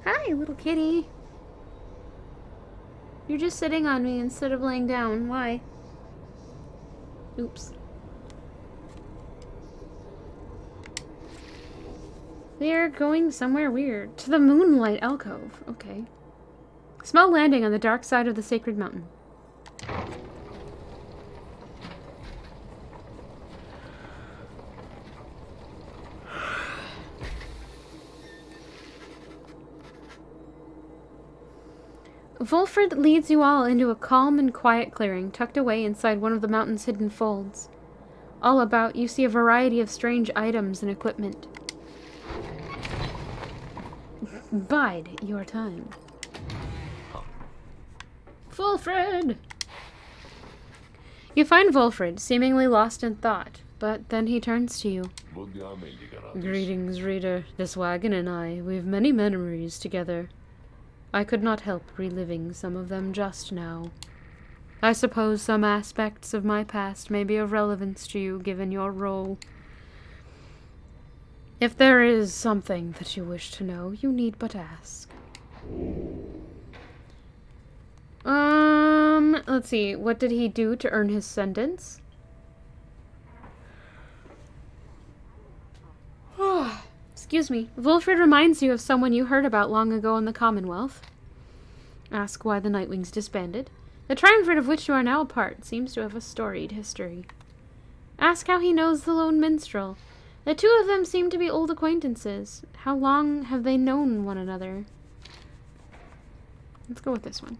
Hi, little kitty. You're just sitting on me instead of laying down. Why? Oops. They're going somewhere weird. To the Moonlight Alcove. Okay. Small landing on the dark side of the Sacred Mountain. Wolfred leads you all into a calm and quiet clearing tucked away inside one of the mountain's hidden folds. All about, you see a variety of strange items and equipment. Bide your time. Wolfred! You find Wolfred, seemingly lost in thought, but then he turns to you. Greetings, reader. This wagon and I, we've many memories together. I could not help reliving some of them just now. I suppose some aspects of my past may be of relevance to you, given your role. If there is something that you wish to know, you need but ask. Let's see. What did he do to earn his sentence? Excuse me. Wolfred reminds you of someone you heard about long ago in the Commonwealth. Ask why the Nightwings disbanded. The triumvirate of which you are now a part seems to have a storied history. Ask how he knows the lone minstrel. The two of them seem to be old acquaintances. How long have they known one another? Let's go with this one.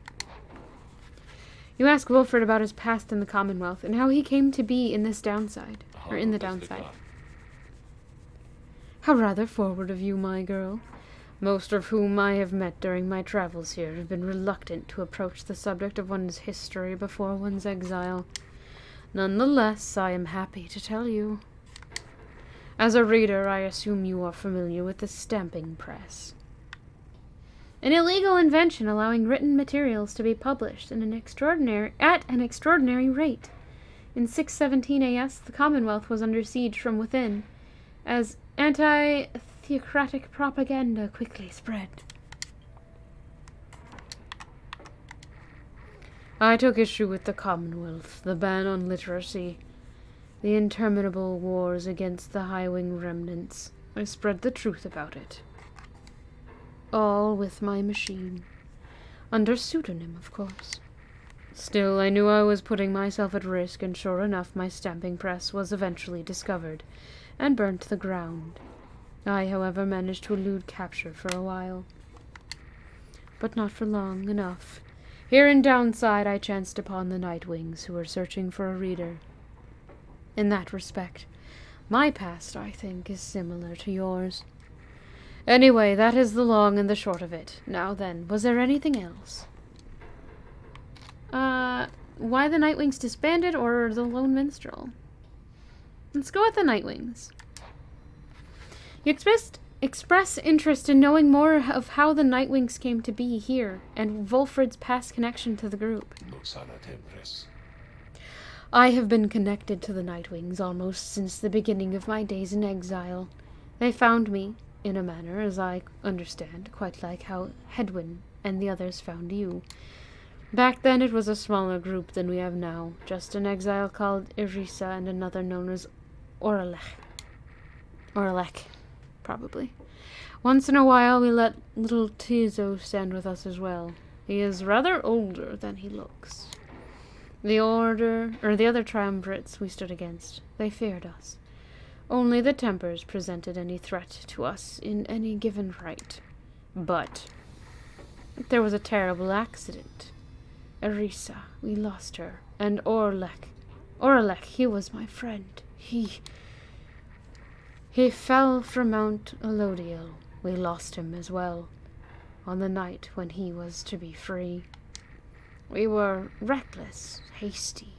You ask Wolfred about his past in the Commonwealth and how he came to be in this downside, or in the downside. How rather forward of you, my girl. Most of whom I have met during my travels here have been reluctant to approach the subject of one's history before one's exile. Nonetheless, I am happy to tell you. As a reader, I assume you are familiar with the stamping press. An illegal invention allowing written materials to be published at an extraordinary rate. In 617 AS, the Commonwealth was under siege from within, as anti-theocratic propaganda quickly spread. I took issue with the Commonwealth, the ban on literacy, the interminable wars against the Highwing remnants. I spread the truth about it. All with my machine. Under pseudonym, of course. Still, I knew I was putting myself at risk, and sure enough, my stamping press was eventually discovered and burnt to the ground. I, however, managed to elude capture for a while. But not for long enough. Here in Downside, I chanced upon the Nightwings, who were searching for a reader. In that respect, my past, I think, is similar to yours. Anyway, that is the long and the short of it. Now then, was there anything else? Why the Nightwings disbanded or the Lone Minstrel? Let's go with the Nightwings. You express interest in knowing more of how the Nightwings came to be here, and Wolfred's past connection to the group. I have been connected to the Nightwings almost since the beginning of my days in exile. They found me, in a manner, as I understand, quite like how Hedwyn and the others found you. Back then it was a smaller group than we have now, just an exile called Irisa and another known as Oralech. Oralech, probably. Once in a while we let little Tizo stand with us as well. He is rather older than he looks. The other triumvirates we stood against, they feared us. Only the Tempers presented any threat to us in any given right. But there was a terrible accident. Irisa, we lost her, and Oralech, he was my friend. He fell from Mount Elodiel. We lost him as well, on the night when he was to be free. We were reckless, hasty,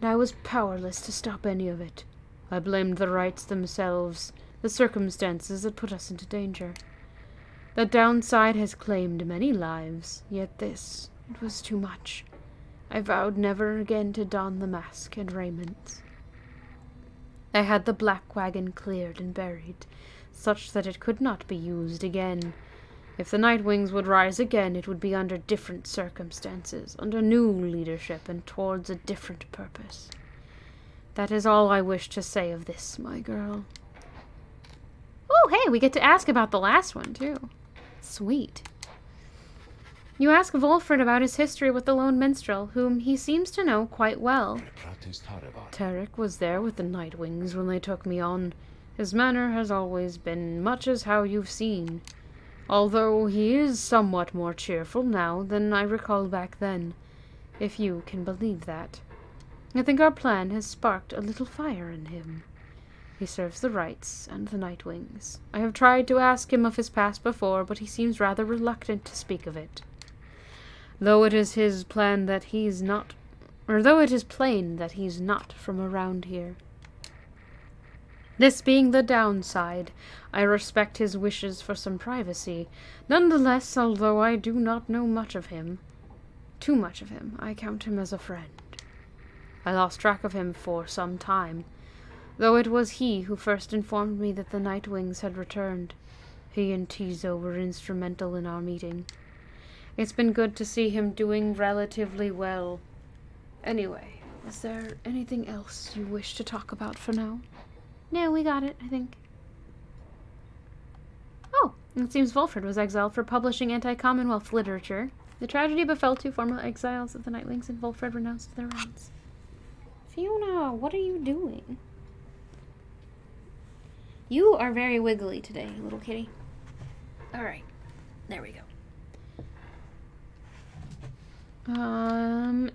and I was powerless to stop any of it. I blamed the rites themselves, the circumstances that put us into danger. The Downside has claimed many lives, yet this, it was too much. I vowed never again to don the mask and raiments. I had the black wagon cleared and buried, such that it could not be used again. If the Nightwings would rise again, it would be under different circumstances, under new leadership, and towards a different purpose. That is all I wish to say of this, my girl. Oh, hey, we get to ask about the last one, too. Sweet. You ask Wolfred about his history with the Lone Minstrel, whom he seems to know quite well. Tarek was there with the Nightwings when they took me on. His manner has always been much as how you've seen. Although he is somewhat more cheerful now than I recall back then, if you can believe that. I think our plan has sparked a little fire in him. He serves the Rites and the Nightwings. I have tried to ask him of his past before, but he seems rather reluctant to speak of it. Though it is plain that he's not from around here. This being the downside, I respect his wishes for some privacy. Nonetheless, although I do not know too much of him, I count him as a friend. I lost track of him for some time, though it was he who first informed me that the Nightwings had returned. He and Tizo were instrumental in our meeting. It's been good to see him doing relatively well. Anyway, is there anything else you wish to talk about for now? No, we got it, I think. Oh, it seems Volfred was exiled for publishing anti-Commonwealth literature. The tragedy befell two former exiles of the Nightwings, and Volfred renounced their rights. Fiona, what are you doing? You are very wiggly today, little kitty. Alright, there we go.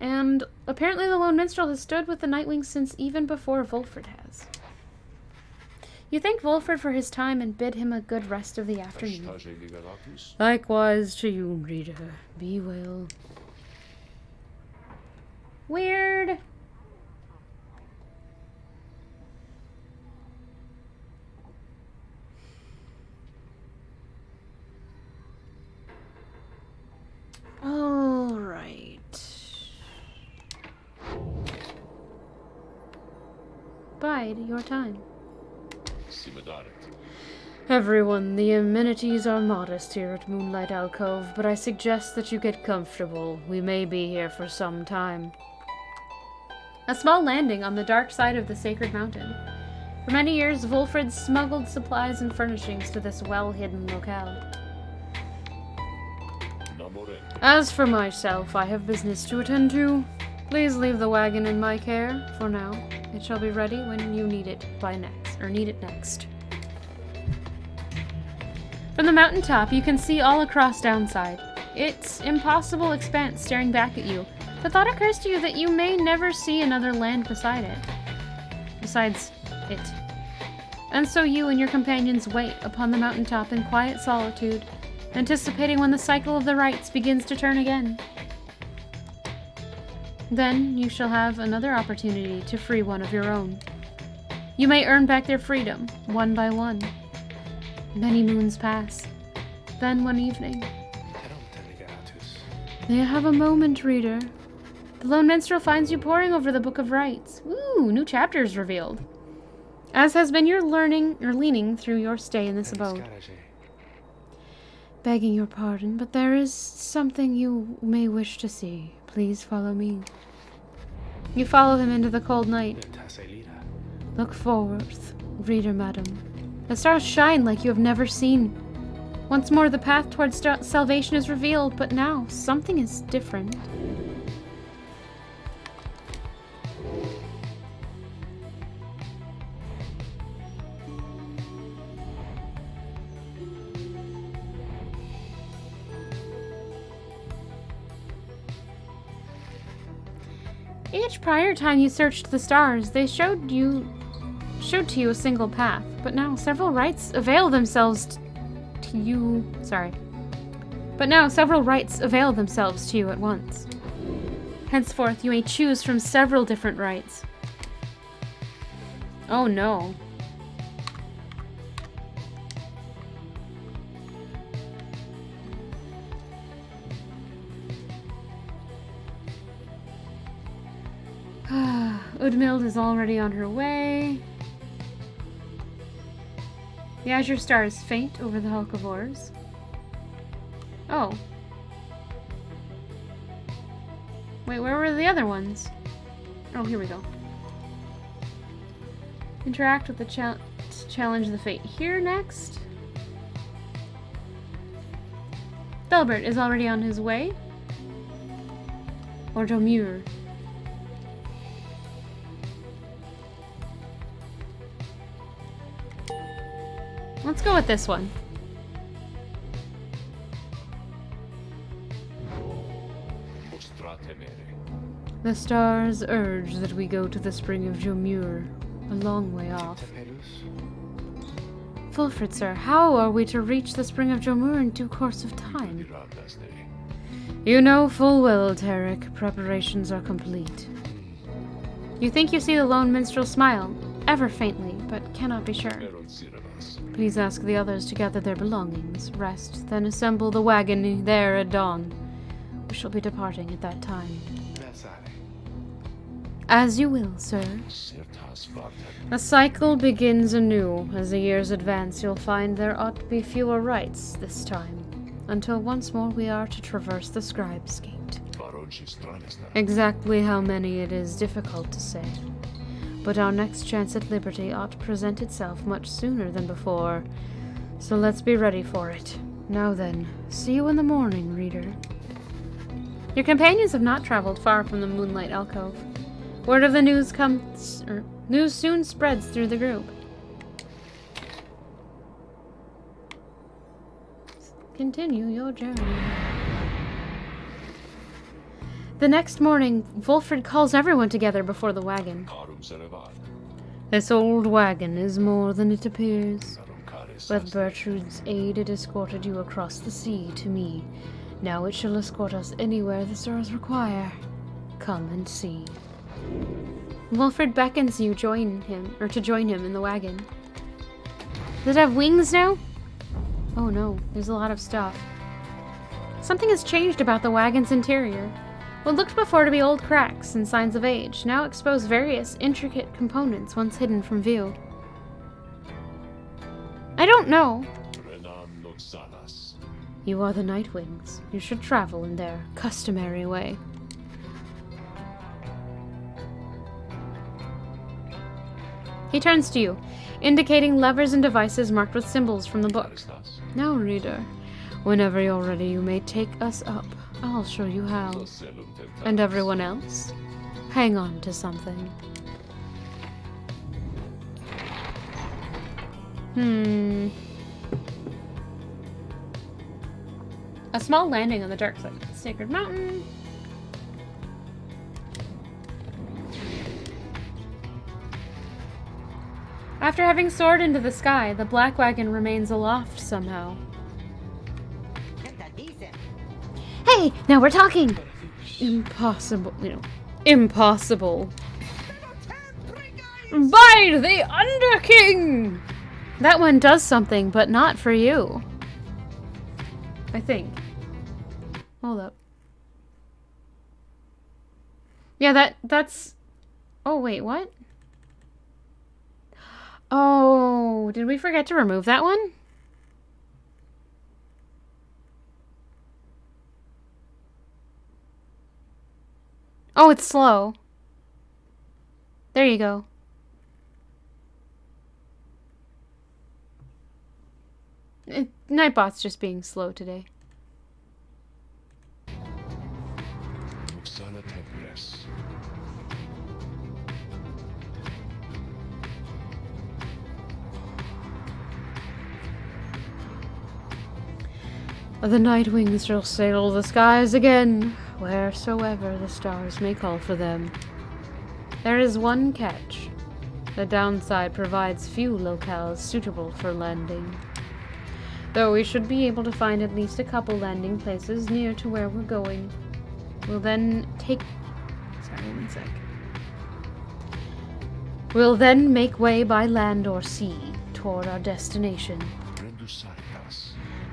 And apparently the Lone Minstrel has stood with the Nightwings since even before Volfred has. You thank Volfred for his time and bid him a good rest of the afternoon. Likewise to you, Rita. Be well. Weird. All right. Bide your time. Everyone, the amenities are modest here at Moonlight Alcove, but I suggest that you get comfortable. We may be here for some time. A small landing on the dark side of the sacred mountain. For many years, Volfred smuggled supplies and furnishings to this well-hidden locale. As for myself, I have business to attend to. Please leave the wagon in my care for now. It shall be ready when you need it next. From the mountaintop, you can see all across Downside. Its impossible expanse staring back at you. The thought occurs to you that you may never see another land besides it. And so you and your companions wait upon the mountaintop in quiet solitude, anticipating when the cycle of the rites begins to turn again. Then you shall have another opportunity to free one of your own. You may earn back their freedom, one by one. Many moons pass. Then one evening. May I have a moment, reader? The Lone Minstrel finds you poring over the Book of Rites. Ooh, new chapters revealed. As has been your leaning through your stay in this abode. Begging your pardon, but there is something you may wish to see. Please follow me. You follow him into the cold night. Look forth, reader madam. The stars shine like you have never seen. Once more the path towards salvation is revealed, but now something is different. Each prior time you searched the stars, they showed to you a single path, but now several rites avail themselves to you at once. Henceforth, you may choose from several different rites. Oh no. Udmild is already on her way. The azure stars faint over the hulk of oars. Oh. Wait, where were the other ones? Oh, here we go. Interact with the challenge the fate here next. Delbert is already on his way. Or Domure. Let's go with this one. The stars urge that we go to the spring of Jomur, a long way off. Fulfred, sir, how are we to reach the spring of Jomur in due course of time? You know full well, Tarek, preparations are complete. You think you see the lone minstrel smile, ever faintly, but cannot be sure. Please ask the others to gather their belongings, rest, then assemble the wagon there at dawn. We shall be departing at that time. As you will, sir. The cycle begins anew. As the years advance, you'll find there ought to be fewer rites this time, until once more we are to traverse the Scribe's Gate. Exactly how many it is difficult to say, but our next chance at liberty ought to present itself much sooner than before, so let's be ready for it. Now then, see you in the morning, reader. Your companions have not traveled far from the Moonlight Alcove. Word of the news news soon spreads through the group. Continue your journey. The next morning, Wulfrid calls everyone together before the wagon. This old wagon is more than it appears. With Bertrude's aid, it escorted you across the sea to me. Now it shall escort us anywhere the stars require. Come and see. Wulfrid beckons you to join him in the wagon. Does it have wings now? Oh no, there's a lot of stuff. Something has changed about the wagon's interior. What looked before to be old cracks and signs of age now expose various intricate components once hidden from view. I don't know. You are the Nightwings. You should travel in their customary way. He turns to you, indicating levers and devices marked with symbols from the book. Now, reader, whenever you're ready, you may take us up. I'll show you how. And everyone else, hang on to something. A small landing on the dark side of the Sacred Mountain. After having soared into the sky, the black wagon remains aloft somehow. Hey, now we're talking! Impossible, impossible. Bide the Underking! That one does something, but not for you. I think. Hold up. Yeah, that's... Oh, wait, what? Oh, did we forget to remove that one? Oh, it's slow. There you go. Nightbot's just being slow today. The Nightwings shall sail the skies again, wheresoever the stars may call for them. There is one catch. The downside provides few locales suitable for landing. Though we should be able to find at least a couple landing places near to where we're going. We'll then We'll then make way by land or sea toward our destination.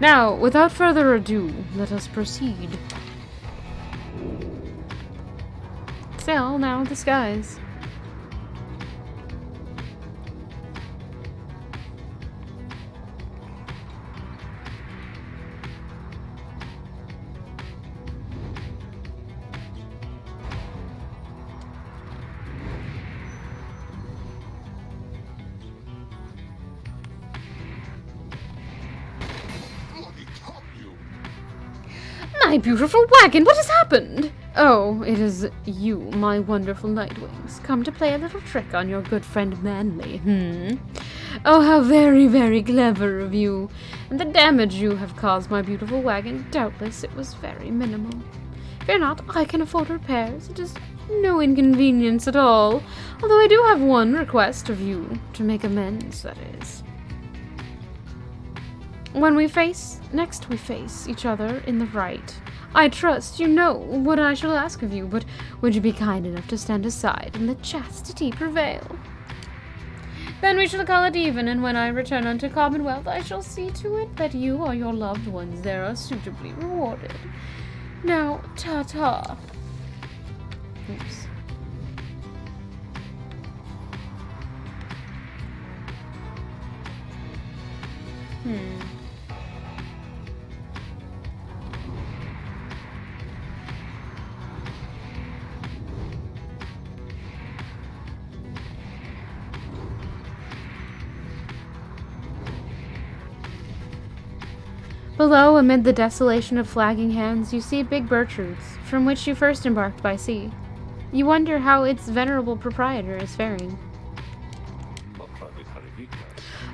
Now, without further ado, let us proceed. Sail now the skies. My beautiful wagon, what has happened? Oh, it is you, my wonderful Nightwings, come to play a little trick on your good friend Manly, Oh, how very, very clever of you. And the damage you have caused my beautiful wagon, doubtless it was very minimal. Fear not, I can afford repairs. It is No inconvenience at all. Although I do have one request of you, to make amends, that is. When we face each other in the right. I trust you know what I shall ask of you, but would you be kind enough to stand aside and let chastity prevail? Then we shall call it even, and when I return unto Commonwealth, I shall see to it that you or your loved ones there are suitably rewarded. Now, ta-ta. Oops. Below, amid the desolation of flagging hands, you see Big Bertrude's, from which you first embarked by sea. You wonder how its venerable proprietor is faring.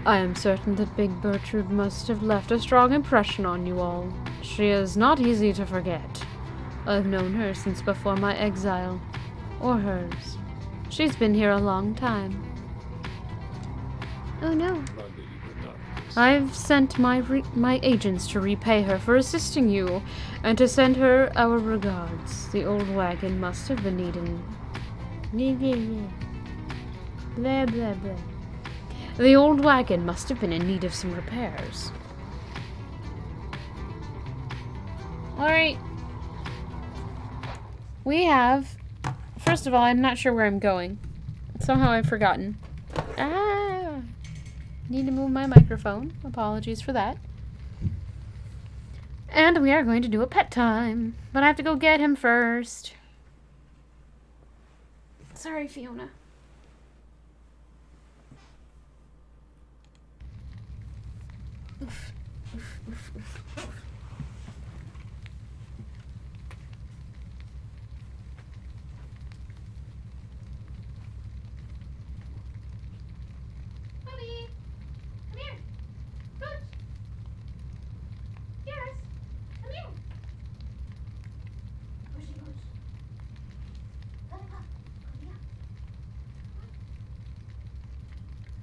I am certain that Big Bertrude must have left a strong impression on you all. She is not easy to forget. I've known her since before my exile. Or hers. She's been here a long time. Oh no. I've sent my agents to repay her for assisting you, and to send her our regards. The old wagon must have been needing... Blah, blah, blah. The old wagon must have been in need of some repairs. Alright. We have... First of all, I'm not sure where I'm going. Somehow I've forgotten. Need to move my microphone. Apologies for that. And we are going to do a pet time. But I have to go get him first. Sorry, Fiona. Oof. Oof, oof, oof, oof. Puppy! Come here! Good! Yes! Come here! Pushy push. Let it go. Come here.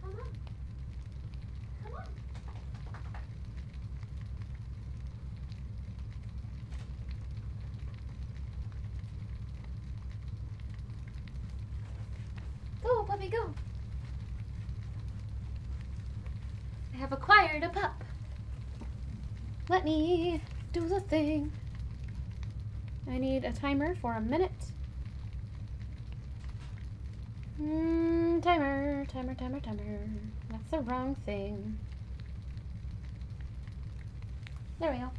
Come on. Come on. Go, puppy, go. I have acquired a pup. Let me do the thing. I need a timer for a minute. Timer. That's the wrong thing. There we go.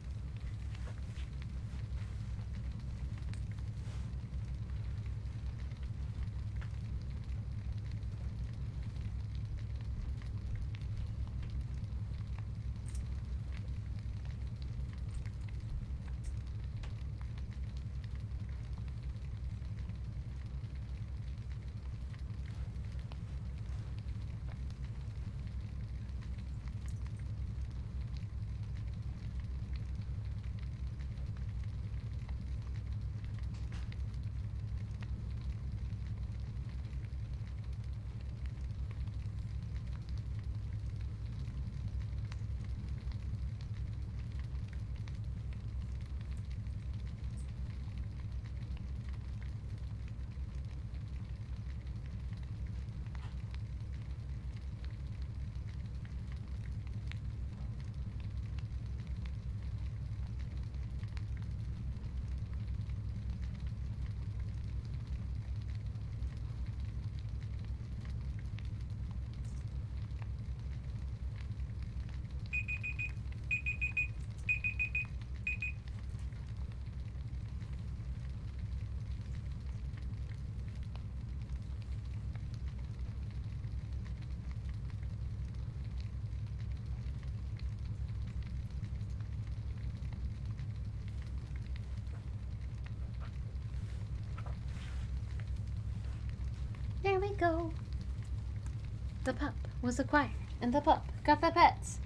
There we go. The pup was acquired, and the pup got the pets.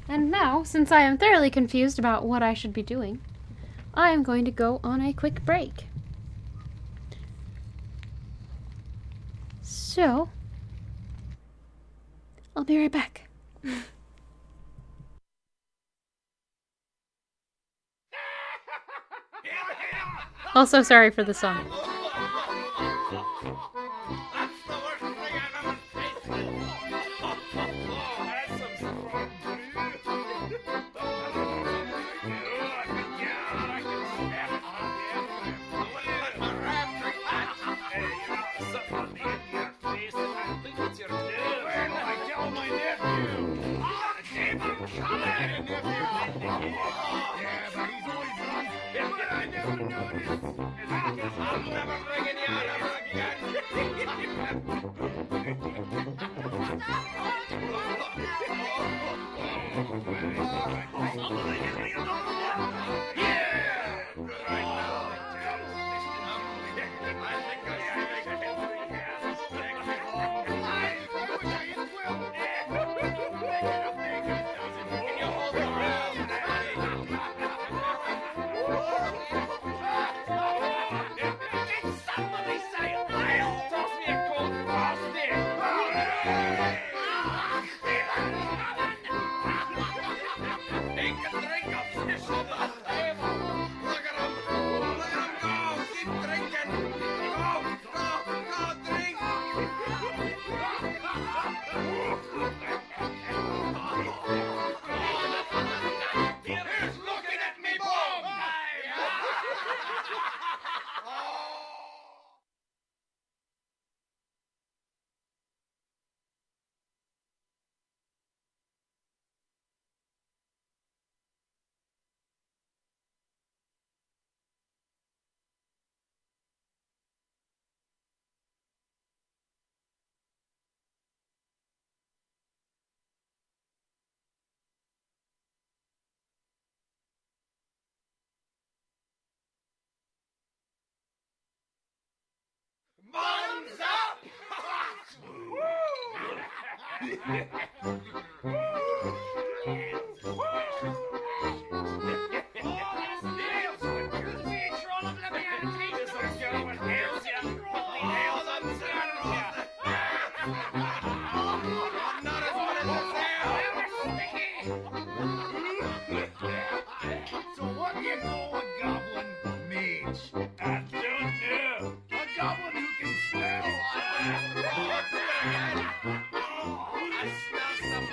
And now, since I am thoroughly confused about what I should be doing, I am going to go on a quick break. So, I'll be right back. Also, sorry for the song. Bombs up! So what do you call a goblin, Mage? I don't know. A goblin who can smell. I smell some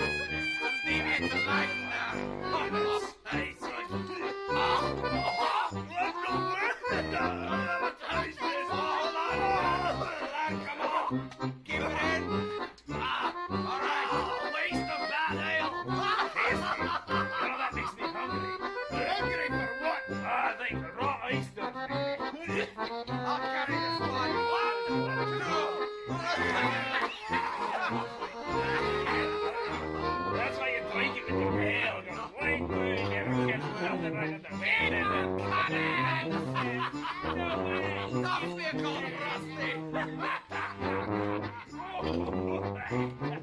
deviant delight now. Oh, that's nice. Come on, keep it in. All right, a waste of bad ale. Tasty. You know, that makes me hungry. Hungry for what? I think raw oyster. I'll carry this one. One, that's why you drink it with your ale. Go wing, wing, and it gets melted right in the vein and then cut it. Stop being called rusty.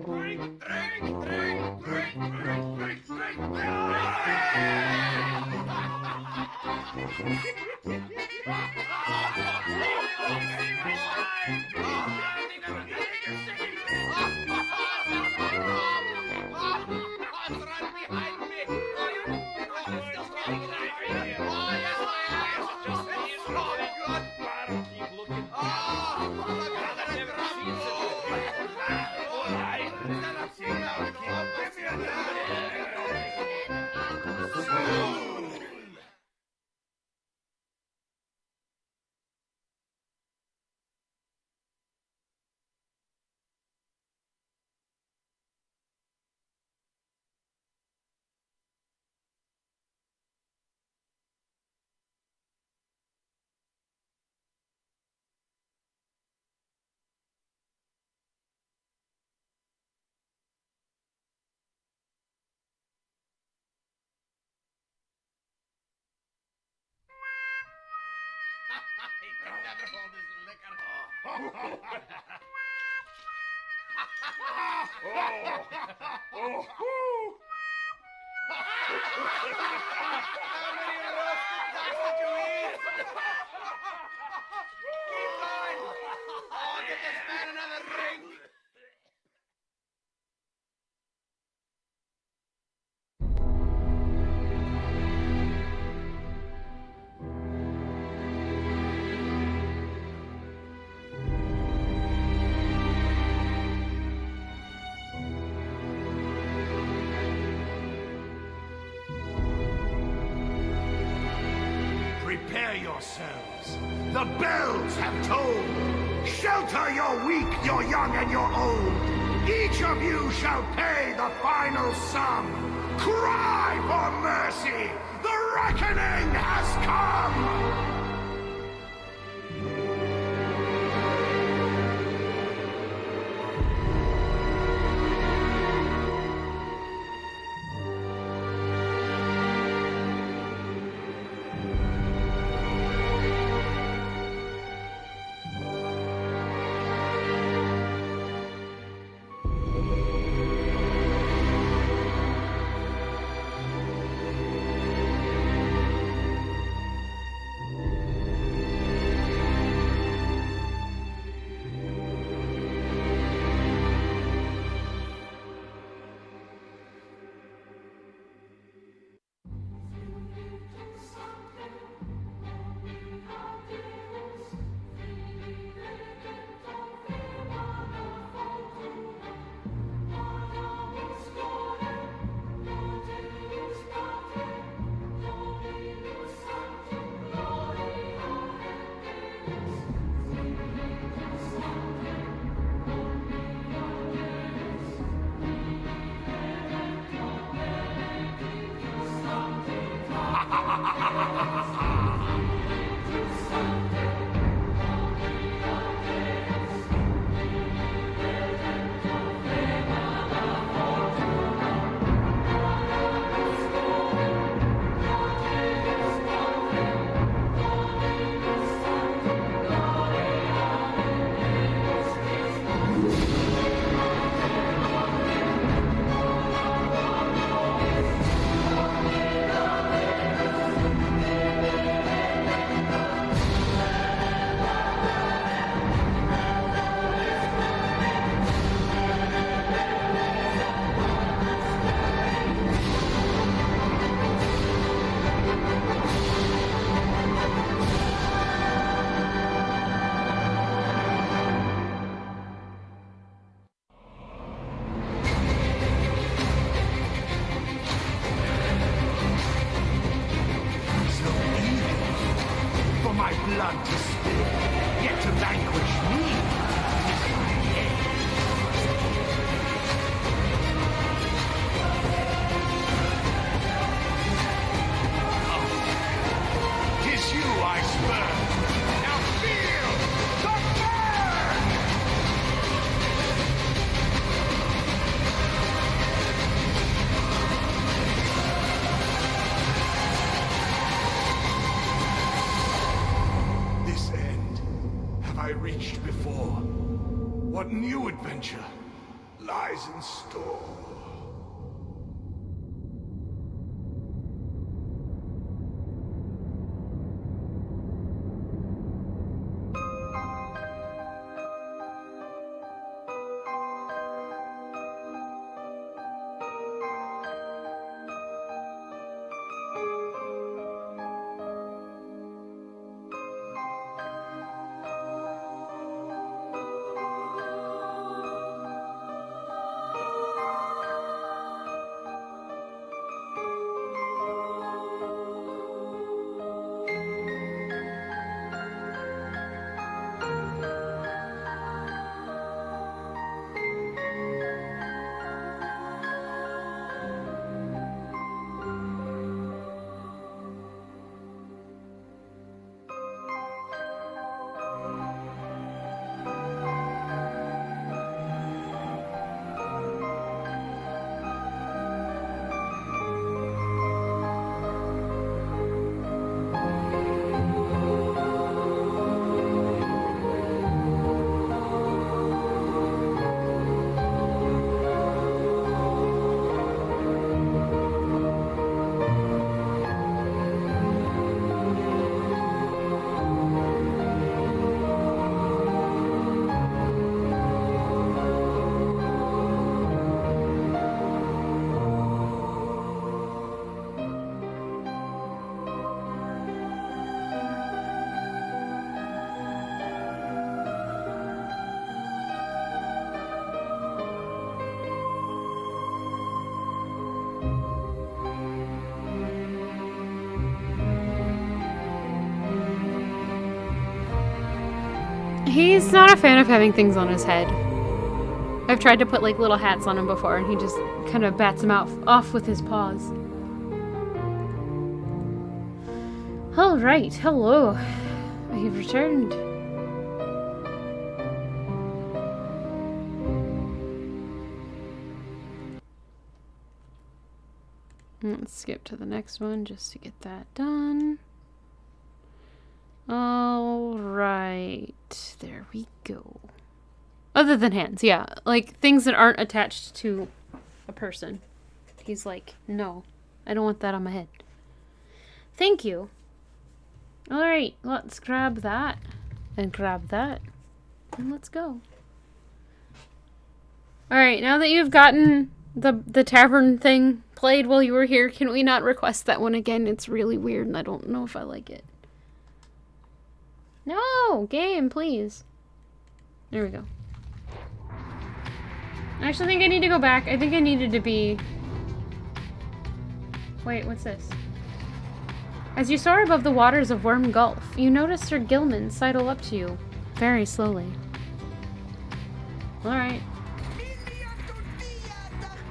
Drink, drink, drink, drink, drink, drink, drink. He can never hold his liquor. How many roasted ducks did you eat? Keep going! Oh, get this man another drink! Prepare yourselves. The bells have tolled. Shelter your weak, your young, and your old. Each of you shall pay the final sum. Cry for mercy. The reckoning has come. Blood to spill, yet to vanquish me is my aim. Tis you I spurn. Now feel the burn! This end have I reached before? What new adventure lies in store? He's not a fan of having things on his head. I've tried to put like little hats on him before and he just kind of bats them off with his paws. Alright, hello. I have returned. Let's skip to the next one just to get that done. Alright, there we go. Other than hands, yeah. Like, things that aren't attached to a person. He's like, no, I don't want that on my head. Thank you. Alright, let's grab that. And grab that. And let's go. Alright, now that you've gotten the tavern thing played while you were here, can we not request that one again? It's really weird and I don't know if I like it. No! Game, please. There we go. I actually think I need to go back. I think I needed to be... Wait, what's this? As you soar above the waters of Worm Gulf, you notice Sir Gilman sidle up to you, very slowly. Alright.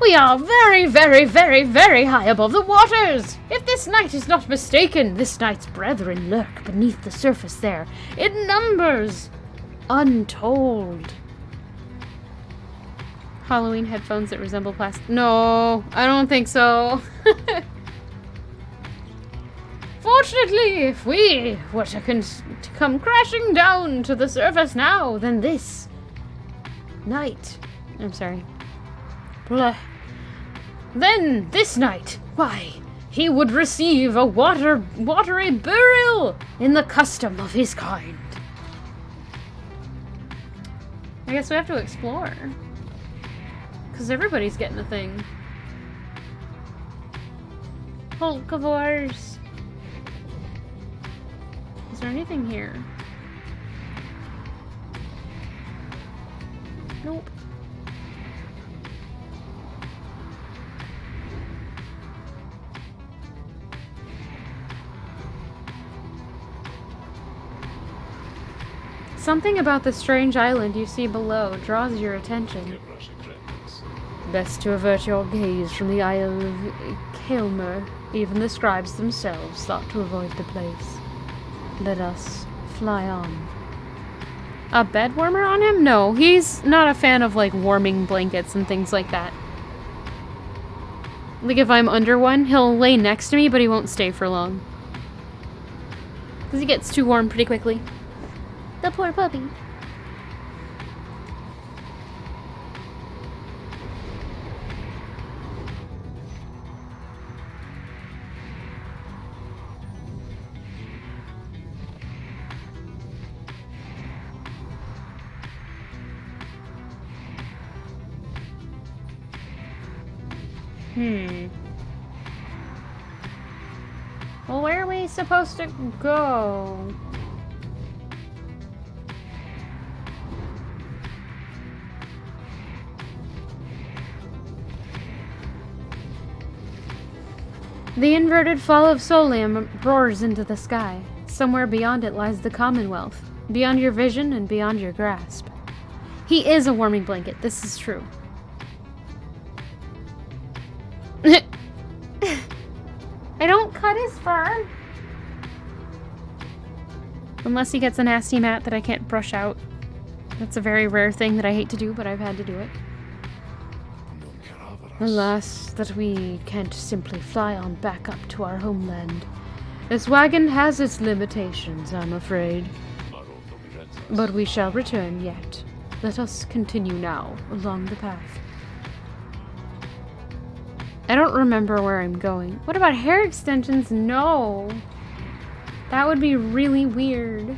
We are very, very, very, very high above the waters! If this knight is not mistaken, this knight's brethren lurk beneath the surface there, in numbers untold. Halloween headphones that resemble plastic. No, I don't think so. Fortunately, if we were to come crashing down to the surface now, then this night... I'm sorry. Blah. Then this night, why, he would receive a watery burial in the custom of his kind. I guess we have to explore. Because everybody's getting a thing. Hulkivores. Is there anything here? Nope. Something about the strange island you see below draws your attention. Best to avert your gaze from the Isle of Kaelmer. Even the scribes themselves thought to avoid the place. Let us fly on. A bed warmer on him? No, he's not a fan of like warming blankets and things like that. Like if I'm under one, he'll lay next to me, but he won't stay for long. Because he gets too warm pretty quickly. The poor puppy. Well, where are we supposed to go? The inverted fall of Solium roars into the sky. Somewhere beyond it lies the Commonwealth, beyond your vision and beyond your grasp. He is a warming blanket, this is true. I don't cut his fur. Unless he gets a nasty mat that I can't brush out. That's a very rare thing that I hate to do, but I've had to do it. Alas, that we can't simply fly on back up to our homeland. This wagon has its limitations, I'm afraid. But we shall return yet. Let us continue now, along the path. I don't remember where I'm going. What about hair extensions? No. That would be really weird.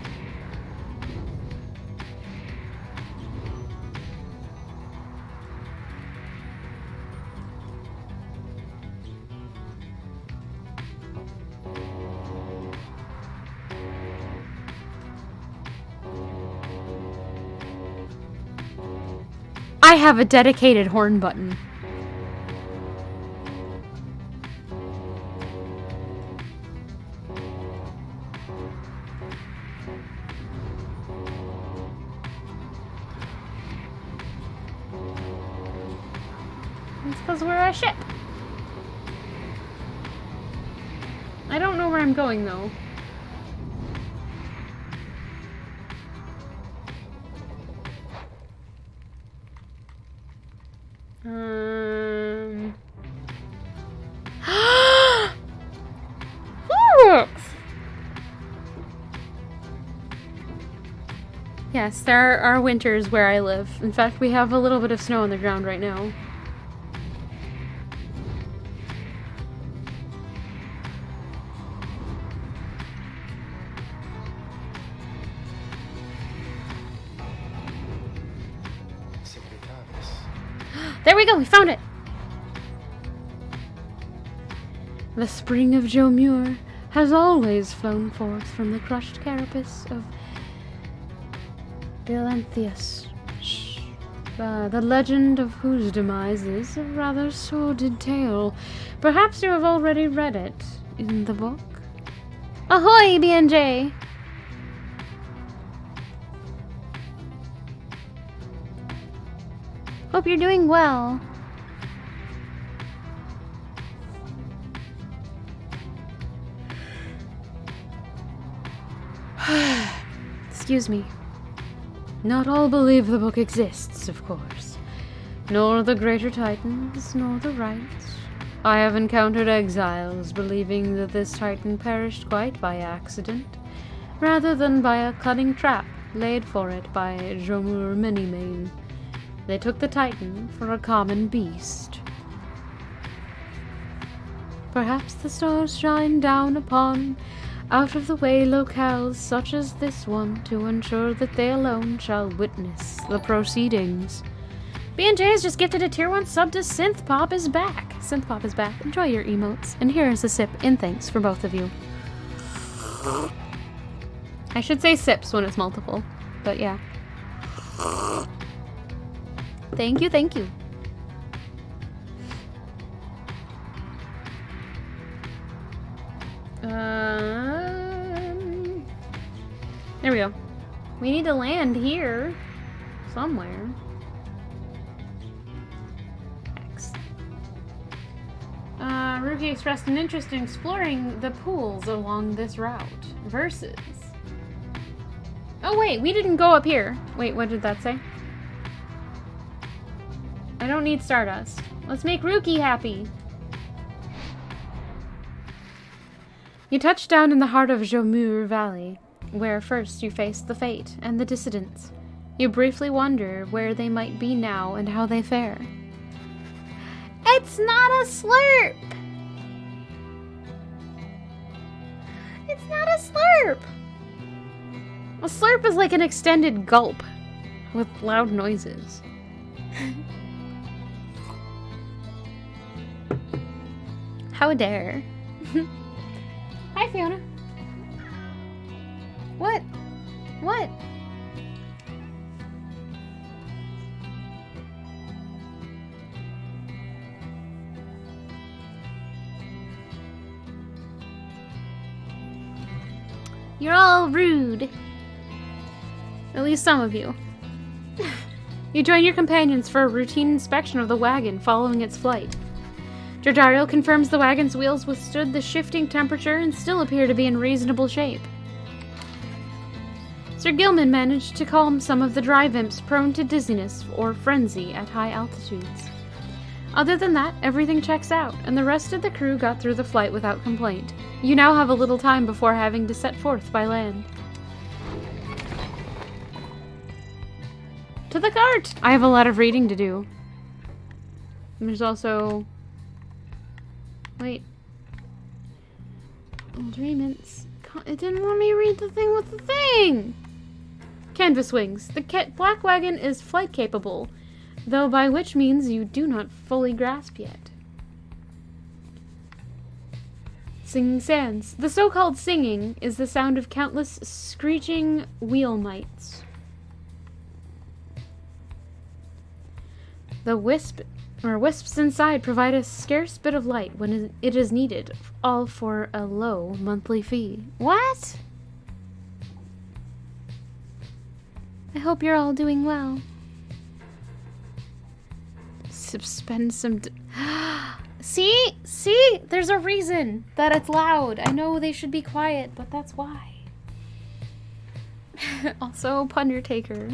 I have a dedicated horn button. because we're a ship. I don't know where I'm going, though. Yes, there are winters where I live. In fact, we have a little bit of snow on the ground right now. There we go, we found it! The spring of Jomur has always flown forth from the crushed carapace of Delanthius, the legend of whose demise is a rather sordid tale. Perhaps you have already read it in the book. Ahoy, BNJ! Hope you're doing well. Excuse me. Not all believe the book exists, of course. Nor the greater titans, nor the rites. I have encountered exiles believing that this titan perished quite by accident, rather than by a cunning trap laid for it by Jomur Minimane. They took the titan for a common beast. Perhaps the stars shine down upon out-of-the-way locales such as this one to ensure that they alone shall witness the proceedings. BNJ has just gifted a tier 1 sub to Synthpop is back. Synthpop is back. Enjoy your emotes. And here is a sip in thanks for both of you. I should say sips when it's multiple, but yeah. Thank you, thank you. There we go. We need to land here. Somewhere. X. Ruki expressed an interest in exploring the pools along this route. Versus. Oh wait, we didn't go up here. Wait, what did that say? I don't need Stardust. Let's make Ruki happy. You touch down in the heart of Jomur Valley, where first you face the Fate and the Dissidents. You briefly wonder where they might be now and how they fare. It's not a slurp! It's not a slurp! A slurp is like an extended gulp with loud noises. How dare. Hi, Fiona. What? What? You're all rude. At least some of you. You join your companions for a routine inspection of the wagon following its flight. Jordario confirms the wagon's wheels withstood the shifting temperature and still appear to be in reasonable shape. Sir Gilman managed to calm some of the drive imps prone to dizziness or frenzy at high altitudes. Other than that, everything checks out, and the rest of the crew got through the flight without complaint. You now have a little time before having to set forth by land. To the cart! I have a lot of reading to do. And there's also... Wait. Agreements. It didn't want me to read the thing with the thing! Canvas wings. The black wagon is flight capable, though by which means you do not fully grasp yet. Singing sands. The so-called singing is the sound of countless screeching wheel mites. The wisps inside provide a scarce bit of light when it is needed, all for a low monthly fee. What? I hope you're all doing well. to spend some... See? See? There's a reason that it's loud. I know they should be quiet, but that's why. Also, Undertaker.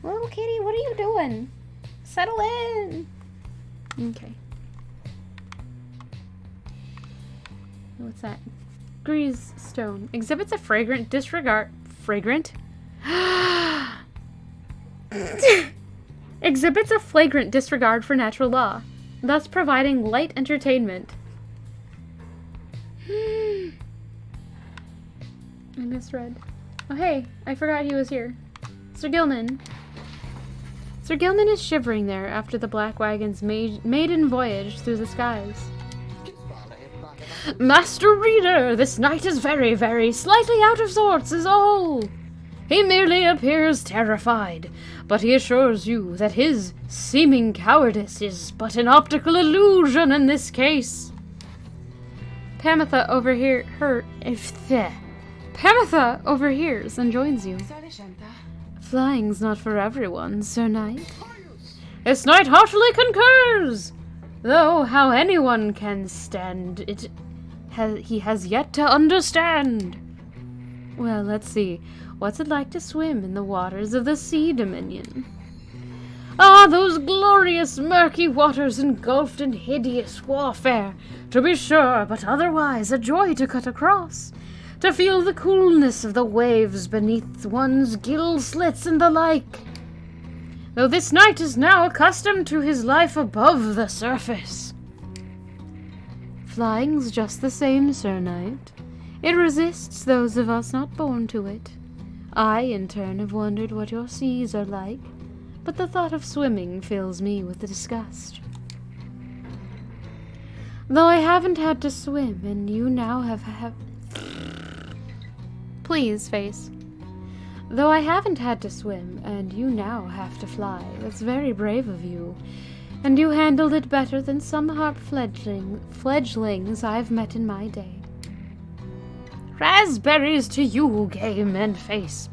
Little kitty, what are you doing? Settle in. Okay. What's that? Grease stone. Exhibits a fragrant disregard... Fragrant? Exhibits a flagrant disregard for natural law, thus providing light entertainment. I misread. Oh hey, I forgot he was here. Sir Gilman. Sir Gilman is shivering there after the Black Wagon's maiden voyage through the skies. Master Reader, this knight is very, very slightly out of sorts is all. He merely appears terrified, but he assures you that his seeming cowardice is but an optical illusion in this case. Pamitha overhears and joins you. Flying's not for everyone, Sir Knight. This knight heartily concurs, though how anyone can stand it he has yet to understand. Well, let's see. What's it like to swim in the waters of the Sea Dominion? Ah, those glorious murky waters engulfed in hideous warfare, to be sure, but otherwise a joy to cut across. To feel the coolness of the waves beneath one's gill slits and the like. Though this knight is now accustomed to his life above the surface. Flying's just the same, Sir Knight. It resists those of us not born to it. I, in turn, have wondered what your seas are like, but the thought of swimming fills me with disgust. Though I haven't had to swim, and you now have... Please, face. Though I haven't had to swim, and you now have to fly, that's very brave of you, and you handled it better than some harp fledglings I've met in my day. Raspberries to you, game and face.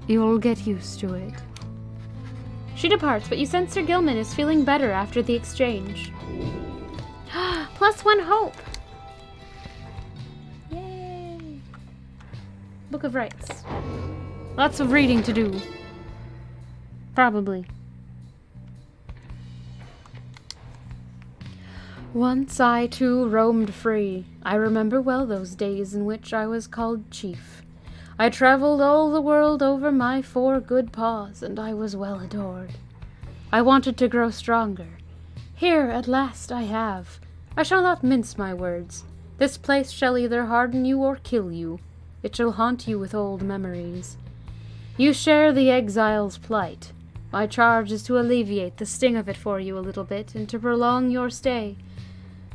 You'll get used to it. She departs, but you sense Sir Gilman is feeling better after the exchange. +1 hope! Yay! Book of Rites. Lots of reading to do. Probably. Once I, too, roamed free. I remember well those days in which I was called chief. I traveled all the world over my 4 good paws, and I was well adored. I wanted to grow stronger. Here, at last, I have. I shall not mince my words. This place shall either harden you or kill you. It shall haunt you with old memories. You share the exile's plight. My charge is to alleviate the sting of it for you a little bit, and to prolong your stay.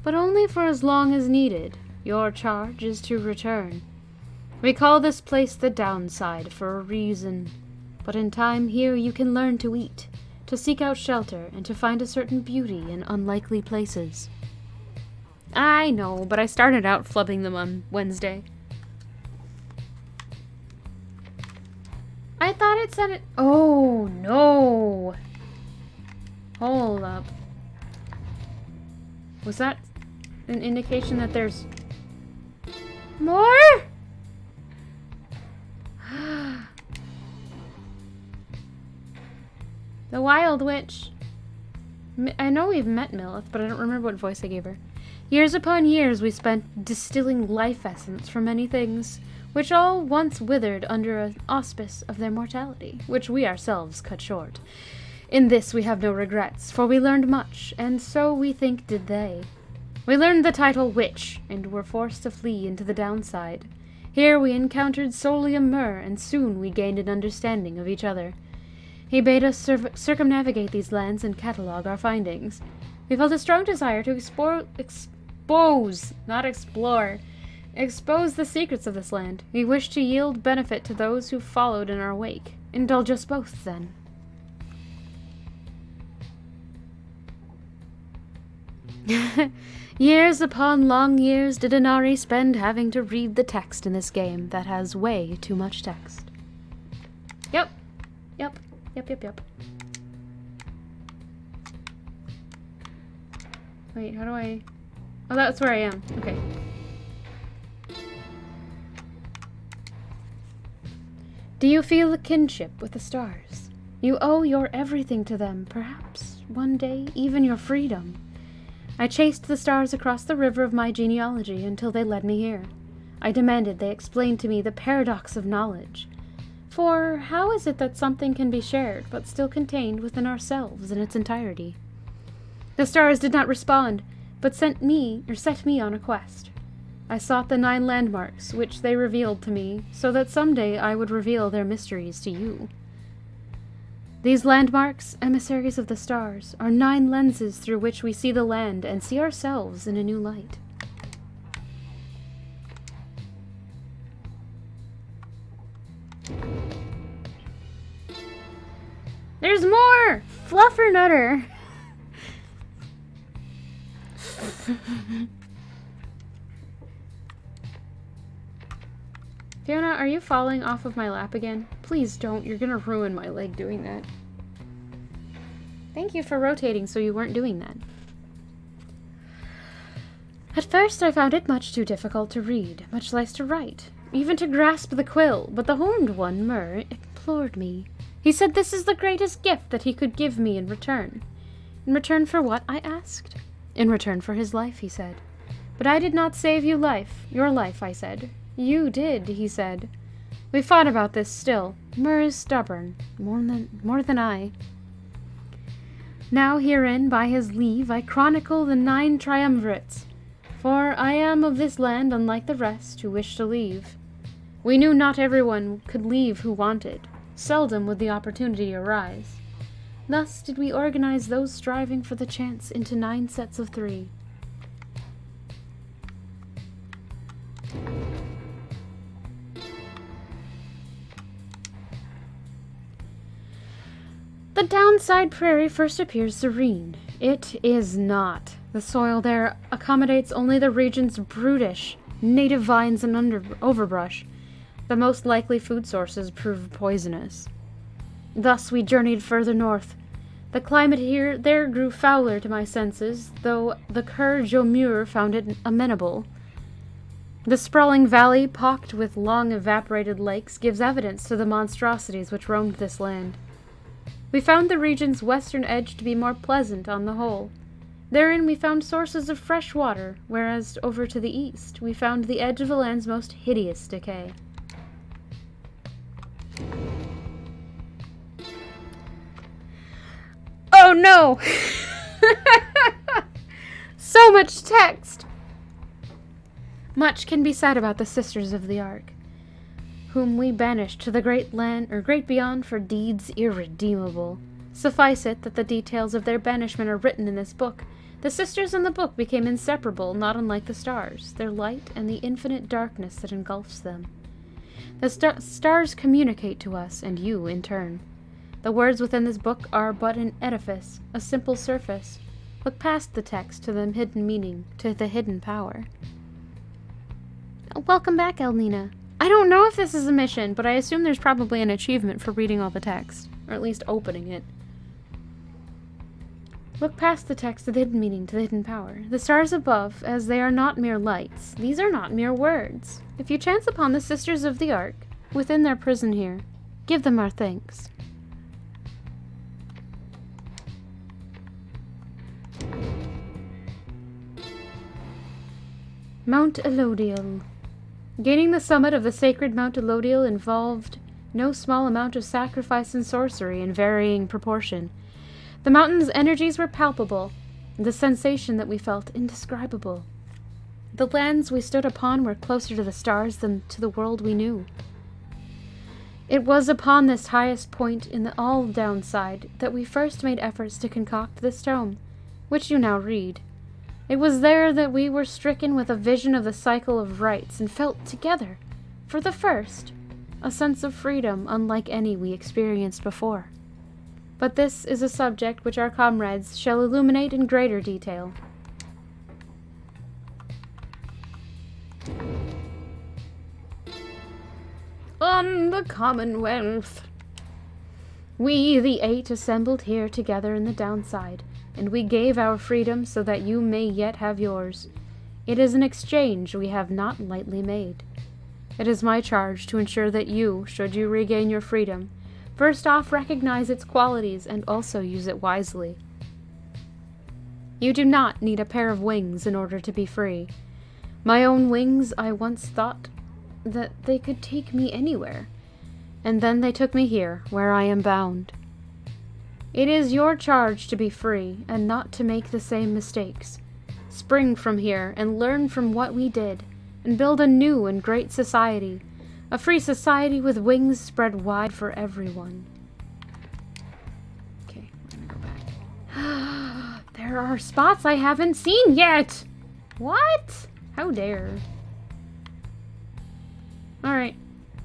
But only for as long as needed. Your charge is to return. We call this place the downside for a reason. But in time here you can learn to eat, to seek out shelter, and to find a certain beauty in unlikely places. I know, but I started out flubbing them on Wednesday. I thought it said it... Oh, no! Hold up. Was that an indication that there's... more? The Wild Witch. I know we've met Milith, but I don't remember what voice I gave her. Years upon years we spent distilling life essence from many things, which all once withered under an auspice of their mortality, which we ourselves cut short. In this we have no regrets, for we learned much, and so we think did they. We learned the title Witch, and were forced to flee into the downside. Here we encountered Solium Mur, and soon we gained an understanding of each other. He bade us circumnavigate these lands and catalogue our findings. We felt a strong desire to expose the secrets of this land. We wished to yield benefit to those who followed in our wake. Indulge us both, then. Years upon long years did Inari spend having to read the text in this game that has way too much text. Yep. Wait, how do I... Oh, that's where I am. Okay. Do you feel a kinship with the stars? You owe your everything to them, perhaps, one day, even your freedom. I chased the stars across the river of my genealogy until they led me here. I demanded they explain to me the paradox of knowledge. For how is it that something can be shared, but still contained within ourselves in its entirety? The stars did not respond, but set me on a quest. I sought the 9 landmarks, which they revealed to me, so that someday I would reveal their mysteries to you. These landmarks, emissaries of the stars, are 9 lenses through which we see the land and see ourselves in a new light. There's more! Fluffernutter! Fiona, are you falling off of my lap again? Please don't. You're gonna ruin my leg doing that. Thank you for rotating so you weren't doing that. At first I found it much too difficult to read, much less to write, even to grasp the quill, but the horned one, Myr, implored me. He said this is the greatest gift that he could give me in return. In return for what? I asked. In return for his life, he said. But I did not save your life, I said. You did, he said. We fought about this still. Myr is stubborn, more than I. Now herein, by his leave, I chronicle the 9 triumvirates, for I am of this land unlike the rest who wish to leave. We knew not everyone could leave who wanted. Seldom would the opportunity arise. Thus did we organize those striving for the chance into 9 sets of 3. The downside prairie first appears serene. It is not. The soil there accommodates only the region's brutish native vines and overbrush. The most likely food sources prove poisonous. Thus we journeyed further north. The climate there grew fouler to my senses, though the Cur Jomur found it amenable. The sprawling valley, pocked with long evaporated lakes, gives evidence to the monstrosities which roamed this land. We found the region's western edge to be more pleasant on the whole. Therein we found sources of fresh water, whereas over to the east we found the edge of the land's most hideous decay. Oh no! So much text! Much can be said about the Sisters of the Ark, whom we banished to the great land or great beyond for deeds irredeemable. Suffice it that the details of their banishment are written in this book. The sisters in the book became inseparable, not unlike the stars, their light and the infinite darkness that engulfs them. The stars communicate to us, and you in turn. The words within this book are but an edifice, a simple surface. Look past the text to the hidden meaning, to the hidden power. Welcome back, Elnina. I don't know if this is a mission, but I assume there's probably an achievement for reading all the text, or at least opening it. Look past the text to the hidden meaning, to the hidden power. The stars above, as they are not mere lights, these are not mere words. If you chance upon the Sisters of the Ark, within their prison here, give them our thanks. Mount Elodiel. Gaining the summit of the sacred Mount Elodiel involved no small amount of sacrifice and sorcery in varying proportion. The mountain's energies were palpable, the sensation that we felt indescribable. The lands we stood upon were closer to the stars than to the world we knew. It was upon this highest point in the all-downside that we first made efforts to concoct this tome, which you now read. It was there that we were stricken with a vision of the cycle of rites and felt together, for the first, a sense of freedom unlike any we experienced before. But this is a subject which our comrades shall illuminate in greater detail. On the Commonwealth. We, the 8, assembled here together in the downside, and we gave our freedom so that you may yet have yours. It is an exchange we have not lightly made. It is my charge to ensure that you, should you regain your freedom, first off recognize its qualities and also use it wisely. You do not need a pair of wings in order to be free. My own wings, I once thought that they could take me anywhere, and then they took me here, where I am bound. It is your charge to be free, and not to make the same mistakes. Spring from here, and learn from what we did, and build a new and great society, a free society with wings spread wide for everyone. Okay, we're gonna go back. There are spots I haven't seen yet! What? How dare. Alright,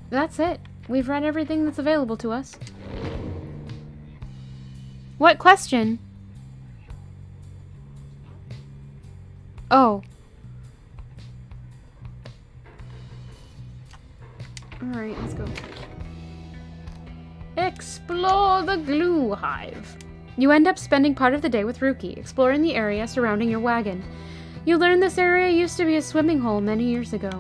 that's it. We've read everything that's available to us. What question? Oh. Alright, let's go. Explore the glue hive. You end up spending part of the day with Ruki, exploring the area surrounding your wagon. You learn this area used to be a swimming hole many years ago.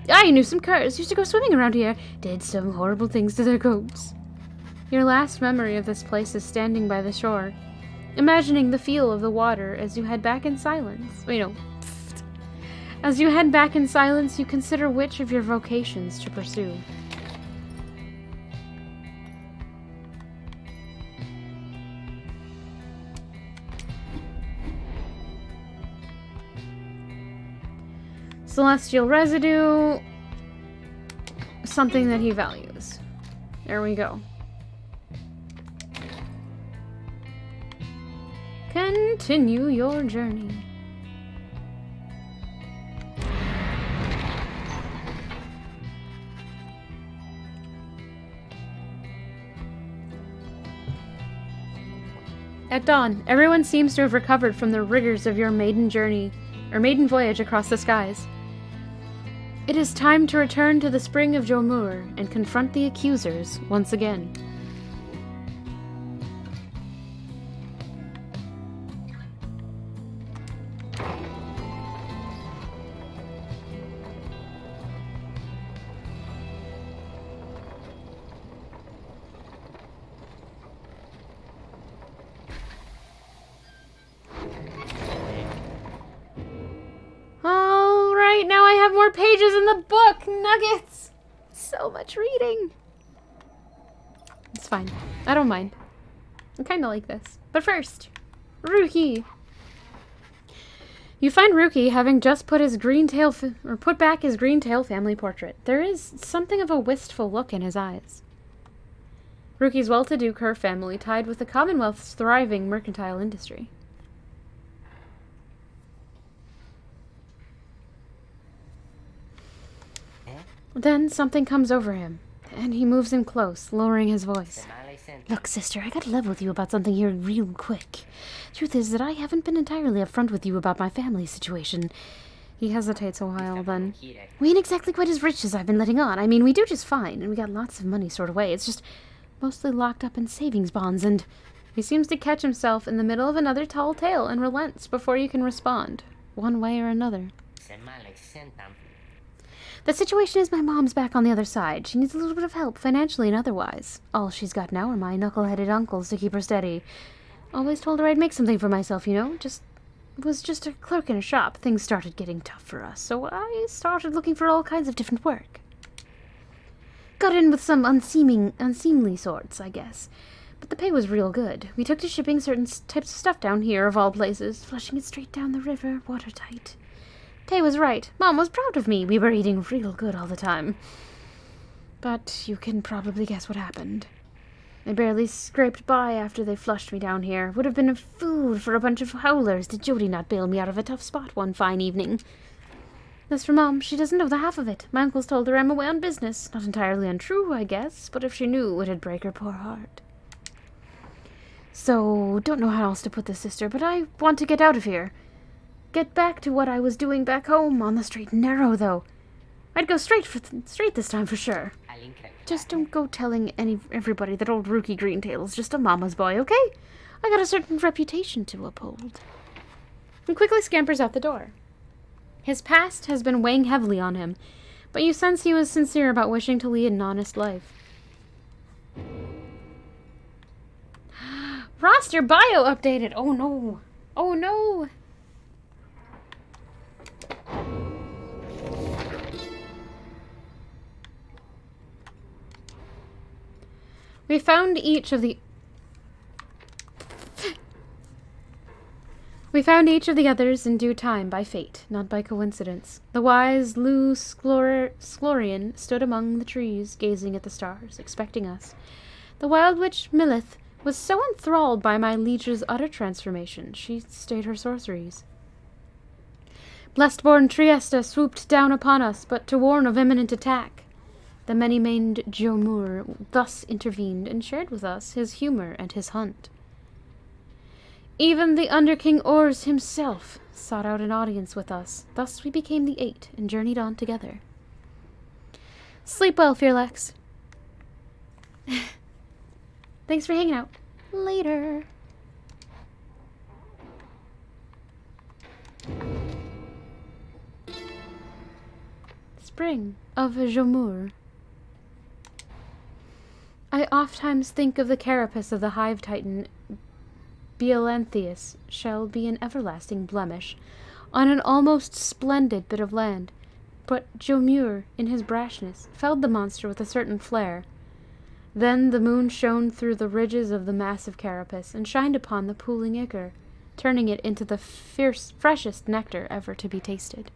I knew some curs used to go swimming around here, did some horrible things to their coats. Your last memory of this place is standing by the shore, imagining the feel of the water as you head back in silence. As you head back in silence, you consider which of your vocations to pursue. Celestial residue, something that he values. There we go. Continue your journey. At dawn, everyone seems to have recovered from the rigors of your maiden voyage across the skies. It is time to return to the spring of Jomur and confront the accusers once again. Alright, now I have more pages in the book! Nuggets! So much reading! It's fine. I don't mind. I kinda like this. But first, Ruki! You find Ruki having just put his put back his green tail family portrait. There is something of a wistful look in his eyes. Ruki's well-to-do Kerr family tied with the Commonwealth's thriving mercantile industry. Then something comes over him, and he moves in close, lowering his voice. Look, sister, I gotta level with you about something here real quick. Truth is that I haven't been entirely upfront with you about my family situation. He hesitates a while, then. We ain't exactly quite as rich as I've been letting on. I mean, we do just fine, and we got lots of money stored away. It's just mostly locked up in savings bonds, and... He seems to catch himself in the middle of another tall tale and relents before you can respond, one way or another. The situation is my mom's back on the other side. She needs a little bit of help, financially and otherwise. All she's got now are my knuckle-headed uncles to keep her steady. Always told her I'd make something for myself, you know? Was just a clerk in a shop. Things started getting tough for us, so I started looking for all kinds of different work. Got in with some unseemly sorts, I guess. But the pay was real good. We took to shipping certain types of stuff down here, of all places, flushing it straight down the river, watertight. Tay was right. Mom was proud of me. We were eating real good all the time. But you can probably guess what happened. I barely scraped by after they flushed me down here. Would have been food for a bunch of howlers did Jody not bail me out of a tough spot one fine evening. As for Mom, she doesn't know the half of it. My uncles told her I'm away on business. Not entirely untrue, I guess, but if she knew, it'd break her poor heart. So, don't know how else to put this, sister, but I want to get out of here. Get back to what I was doing back home, on the straight and narrow, though. I'd go straight this time for sure. Just don't go telling everybody that old Rookie Greentail's just a mama's boy, okay? I got a certain reputation to uphold. He quickly scampers out the door. His past has been weighing heavily on him, but you sense he was sincere about wishing to lead an honest life. Roster bio updated! Oh no! Oh no! We found each of the others in due time by fate, not by coincidence. The wise Lou Sklorian stood among the trees, gazing at the stars, expecting us. The wild witch Milith was so enthralled by my liege's utter transformation, she stayed her sorceries. Blessed-born Triesta swooped down upon us, but to warn of imminent attack. The many-maned Jomur thus intervened and shared with us his humor and his hunt. Even the Underking Ors himself sought out an audience with us. Thus we became the 8 and journeyed on together. Sleep well, Fearlex. Thanks for hanging out. Later. Spring of Jomur. I ofttimes think of the carapace of the hive titan Beelanthius shall be an everlasting blemish on an almost splendid bit of land, but Jomur, in his brashness, felled the monster with a certain flair. Then the moon shone through the ridges of the massive carapace and shined upon the pooling ichor, turning it into the freshest nectar ever to be tasted.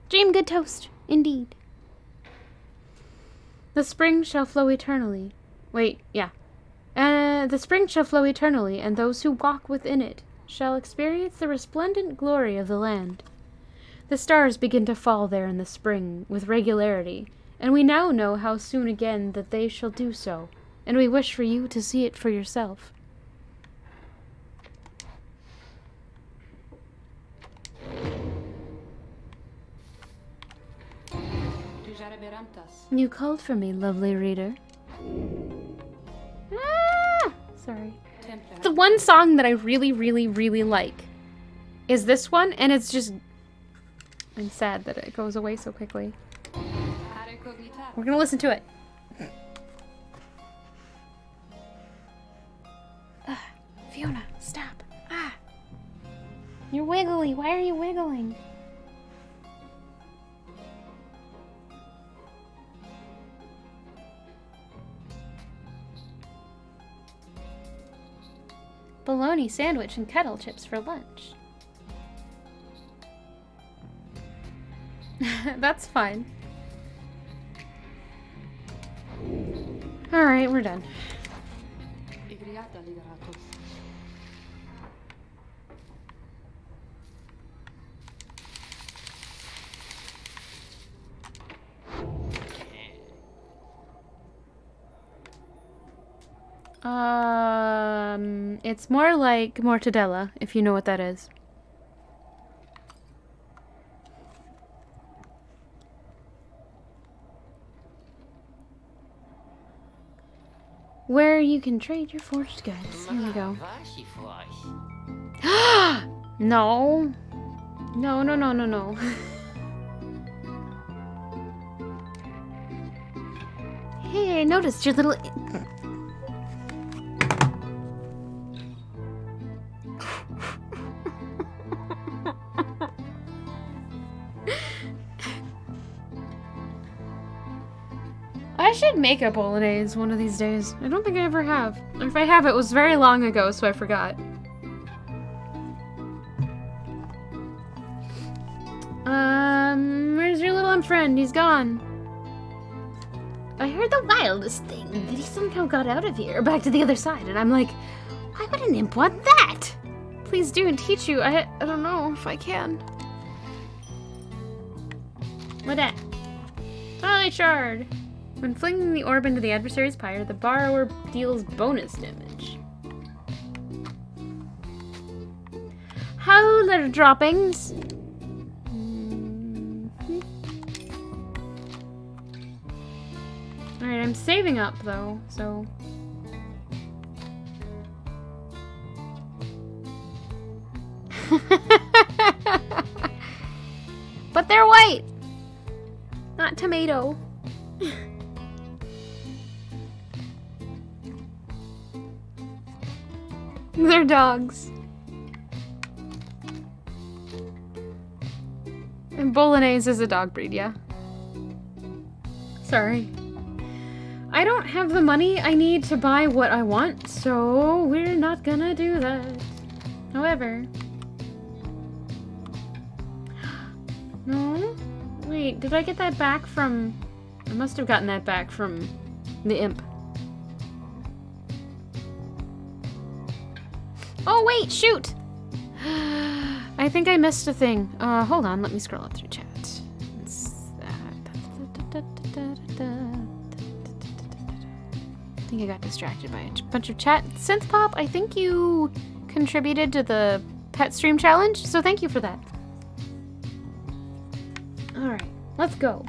Dream good toast, indeed. The spring shall flow eternally. The spring shall flow eternally, and those who walk within it shall experience the resplendent glory of the land. The stars begin to fall there in the spring with regularity, and we now know how soon again that they shall do so, and we wish for you to see it for yourself. You called for me, lovely reader. Ah! Sorry. The one song that I really, really, really like is this one, and it's just... I'm sad that it goes away so quickly. We're gonna listen to it. Fiona, stop. Ah! You're wiggly. Why are you wiggling? Bologna sandwich and kettle chips for lunch. That's fine. Alright, we're done. It's more like mortadella, if you know what that is. Where you can trade your forged goods. Here we go. No. No, no, no, no, no. Hey, I noticed your little... I should make a bolognese one of these days. I don't think I ever have. Or if I have, it was very long ago, so I forgot. Where's your little friend? He's gone. I heard the wildest thing, that he somehow got out of here, back to the other side, and I'm like, why would an imp want that? Please do and teach you. I don't know if I can. What that? Holy shard. When flinging the orb into the adversary's pyre, the borrower deals bonus damage. Howler droppings. Alright, I'm saving up though, so... But they're white, not tomato. They're dogs. And Bolognese is a dog breed, yeah. Sorry. I don't have the money I need to buy what I want, so we're not gonna do that. However... No? Wait, did I get that back from... I must have gotten that back from the imp. Oh, wait, shoot! I think I missed a thing. Hold on, let me scroll up through chat. I think I got distracted by a bunch of chat. Synth Pop, I think you contributed to the pet stream challenge, so thank you for that. Alright, let's go.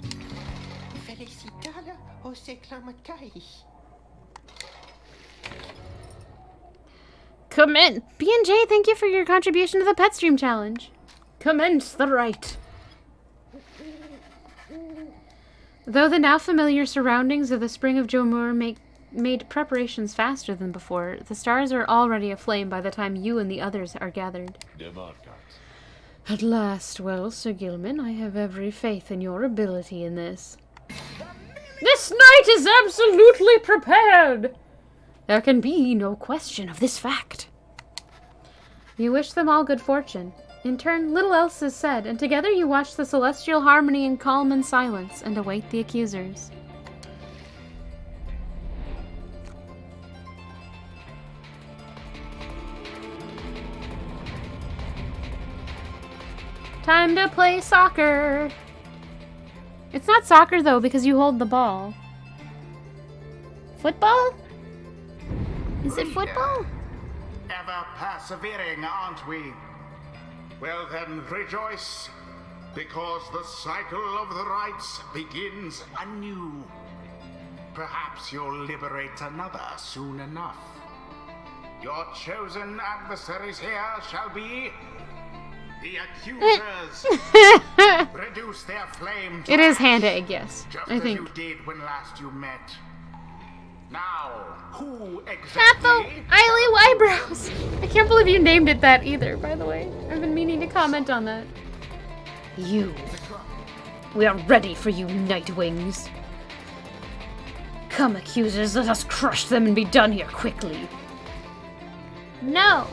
Come in. B&J, thank you for your contribution to the pet stream challenge. Commence the rite. Though the now familiar surroundings of the Spring of Jomur made preparations faster than before, the stars are already aflame by the time you and the others are gathered. At last, well, Sir Gilman, I have every faith in your ability in this. This knight is absolutely prepared! There can be no question of this fact. You wish them all good fortune. In turn, little else is said, and together you watch the celestial harmony in calm and silence, and await the accusers. Time to play soccer! It's not soccer, though, because you hold the ball. Football? Is it football? Ever persevering, aren't we? Well then, rejoice, because the cycle of the rites begins anew. Perhaps you'll liberate another soon enough. Your chosen adversaries here shall be the accusers. Reduce their flame to It is ash, hand egg, yes. just I as think. you did when last you met. Now, who Apple exactly? Eily Eyebrows! I can't believe you named it that either, by the way. I've been meaning to comment on that. You. We are ready for you, Nightwings. Come, accusers, let us crush them and be done here quickly. No!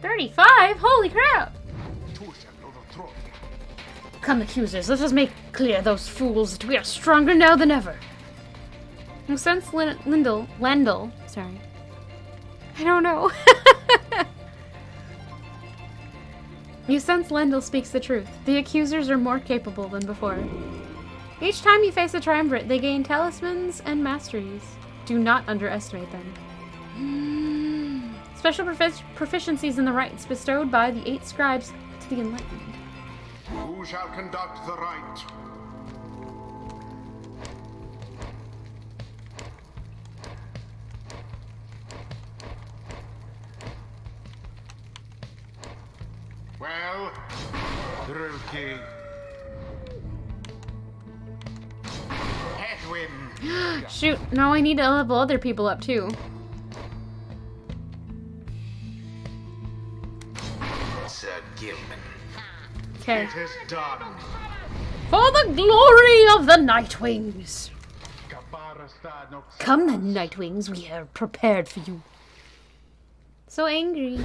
35? Holy crap! Come, accusers, let us make clear those fools that we are stronger now than ever. No sense Lendl, sorry. I don't know. You sense Lendl speaks the truth. The accusers are more capable than before. Each time you face a triumvirate, they gain talismans and masteries. Do not underestimate them. Special proficiencies in the rites bestowed by the 8 scribes to the enlightened. Who shall conduct the rite? Well, Druki. Headwind. Shoot, now I need to level other people up too. Sir Gilman. Okay. It is done. For the glory of the Nightwings! Come then, Nightwings, we are prepared for you. So angry.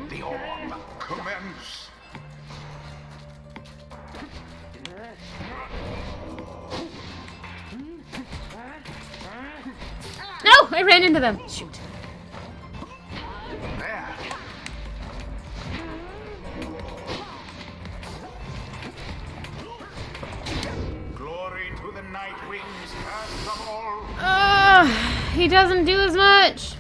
The orb commence. No! I ran into them. Shoot. There. Glory to the Nightwings, first of all. He doesn't do as much.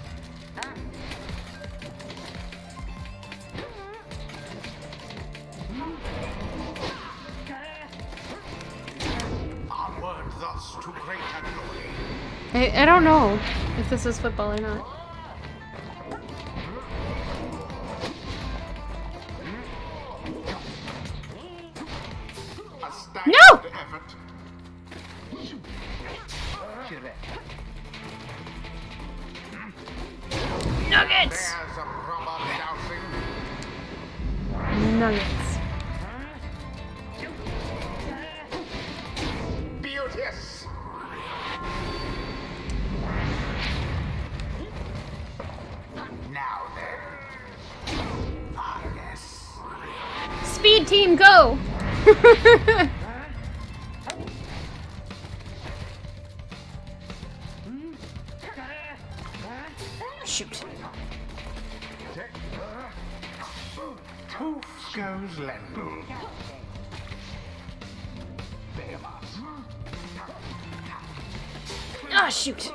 Onward thus to greater glory. I don't know if this is football or not. Nuggets! There's a proper dousing. Nuggets. Beauteous. Now then. Ah, yes. Speed team, go! Shoot. Poof goes Lendl. Behemoth. Ah, shoot.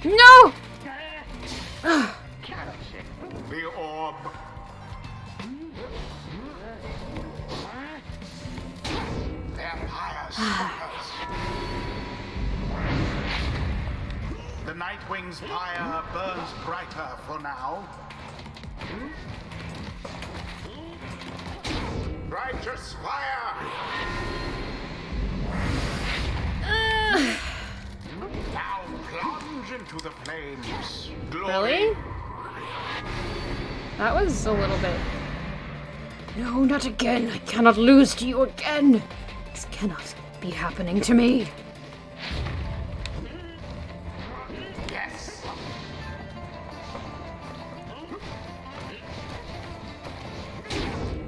No! The orb. Vampires. The Nightwing's pyre burns brighter for now. Righteous fire! Now plunge into the flames. Glory. Really? That was a little bit. No, not again. I cannot lose to you again. This cannot be happening to me. Yes.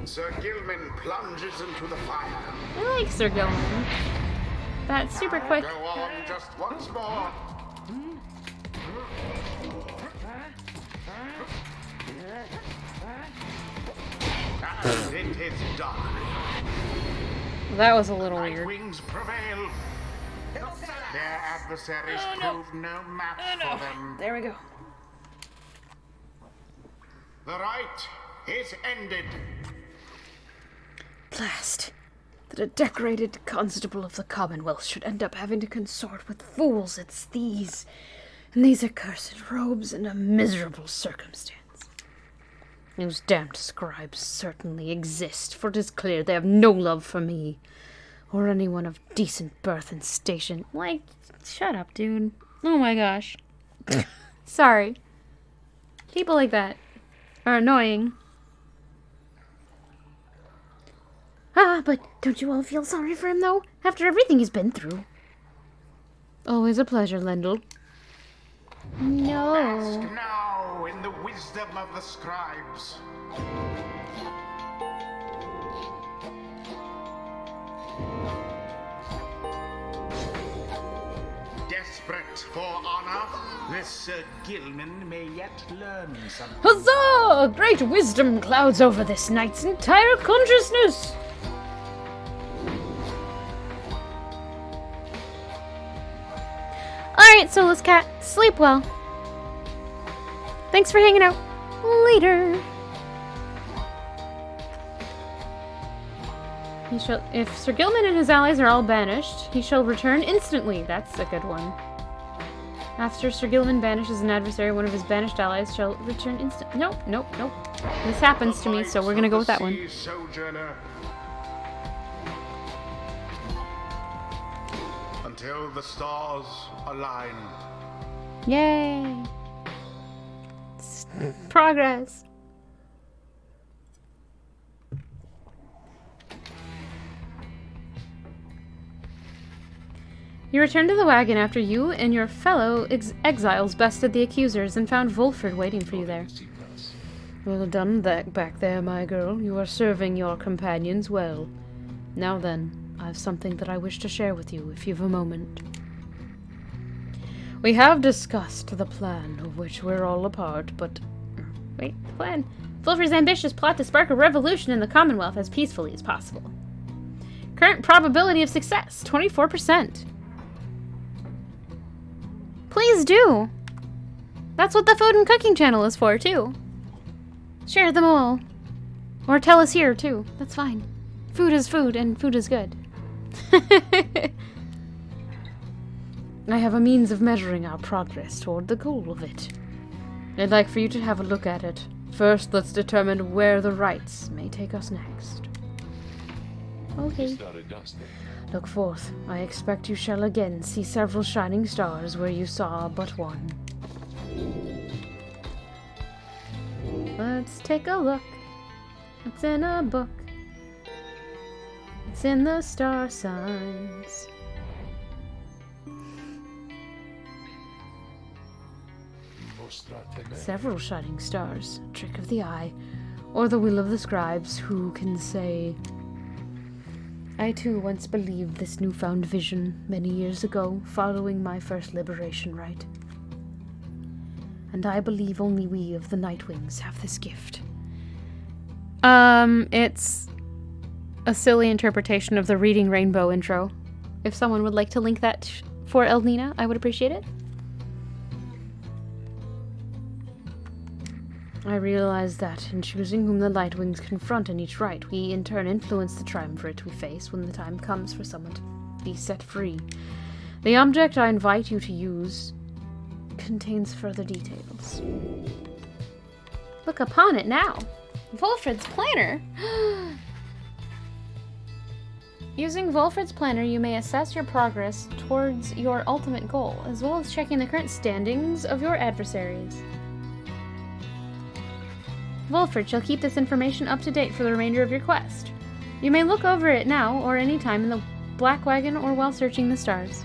Sir Gilman plunges into the fire. I like Sir Gilman. That's super quick. Go on just once more. And it is done. That was a little weird. Nightwings prevail. Their adversaries proved no match for them. There we go. The right is ended. Blast. That a decorated constable of the Commonwealth should end up having to consort with fools it's these, in these accursed robes in a miserable circumstance. Those damned scribes certainly exist, for it is clear they have no love for me, or anyone of decent birth and station. Like, shut up, dude. Oh my gosh. Sorry. People like that are annoying. Ah, but don't you all feel sorry for him, though? After everything he's been through. Always a pleasure, Lendl. No. Ask now in the wisdom of the scribes. Desperate for honor, this Sir Gilman may yet learn something. Huzzah! Great wisdom clouds over this knight's entire consciousness! Alright, Soulless Cat. Sleep well. Thanks for hanging out. Later. If Sir Gilman and his allies are all banished, he shall return instantly. That's a good one. After Sir Gilman banishes an adversary, one of his banished allies shall return instantly. Nope, nope, nope. This happens to me, so we're gonna go with that one. Sojourner. Until the stars align. Yay! Progress. You returned to the wagon after you and your fellow exiles bested the accusers and found Volford waiting for you there. Well done back there, my girl. You are serving your companions well. Now then, I have something that I wish to share with you, if you've a moment. We have discussed the plan of which we're all a part, but... Wait, the plan? Volford's ambitious plot to spark a revolution in the Commonwealth as peacefully as possible. Current probability of success, 24%. Please do. That's what the food and cooking channel is for, too. Share them all. Or tell us here, too. That's fine. Food is food, and food is good. I have a means of measuring our progress toward the goal of it. I'd like for you to have a look at it. First, let's determine where the rites may take us next. Okay. Look forth. I expect you shall again see several shining stars where you saw but one. Let's take a look. It's in a book. It's in the star signs. Several shining stars, a trick of the eye, or the will of the scribes, who can say? I too once believed this newfound vision many years ago, following my first liberation rite. And I believe only we of the Nightwings have this gift. It's a silly interpretation of the Reading Rainbow intro. If someone would like to link that for Elnina, I would appreciate it. I realize that, in choosing whom the Lightwings confront in each rite, we in turn influence the triumvirate we face when the time comes for someone to be set free. The object I invite you to use contains further details. Look upon it now. Wolfred's planner. Using Wolfred's planner, you may assess your progress towards your ultimate goal, as well as checking the current standings of your adversaries. Wolfred shall keep this information up to date for the remainder of your quest. You may look over it now or any time in the Black Wagon or while searching the stars.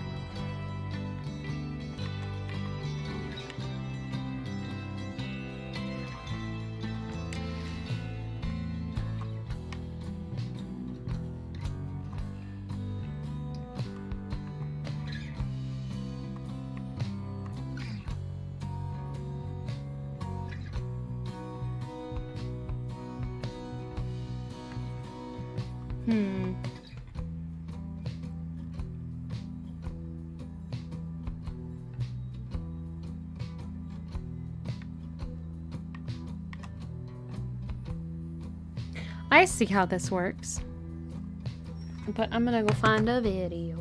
I see how this works. But I'm gonna go find a video.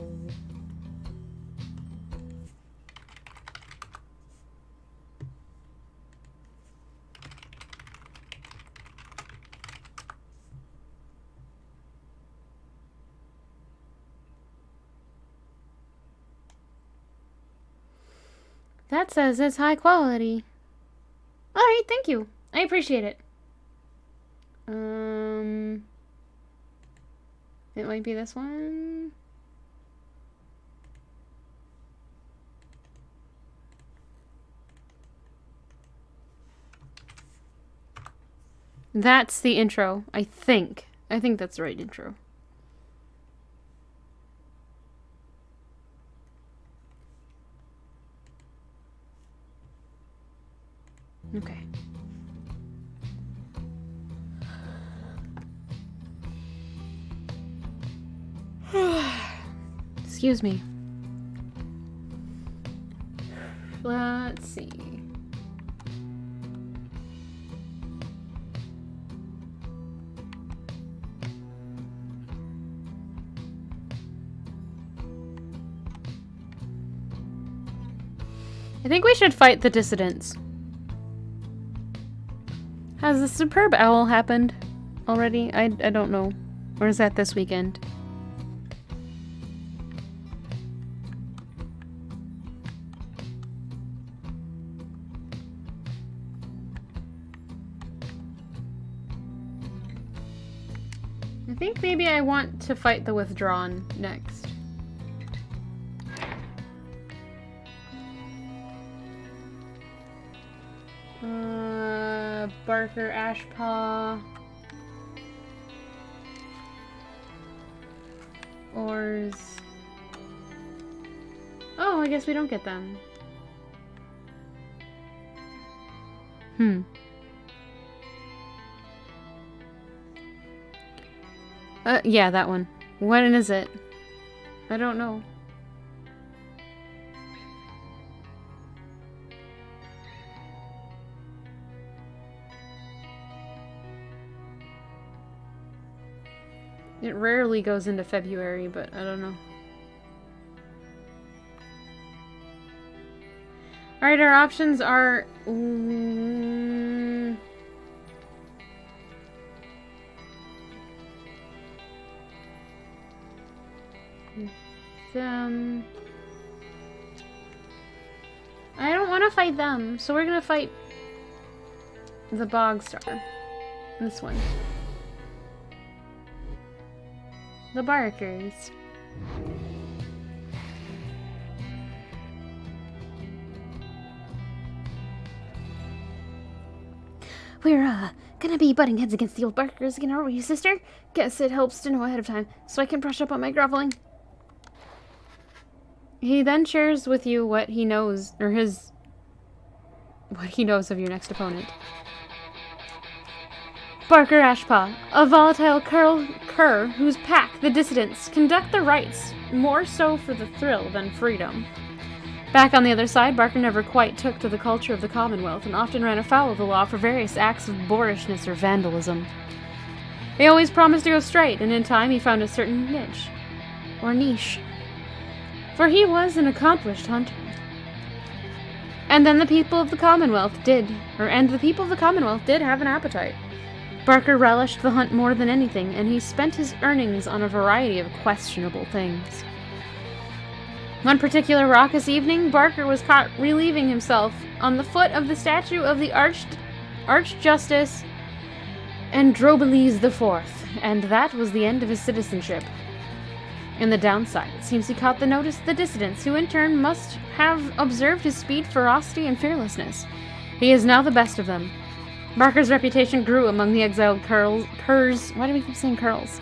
That says it's high quality. Alright, thank you. I appreciate it. It might be this one. That's the intro, I think. I think that's the right intro. Okay. Excuse me. Let's see. I think we should fight the dissidents. Has the superb owl happened already? I don't know. Or is that this weekend? I think maybe I want to fight the Withdrawn next. Barker, Ashpaw. Ors. Oh, I guess we don't get them. Yeah, that one. When is it? I don't know. It rarely goes into February, but I don't know. Alright, our options are... Them. I don't want to fight them, so we're gonna fight the Bog Star. This one. The Barkers. We're, gonna be butting heads against the old Barkers again, aren't we, sister? Guess it helps to know ahead of time, so I can brush up on my groveling. He then shares with you what he knows, or what he knows of your next opponent. Barker Ashpaw, a volatile cur whose pack, the Dissidents, conduct the rites more so for the thrill than freedom. Back on the other side, Barker never quite took to the culture of the Commonwealth and often ran afoul of the law for various acts of boorishness or vandalism. He always promised to go straight, and in time he found a certain niche. For he was an accomplished hunter. And then the people of the Commonwealth did have an appetite. Barker relished the hunt more than anything, and he spent his earnings on a variety of questionable things. One particular raucous evening, Barker was caught relieving himself on the foot of the statue of the Archjustice Androbeles IV, and that was the end of his citizenship. And the downside, it seems he caught the notice of the dissidents, who in turn must have observed his speed, ferocity, and fearlessness. He is now the best of them. Barker's reputation grew among the exiled curs. Why do we keep saying curls?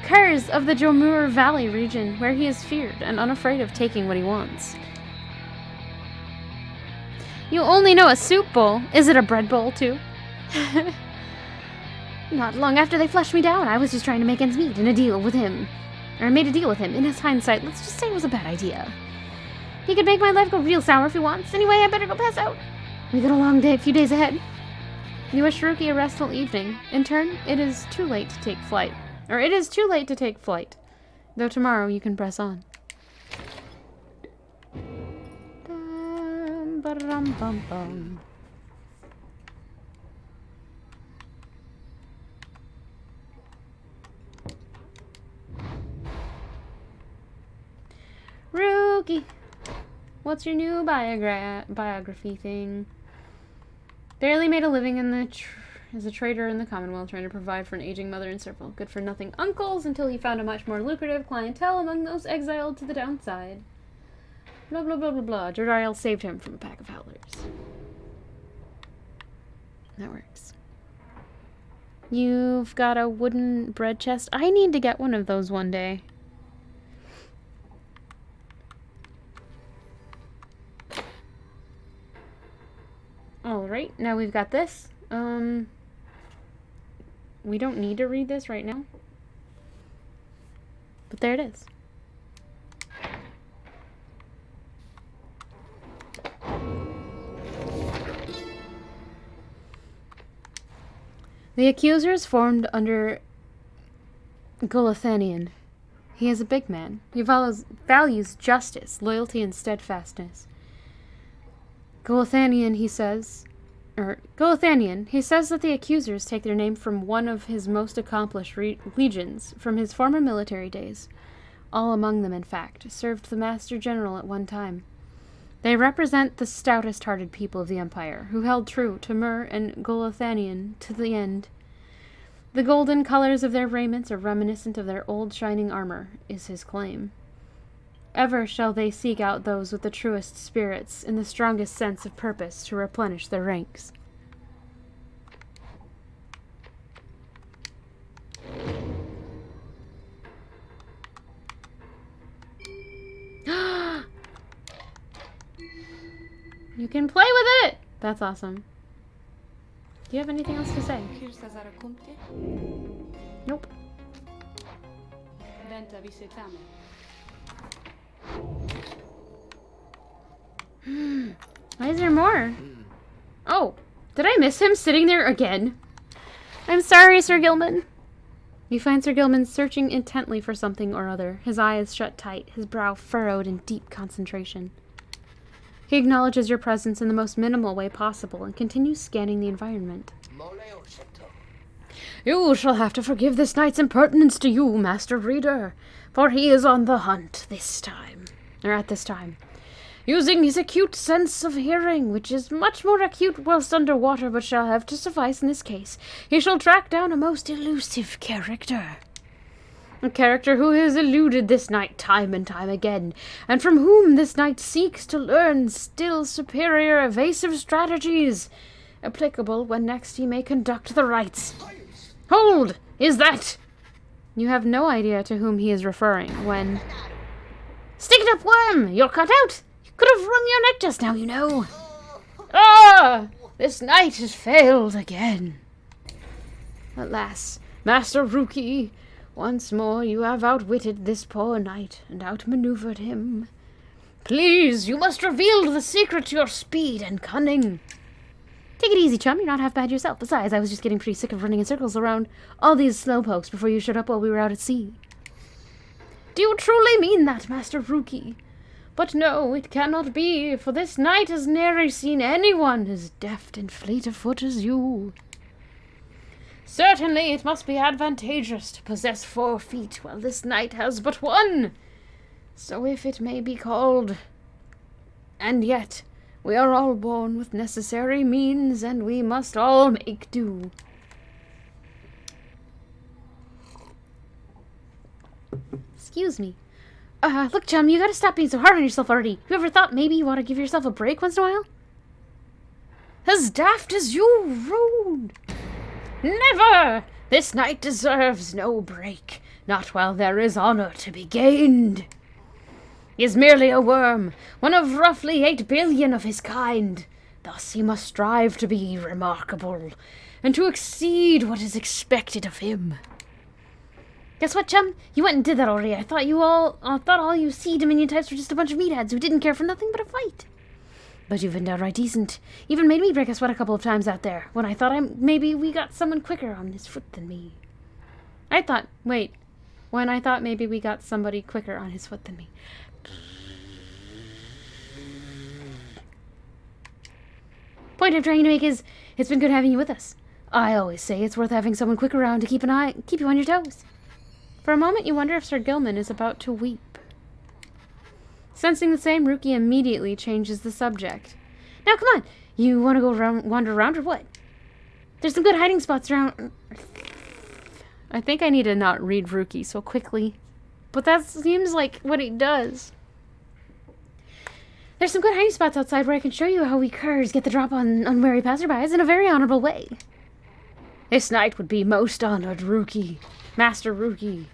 Curs of the Jomur Valley region, where he is feared and unafraid of taking what he wants. You only know a soup bowl. Is it a bread bowl, too? Not long after they flushed me down, I was just trying to make ends meet and made a deal with him. In his hindsight, let's just say it was a bad idea. He could make my life go real sour if he wants. Anyway, I better go pass out. We got a long day, few days ahead. You wish Ruki a restful evening. In turn, it is too late to take flight. Though tomorrow you can press on. Ba-dum-bum-bum. Ruki, what's your new biography thing? Barely made a living as a trader in the Commonwealth, trying to provide for an aging mother and several good-for-nothing uncles until he found a much more lucrative clientele among those exiled to the downside. Blah, blah, blah, blah, blah. Jordariel saved him from a pack of howlers. That works. You've got a wooden bread chest. I need to get one of those one day. Alright, now we've got this. We don't need to read this right now. But there it is. The accusers formed under Golothanian. He is a big man. He values justice, loyalty, and steadfastness. Golothanian, he says that the accusers take their name from one of his most accomplished legions from his former military days. All among them, in fact, served the Master General at one time. They represent the stoutest-hearted people of the Empire, who held true to Mur and Golothanian to the end. The golden colors of their raiments are reminiscent of their old shining armor, is his claim. Ever shall they seek out those with the truest spirits and the strongest sense of purpose to replenish their ranks. You can play with it! That's awesome. Do you have anything else to say? Nope. Why is there more? Oh, did I miss him sitting there again? I'm sorry, Sir Gilman. You find Sir Gilman searching intently for something or other, his eyes shut tight, his brow furrowed in deep concentration. He acknowledges your presence in the most minimal way possible and continues scanning the environment. You shall have to forgive this knight's impertinence to you, Master Reader, for he is on the hunt this time. Or at this time. Using his acute sense of hearing, which is much more acute whilst underwater, but shall have to suffice in this case, he shall track down a most elusive character. A character who has eluded this knight time and time again, and from whom this knight seeks to learn still superior evasive strategies, applicable when next he may conduct the rites. Hold! Is that... You have no idea to whom he is referring when... Stick it up, worm! You're cut out! You could have wrung your neck just now, you know. Ah! This knight has failed again. Alas, Master Rookie, once more you have outwitted this poor knight and outmaneuvered him. Please, you must reveal the secret to your speed and cunning. Take it easy, chum. You're not half bad yourself. Besides, I was just getting pretty sick of running in circles around all these slowpokes before you showed up while we were out at sea. Do you truly mean that, Master Rookie? But no, it cannot be, for this knight has ne'er seen anyone as deft and fleet of foot as you. Certainly it must be advantageous to possess 4 feet, while this knight has but 1. So if it may be called. And yet, we are all born with necessary means, and we must all make do. Excuse me. Look, chum, you gotta stop being so hard on yourself already. You ever thought maybe you ought to give yourself a break once in a while? As daft as you, rude! Never! This knight deserves no break, not while there is honor to be gained. He is merely a worm, one of roughly 8 billion of his kind. Thus he must strive to be remarkable, and to exceed what is expected of him. Guess what, chum? You went and did that already. I thought all you sea Dominion types were just a bunch of meatheads who didn't care for nothing but a fight. But you've been downright decent. Even made me break a sweat a couple of times out there, when I thought maybe we got someone quicker on his foot than me. When I thought maybe we got somebody quicker on his foot than me. Point I'm trying to make is, it's been good having you with us. I always say it's worth having someone quick around to keep you on your toes. For a moment you wonder if Sir Gilman is about to weep. Sensing the same, Rookie immediately changes the subject. Now, come on. You want to go wander around or what? There's some good hiding spots around. I think I need to not read Rookie so quickly. But that seems like what he does. There's some good hiding spots outside where I can show you how we curs get the drop on unwary passerbys in a very honorable way. This knight would be most honored, Rookie. Master Rookie.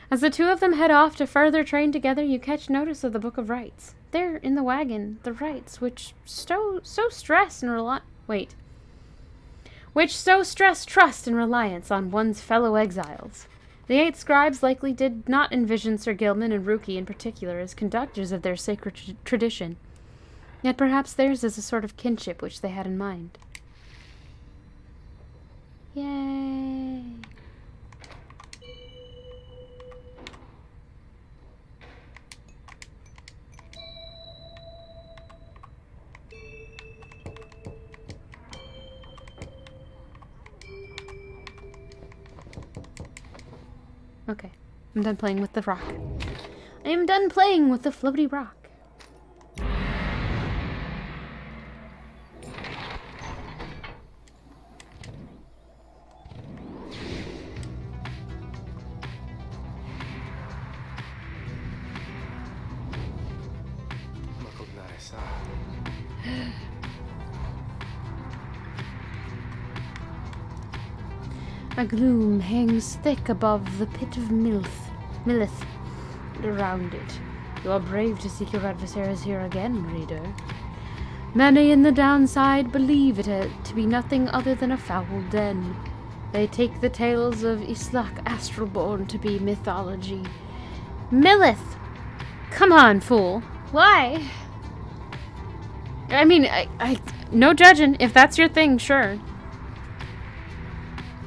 As the two of them head off to further train together, you catch notice of the Book of Rites. There, in the wagon, the rites which so stress trust and reliance on one's fellow exiles. The 8 scribes likely did not envision Sir Gilman and Rookie in particular as conductors of their sacred tradition. Yet perhaps theirs is a sort of kinship which they had in mind. Yay! Okay, I'm done playing with the rock. I am done playing with the floaty rock. A gloom hangs thick above the pit of Millith, and around it. You are brave to seek your adversaries here again, reader. Many in the downside believe it to be nothing other than a foul den. They take the tales of Islak Astralborn to be mythology. Millith! Come on, fool. Why? I mean, I no judging. If that's your thing, sure.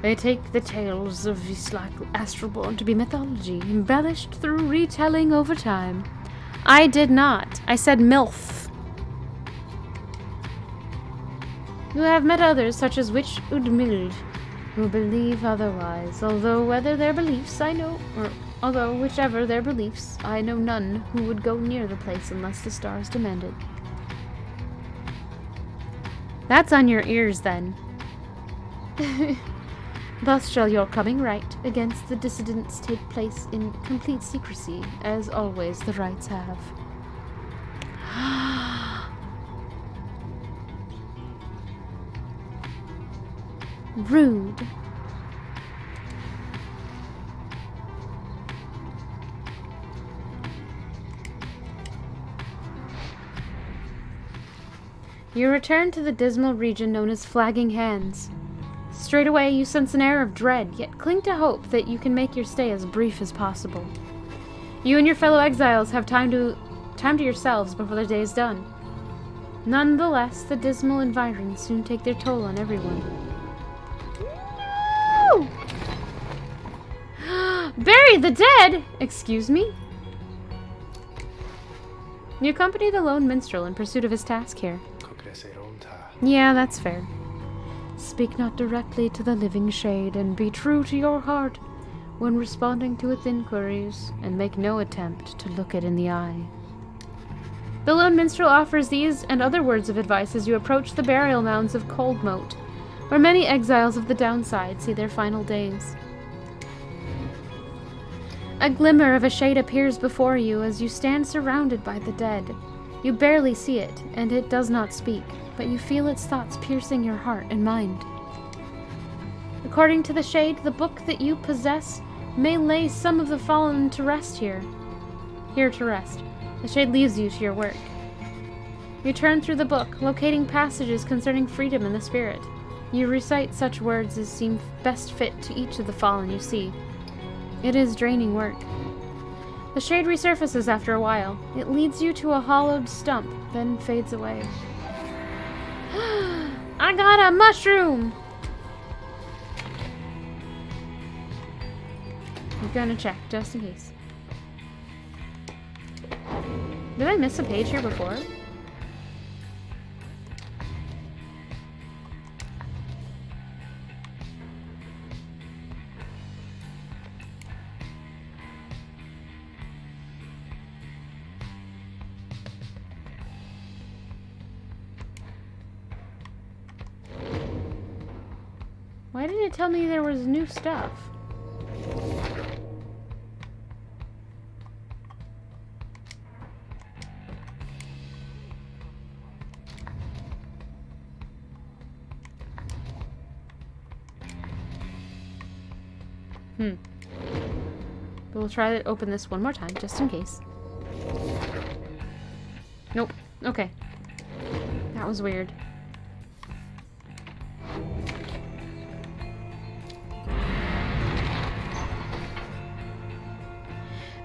They take the tales of Islak Astralborn to be mythology, embellished through retelling over time. I did not. I said MILF. You have met others, such as Witch Udmild, who believe otherwise, although whichever their beliefs, I know none who would go near the place unless the stars demanded. That's on your ears, then. Thus shall your coming right against the dissidents take place in complete secrecy, as always the rights have. Rude. You return to the dismal region known as Flagging Hands. Straight away you sense an air of dread, yet cling to hope that you can make your stay as brief as possible. You and your fellow exiles have time to yourselves before the day is done. Nonetheless, the dismal environs soon take their toll on everyone. No! Bury the dead! Excuse me? You accompany the lone minstrel in pursuit of his task here. Yeah, that's fair. Speak not directly to the living shade, and be true to your heart when responding to its inquiries, and make no attempt to look it in the eye. The lone minstrel offers these and other words of advice as you approach the burial mounds of Cold Moat, where many exiles of the downside see their final days. A glimmer of a shade appears before you as you stand surrounded by the dead. You barely see it, and it does not speak, but you feel its thoughts piercing your heart and mind. According to the shade, the book that you possess may lay some of the fallen to rest here. Here to rest. The shade leaves you to your work. You turn through the book, locating passages concerning freedom and the spirit. You recite such words as seem best fit to each of the fallen you see. It is draining work. The shade resurfaces after a while. It leads you to a hollowed stump, then fades away. I got a mushroom! I'm gonna check, just in case. Did I miss a page here before? Why did it tell me there was new stuff? But we'll try to open this one more time, just in case. Nope. Okay. That was weird.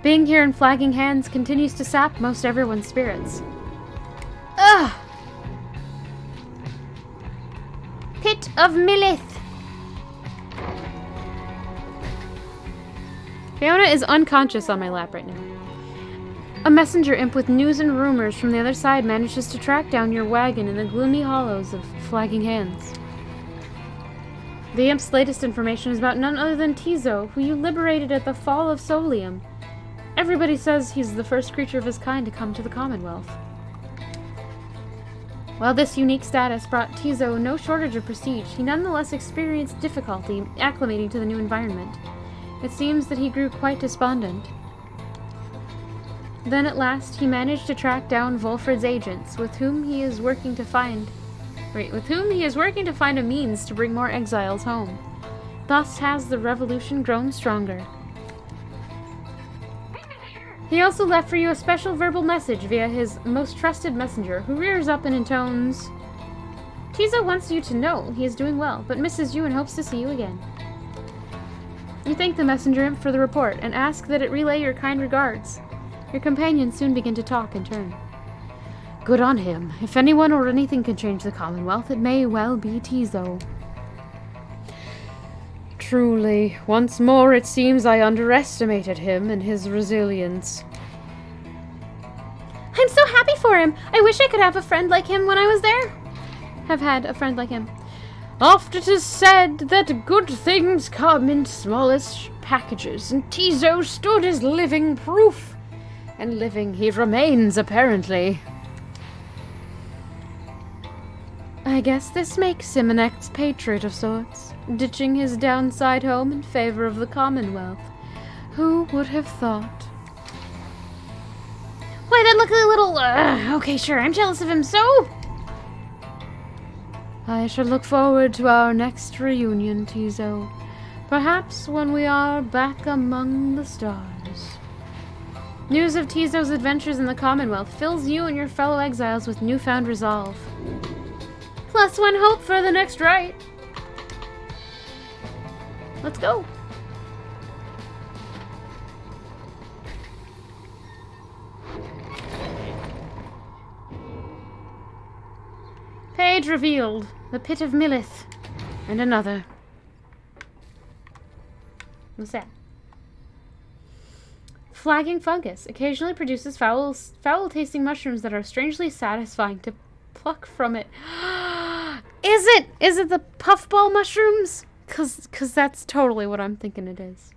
Being here in Flagging Hands continues to sap most everyone's spirits. Ugh! Pit of Millith! Fiona is unconscious on my lap right now. A messenger imp with news and rumors from the other side manages to track down your wagon in the gloomy hollows of Flagging Hands. The imp's latest information is about none other than Tizo, who you liberated at the fall of Solium. Everybody says he's the first creature of his kind to come to the Commonwealth. While this unique status brought Tizo no shortage of prestige, he nonetheless experienced difficulty acclimating to the new environment. It seems that he grew quite despondent. Then at last he managed to track down Volfred's agents, with whom he is working to find a means to bring more exiles home. Thus has the revolution grown stronger. He also left for you a special verbal message via his most trusted messenger, who rears up and intones, Tizo wants you to know he is doing well, but misses you and hopes to see you again. You thank the messenger imp for the report, and ask that it relay your kind regards. Your companions soon begin to talk in turn. Good on him. If anyone or anything can change the Commonwealth, it may well be Tizo. Truly, once more it seems I underestimated him and his resilience. I'm so happy for him! I wish I could have a friend like him when I was there. Have had a friend like him. Oft it is said that good things come in smallest packages, and Tizo stood as living proof. And living he remains, apparently. I guess this makes him an expatriate of sorts, ditching his downside home in favor of the Commonwealth. Who would have thought? Why, that look a little, okay, sure, I'm jealous of him, so... I shall look forward to our next reunion, Tizo. Perhaps when we are back among the stars. News of Tizo's adventures in the Commonwealth fills you and your fellow exiles with newfound resolve. Plus one hope for the next rite. Let's go. Page revealed. The Pit of Millith. And another. What's that? Flagging fungus occasionally produces foul-tasting mushrooms that are strangely satisfying to pluck from it. Is it the puffball mushrooms? Cause that's totally what I'm thinking it is.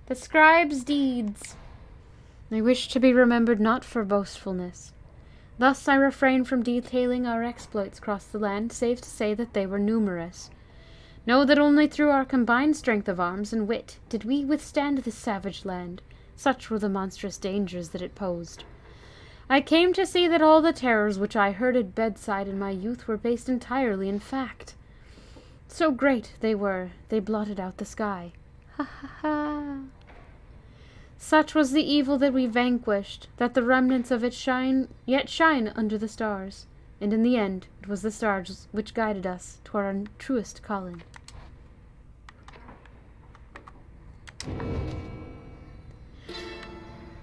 The scribe's deeds. I wish to be remembered not for boastfulness. Thus I refrain from detailing our exploits across the land, save to say that they were numerous. Know that only through our combined strength of arms and wit did we withstand this savage land. Such were the monstrous dangers that it posed. I came to see that all the terrors which I heard at bedside in my youth were based entirely in fact. So great they were, they blotted out the sky. Ha ha ha. Such was the evil that we vanquished, that the remnants of it yet shine under the stars. And in the end, it was the stars which guided us to our truest calling.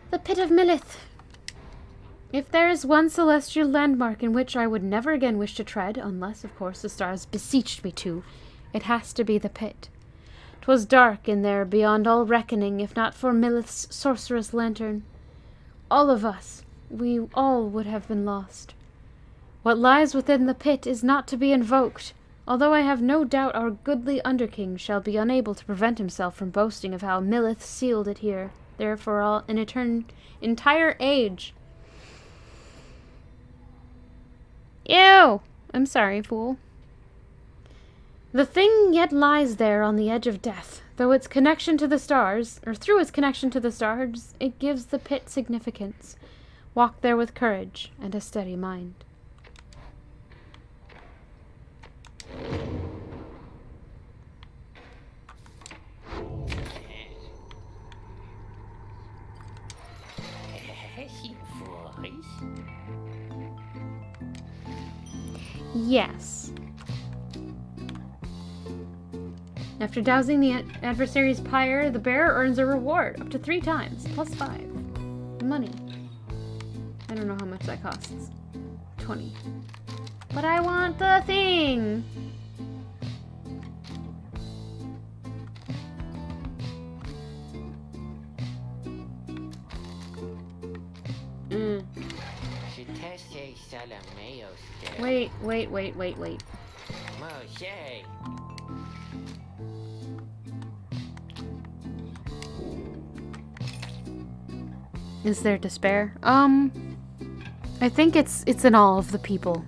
The Pit of Millith. If there is one celestial landmark in which I would never again wish to tread, unless, of course, the stars beseeched me to, it has to be the pit. 'Twas dark in there beyond all reckoning, if not for Millith's sorcerous lantern. All of us, we all would have been lost. What lies within the pit is not to be invoked, although I have no doubt our goodly Underking shall be unable to prevent himself from boasting of how Millith sealed it here, there for all an entire age. Ew! I'm sorry, fool. The thing yet lies there on the edge of death, though its connection to the stars, or through its connection to the stars, it gives the pit significance. Walk there with courage and a steady mind. Yes. After dousing the adversary's pyre, the bearer earns a reward, up to 3 times, plus 5. Money. I don't know how much that costs. 20. But I want the thing! Wait. Is there despair? I think it's in all of the people.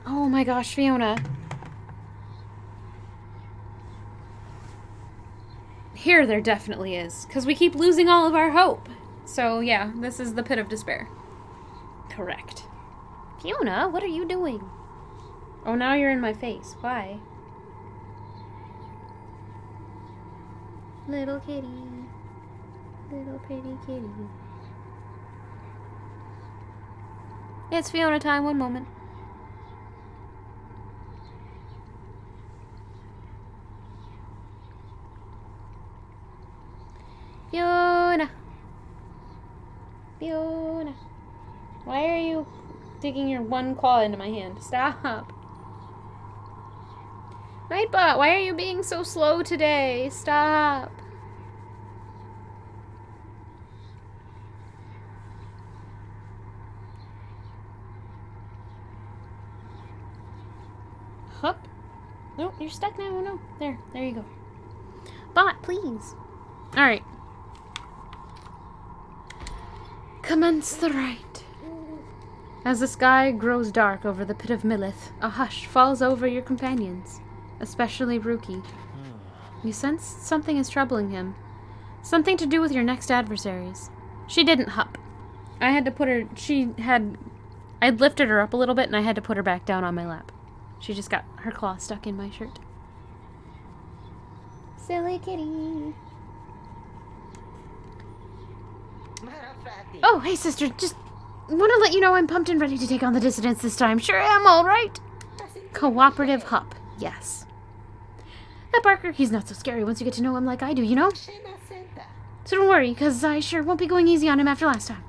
Oh my gosh, Fiona. Here there definitely is, because we keep losing all of our hope. So yeah, this is the Pit of Despair. Correct. Fiona, what are you doing? Oh, now you're in my face. Why? Little kitty. Little pretty kitty. It's Fiona time, one moment. Fiona! Fiona! Why are you digging your one claw into my hand? Stop! Nightbot, why are you being so slow today? Stop. Hup. No, you're stuck now. Oh no. There you go. Bot, please. Alright. Commence the rite. As the sky grows dark over the pit of Millith, a hush falls over your companions, especially Ruki. You sense something is troubling him. Something to do with your next adversaries. She didn't hup. I had to put her... I'd lifted her up a little bit and I had to put her back down on my lap. She just got her claw stuck in my shirt. Silly kitty. Oh, hey sister, just want to let you know I'm pumped and ready to take on the dissidents this time. Sure am, alright. Cooperative hup, yes. That Barker, he's not so scary once you get to know him like I do, you know? So don't worry, because I sure won't be going easy on him after last time.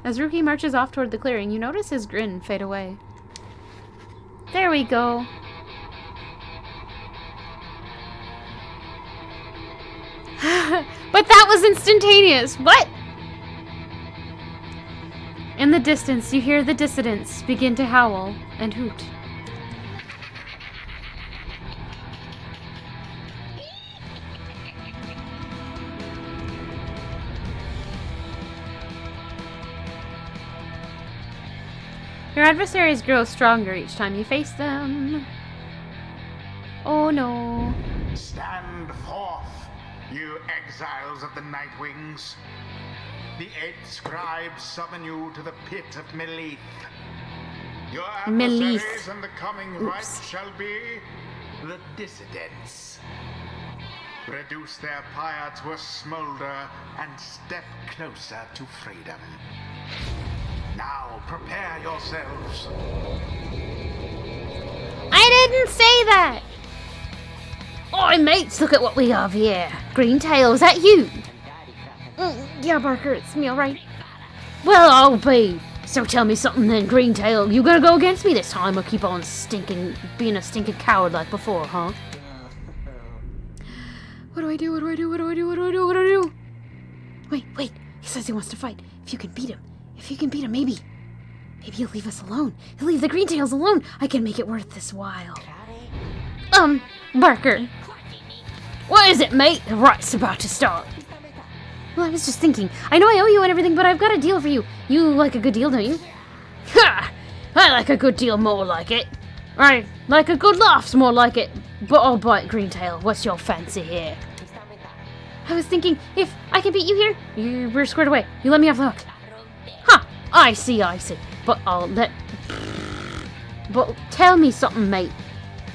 As Ruki marches off toward the clearing, you notice his grin fade away. There we go. But that was instantaneous. What? In the distance, you hear the dissidents begin to howl and hoot. Your adversaries grow stronger each time you face them. Oh no. Stand forth, you exiles of the Nightwings. The 8 scribes summon you to the pit of Melith. Your adversaries in the coming rite shall be the dissidents. Reduce their pyre to a smolder and step closer to freedom. Now prepare yourselves. I didn't say that! Oi, mates, look at what we have here. Green Tail, is that you? Yeah, Barker, it's me, alright. Well, I'll be. So tell me something then, Green Tail. You gonna go against me this time or keep on being a stinking coward like before, huh? What do I do? What do I do? What do I do? What do I do? What do I do? Wait. He says he wants to fight. If you can beat him, maybe he'll leave us alone. He'll leave the Green-Tails alone. I can make it worth this while. Barker. What is it, mate? The rite's about to start. Well, I was just thinking. I know I owe you and everything, but I've got a deal for you. You like a good deal, don't you? Ha! I like a good deal more like it. I like a good laugh's more like it. But all right, Green-Tail, what's your fancy here? I was thinking, if I can beat you here, we're squared away. You let me off the hook. Huh, I see. But But tell me something, mate.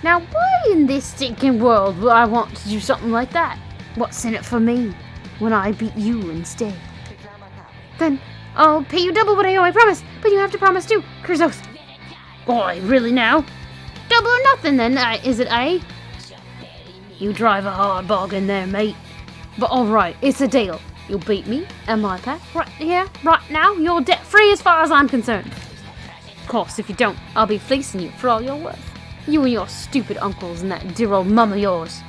Now, why in this stinking world would I want to do something like that? What's in it for me when I beat you instead? Then I'll pay you double what I owe, I promise. But you have to promise too, Curzos. Boy, really now? Double or nothing then, is it, eh? You drive a hard bargain there, mate. But alright, it's a deal. You'll beat me and my pack right here, right now. You're debt-free as far as I'm concerned. Of course, if you don't, I'll be fleecing you for all you're worth. You and your stupid uncles and that dear old mum of yours.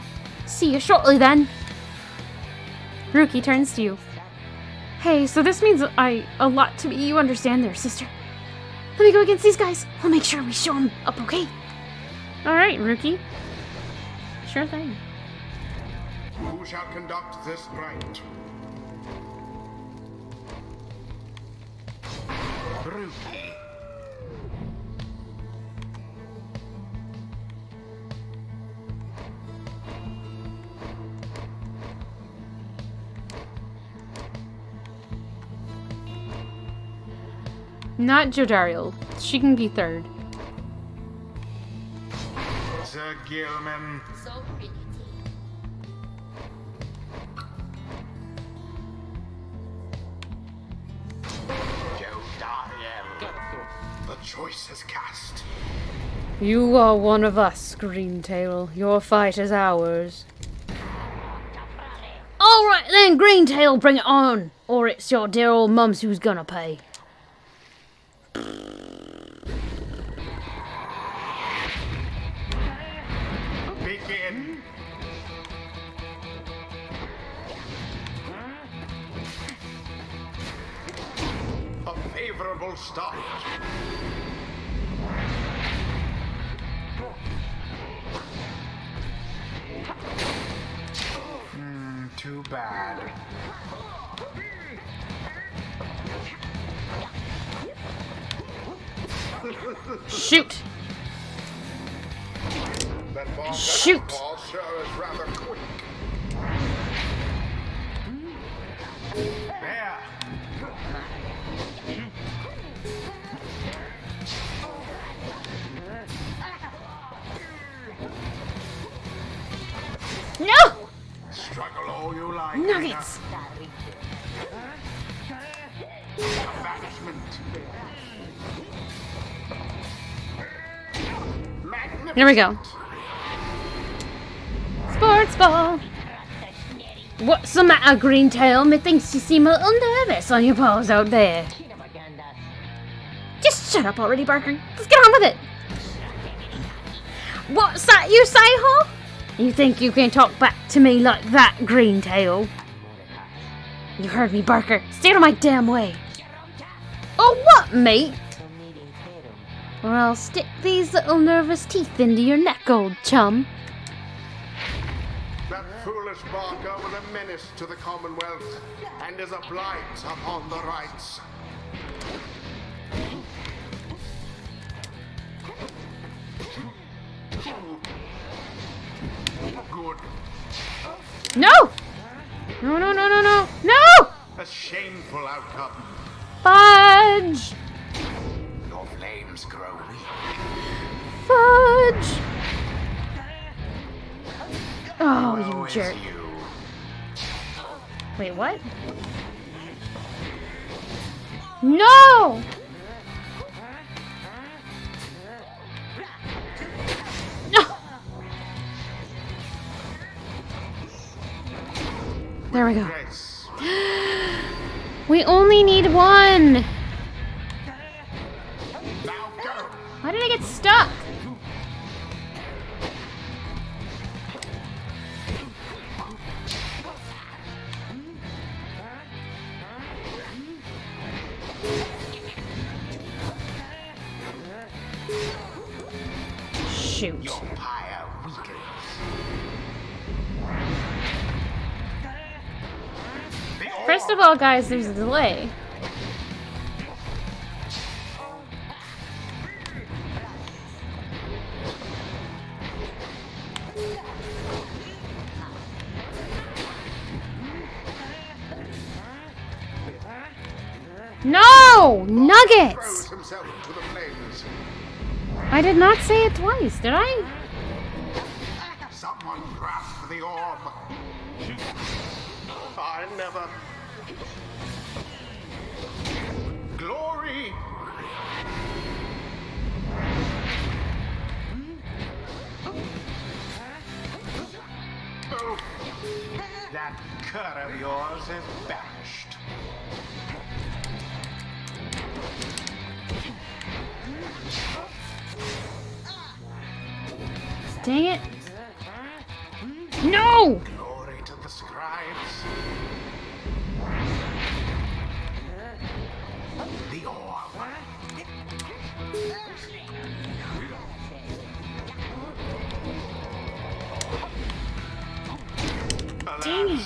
See you shortly then. Ruki turns to you. Hey, so this means a lot to me. You understand there, sister. Let me go against these guys. We'll make sure we show them up, okay? Alright, Ruki. Sure thing. Who shall conduct this rite? Ruki. Not Jodariel. She can be third. Sir Gilman. The choice is cast. You are one of us, Green-Tail. Your fight is ours. Alright then, Green-Tail, bring it on. Or it's your dear old mums who's gonna pay. Begin. favorable start. Too bad. Shoot! That ball Shoot. ball sure is rather quick. There. No! Struggle all you like. Nuggets! Banishment. Magnificent. There we go. Sports ball! What's the matter, Greentail? Methinks you seem a little nervous on your paws out there. Just shut up already, Barker. Let's get on with it. What's that you say, huh? You think you can talk back to me like that, Greentail? You heard me, Barker. Stay out of my damn way. Oh, what, mate? Or I'll stick these little nervous teeth into your neck, old chum. That foolish Barker was a menace to the Commonwealth and is a blight upon the rights. Good. No! No, no, no, no, no! No! A shameful outcome. Fudge! Your flames grow weak. Fudge! Oh, Woe you is jerk. you. Wait, what? No! No! There we go. Grace. We only need one! Now go. Why did I get stuck? Shoot. Your pyre weakens. The First of all, guys, there's a delay. No! Nuggets! Throws himself into the flames. I did not say it twice, did I? Someone grasp the orb. I never. Glory. Oh, that cur of yours is banished. Dang it. No! glory to the scribes. The orb. Dang it.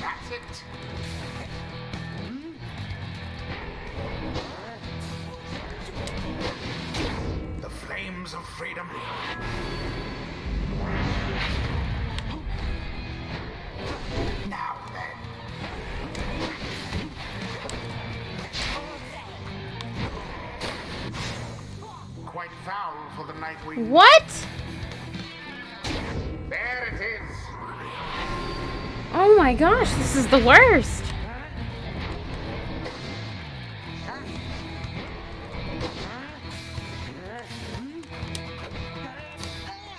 That's it. The flames of freedom. Now then. Quite foul for the night we. What? There it is. Oh my gosh, this is the worst.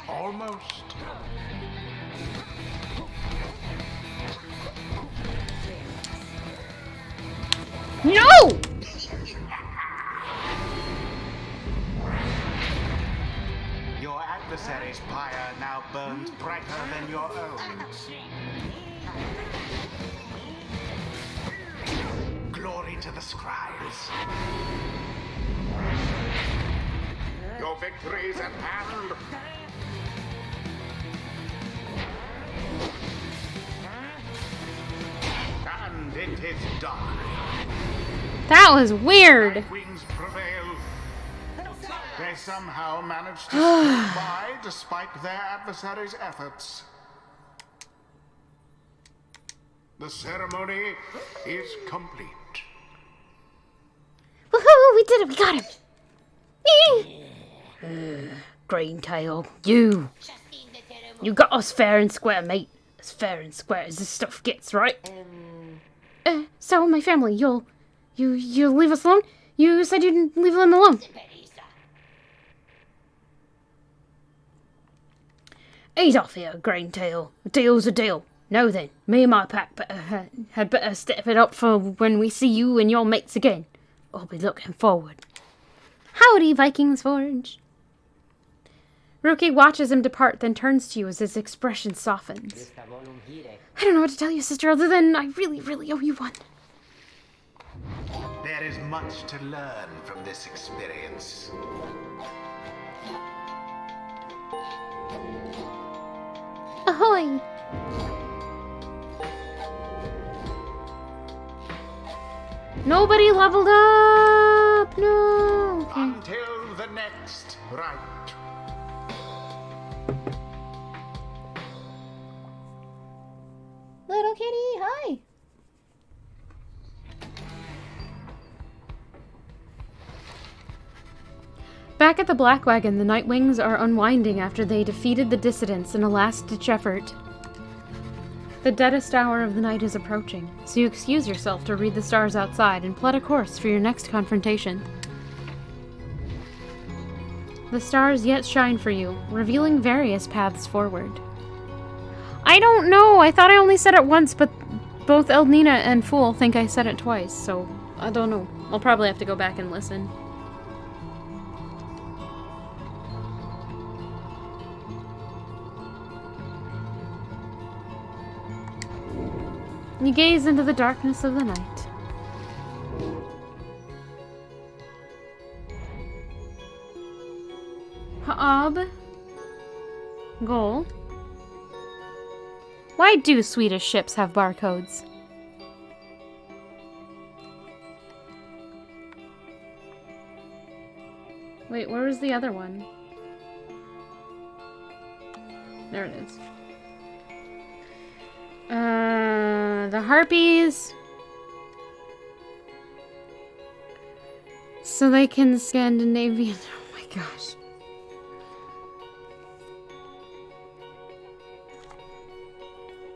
Almost. No! Your adversary's pyre now burns brighter than your own. Glory to the scribes. Your victory is at hand. And it is done. That was weird. Queens prevail. They somehow managed to slip by despite their adversaries' efforts. The ceremony is complete. Woohoo! We did it! We got him! Greentail, you got us fair and square, mate. As fair and square as this stuff gets, right? So my family, you'll leave us alone? You said you'd leave them alone. Ease off here, Greentail. A deal's a deal. Now then, me and my pack had better step it up for when we see you and your mates again. I'll be looking forward. Howdy, Vikings Forge. Rookie watches him depart, then turns to you as his expression softens. I don't know what to tell you, sister, other than I really, really owe you one. There is much to learn from this experience. Ahoy! Nobody leveled up! No! Okay. Until the next rite. Little kitty, hi! Back at the Black Wagon, the Nightwings are unwinding after they defeated the dissidents in a last-ditch effort. The deadest hour of the night is approaching, so you excuse yourself to read the stars outside and plot a course for your next confrontation. The stars yet shine for you, revealing various paths forward. I don't know, I thought I only said it once, but both Eldnina and Fool think I said it twice, so I don't know. I'll probably have to go back and listen. You gaze into the darkness of the night. Ha'ab. Goal. Why do Swedish ships have barcodes? Wait, where was the other one? There it is. The harpies. So they can Scandinavian. Oh my gosh.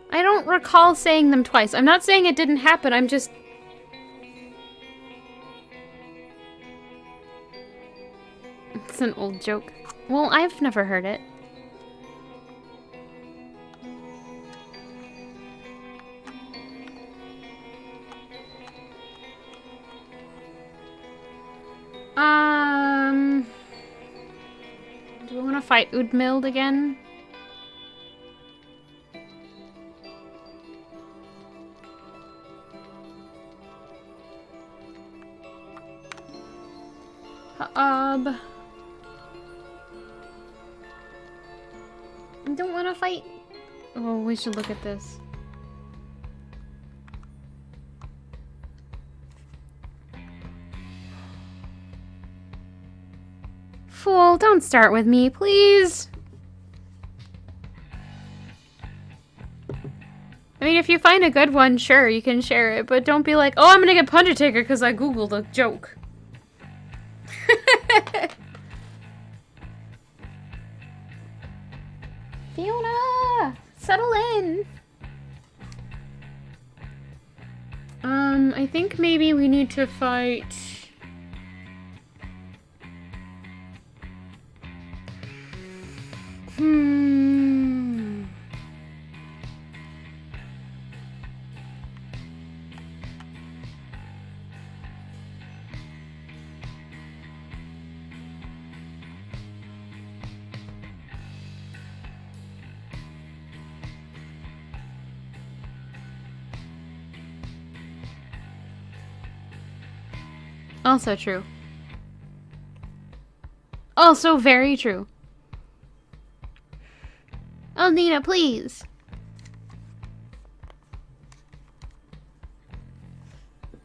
I don't recall saying them twice. I'm not saying it didn't happen, I'm just... It's an old joke. Well, I've never heard it. Do we want to fight Udmild again? I don't want to fight. Oh, we should look at this. Fool, don't start with me, please. I mean, if you find a good one, sure, you can share it, but don't be like, oh, I'm gonna get Punch-a-Taker because I googled a joke. Fiona! Settle in! I think maybe we need to fight... Also true. Also very true. Oh, Nina, please.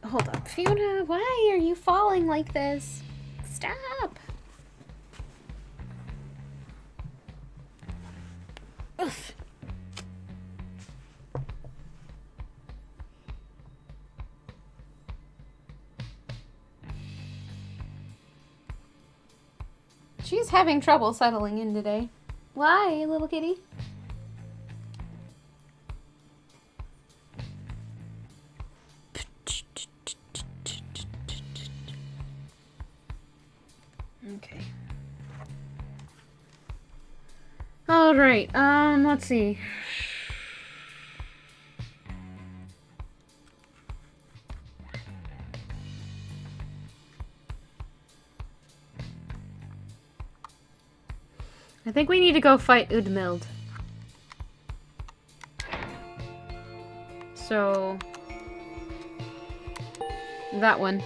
Hold up, Fiona. Why are you falling like this? Stop. Oof. She's having trouble settling in today. Why, little kitty? Okay. All right. Let's see. I think we need to go fight Udmild. So that one.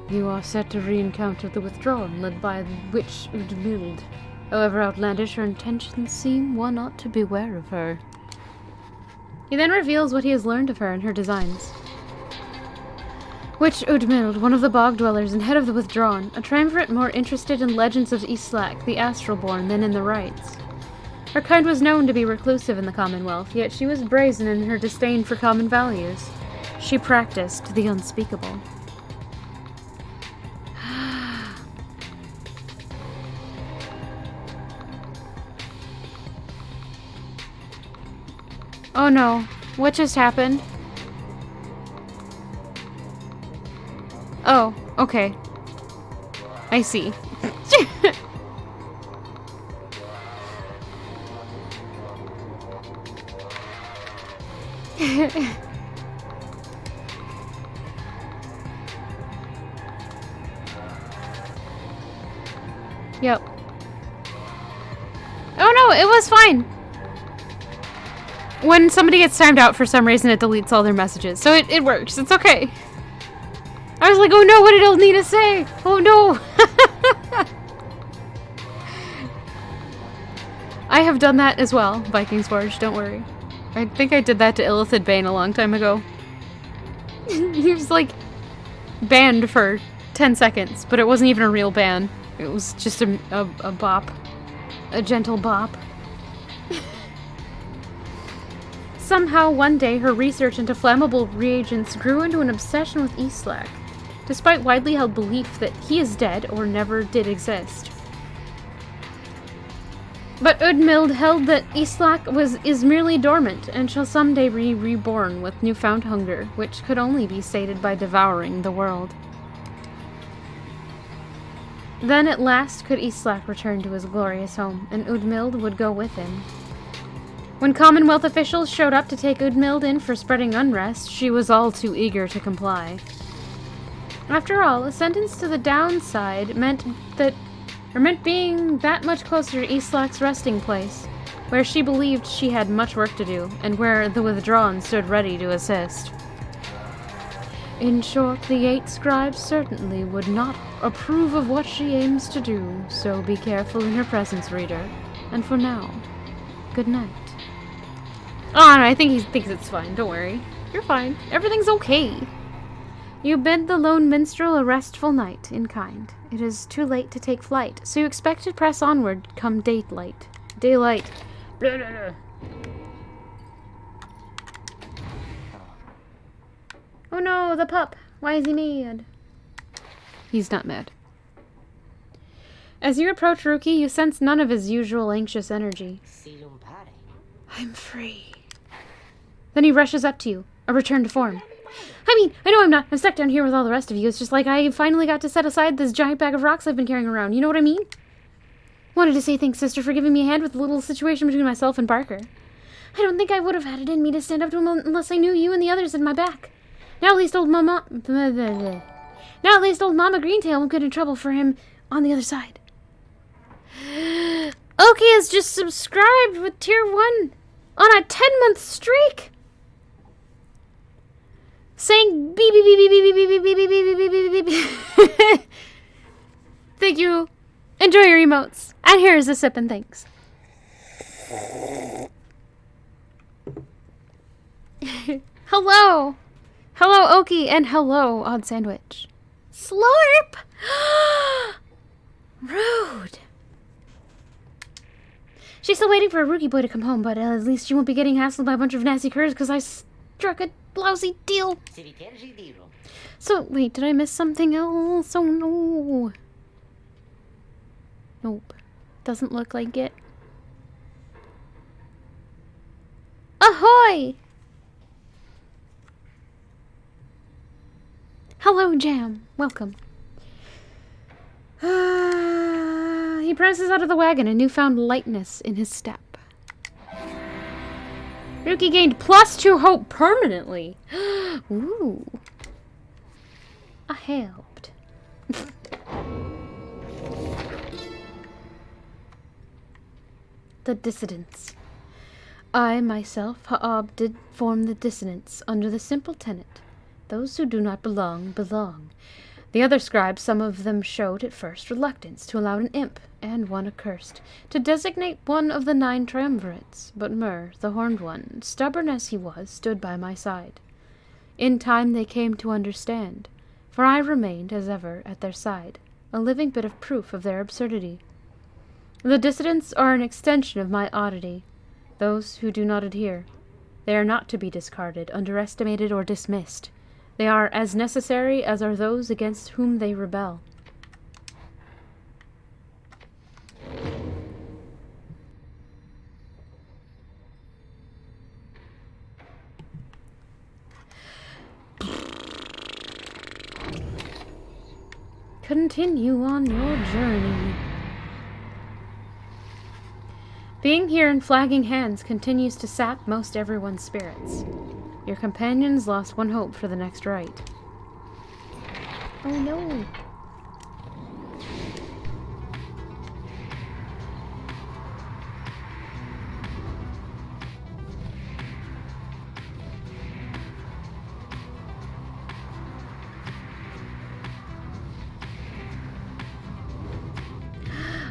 You are set to re-encounter the Withdrawn, led by the witch Udmild. However outlandish her intentions seem, one ought to beware of her. He then reveals what he has learned of her and her designs. Witch Udmild, one of the Bog Dwellers and head of the Withdrawn, a triumvirate more interested in legends of Islak, the Astralborn, than in the rites. Her kind was known to be reclusive in the Commonwealth, yet she was brazen in her disdain for common values. She practiced the unspeakable. Oh no, what just happened? Oh, okay. I see. Yep. Oh no, it was fine. When somebody gets timed out for some reason, it deletes all their messages. So it works. It's okay. I was like, oh no, what did Elnina say? Oh no. I have done that as well, Vikings Forge, don't worry. I think I did that to Illithid Bane a long time ago. He was like banned for 10 seconds, but it wasn't even a real ban. It was just a bop. A gentle bop. Somehow, one day, her research into flammable reagents grew into an obsession with Islak, despite widely held belief that he is dead or never did exist. But Udmild held that Islak is merely dormant and shall someday be reborn with newfound hunger, which could only be sated by devouring the world. Then at last could Islak return to his glorious home, and Udmild would go with him. When Commonwealth officials showed up to take Udmild in for spreading unrest, she was all too eager to comply. After all, a sentence to the downside meant being that much closer to Islak's resting place, where she believed she had much work to do, and where the Withdrawn stood ready to assist. In short, the 8 scribes certainly would not approve of what she aims to do, so be careful in her presence, reader. And for now, good night. Oh, no, I think he thinks it's fine. Don't worry. You're fine. Everything's okay. You bid the lone minstrel a restful night in kind. It is too late to take flight, so you expect to press onward come daylight. Daylight. Blah, blah, blah. Oh no, the pup. Why is he mad? He's not mad. As you approach Ruki, you sense none of his usual anxious energy. I'm free. Then he rushes up to you, a return to form. I know I'm not. I'm stuck down here with all the rest of you. It's just like I finally got to set aside this giant bag of rocks I've been carrying around. You know what I mean? Wanted to say thanks, sister, for giving me a hand with the little situation between myself and Barker. I don't think I would have had it in me to stand up to him unless I knew you and the others had my back. Now at least old Mama Greentail won't get in trouble for him on the other side. Okay, it's just subscribed with tier 1. on a 10-month streak. Saying beep beep beep beep beep beep beep beep beep beep beep beep beep. Thank you. Enjoy your emotes. And here is a sip and thanks. Hello. Hello, Oki, and hello, Odd Sandwich. Slurp! Rude. She's still waiting for a rookie boy to come home, but at least she won't be getting hassled by a bunch of nasty curs because I struck a lousy deal. So, wait, did I miss something else? Oh, no. Nope. Doesn't look like it. Ahoy! Hello, Jam. Welcome. He presses out of the wagon, a newfound lightness in his step. Rookie gained +2 hope permanently. Ooh. I helped. The dissidents. I, myself, Ha'ab, did form the dissonance under the simple tenet. Those who do not belong, belong. The other scribes, some of them showed at first reluctance to allow an imp, and one accursed, to designate one of the 9 triumvirates, but Mur, the horned one, stubborn as he was, stood by my side. In time they came to understand, for I remained, as ever, at their side, a living bit of proof of their absurdity. The dissidents are an extension of my oddity, those who do not adhere. They are not to be discarded, underestimated, or dismissed. They are as necessary as are those against whom they rebel. Continue on your journey. Being here in flagging hands continues to sap most everyone's spirits. Your companions lost 1 hope for the next rite. Oh no.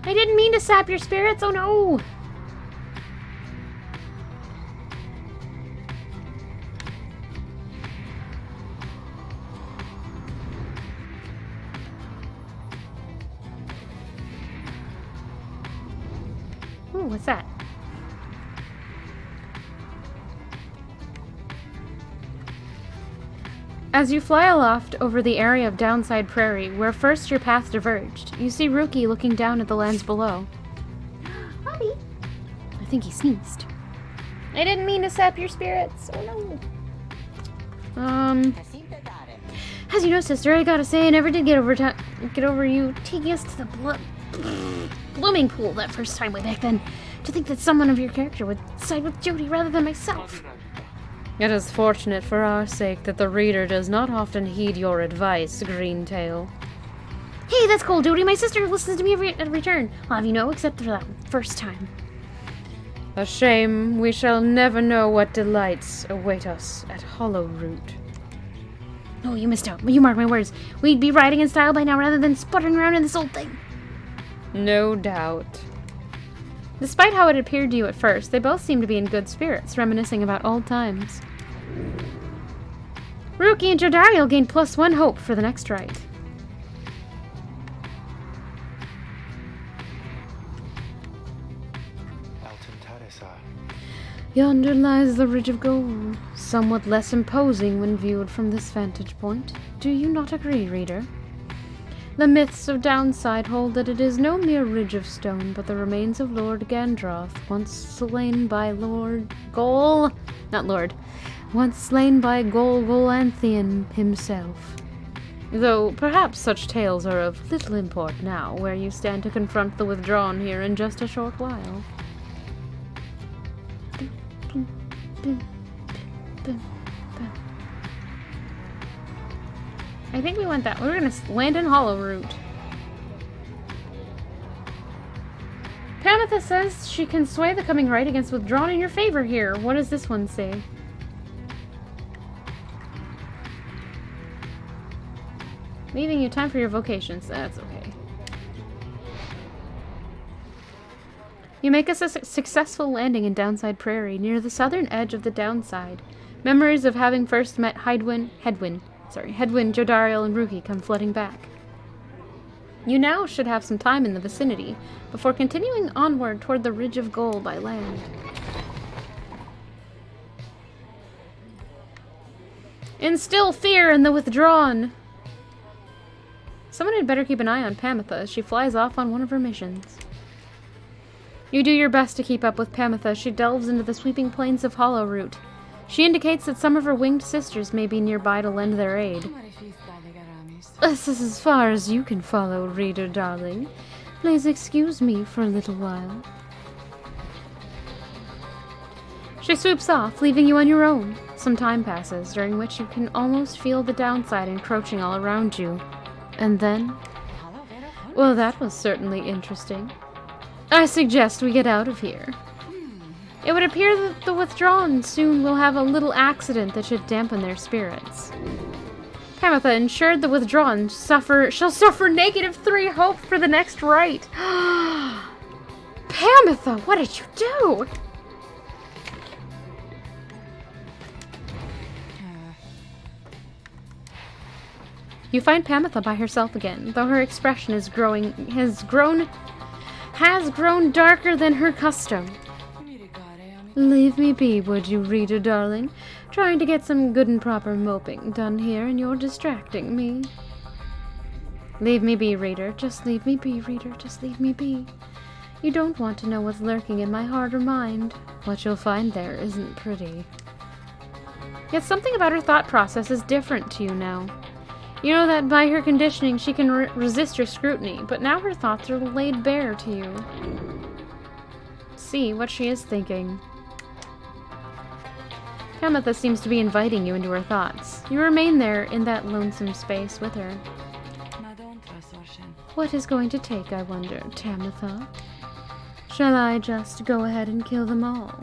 I didn't mean to sap your spirits, oh no! Ooh, what's that? As you fly aloft over the area of Downside Prairie, where first your path diverged, you see Rookie looking down at the lands below. Buddy. I think he sneezed. I didn't mean to sap your spirits. Oh no. As you know, sister, I gotta say, I never did get over you taking us to the blooming pool that first time way back then. To think that someone of your character would side with Jody rather than myself. It is fortunate for our sake that the reader does not often heed your advice, Greentail. Hey, that's cool, Jody. My sister listens to me at return. I'll have you know, except for that first time. A shame. We shall never know what delights await us at Hollowroot. Oh, you missed out. You mark my words. We'd be riding in style by now rather than sputtering around in this old thing. No doubt. Despite how it appeared to you at first, they both seemed to be in good spirits, reminiscing about old times. Rookie and Jodariel gained +1 hope for the next rite. Yonder lies the Ridge of Gold, somewhat less imposing when viewed from this vantage point. Do you not agree, reader? The myths of Downside hold that it is no mere ridge of stone, but the remains of Lord Gandroth, once slain by Golgolanthian himself. Though perhaps such tales are of little import now, where you stand to confront the withdrawn here in just a short while. I think we went that way. We're gonna land in Hollowroot. Tamitha says she can sway the coming right against withdrawn in your favor here. What does this one say? Leaving you time for your vocations. That's okay. You make a successful landing in Downside Prairie, near the southern edge of the Downside. Memories of having first met Hedwyn, Jodariel, and Ruki come flooding back. You now should have some time in the vicinity, before continuing onward toward the Ridge of Gold by land. Instill fear in the withdrawn! Someone had better keep an eye on Pamitha as she flies off on one of her missions. You do your best to keep up with Pamitha as she delves into the sweeping plains of Hollowroot. She indicates that some of her winged sisters may be nearby to lend their aid. This is as far as you can follow, reader darling. Please excuse me for a little while. She swoops off, leaving you on your own. Some time passes, during which you can almost feel the downside encroaching all around you. And then... well, that was certainly interesting. I suggest we get out of here. It would appear that the withdrawn soon will have a little accident that should dampen their spirits. Pamitha ensured the withdrawn shall suffer -3 hope for the next rite. Pamitha, what did you do? You find Pamitha by herself again, though her expression has grown darker than her custom. Leave me be, would you, reader darling? Trying to get some good and proper moping done here, and you're distracting me. Leave me be, reader. Just leave me be, reader. Just leave me be. You don't want to know what's lurking in my heart or mind. What you'll find there isn't pretty. Yet something about her thought process is different to you now. You know that by her conditioning she can resist your scrutiny, but now her thoughts are laid bare to you. See what she is thinking. Pamitha seems to be inviting you into her thoughts. You remain there in that lonesome space with her. What is going to take, I wonder, Tamitha? Shall I just go ahead and kill them all?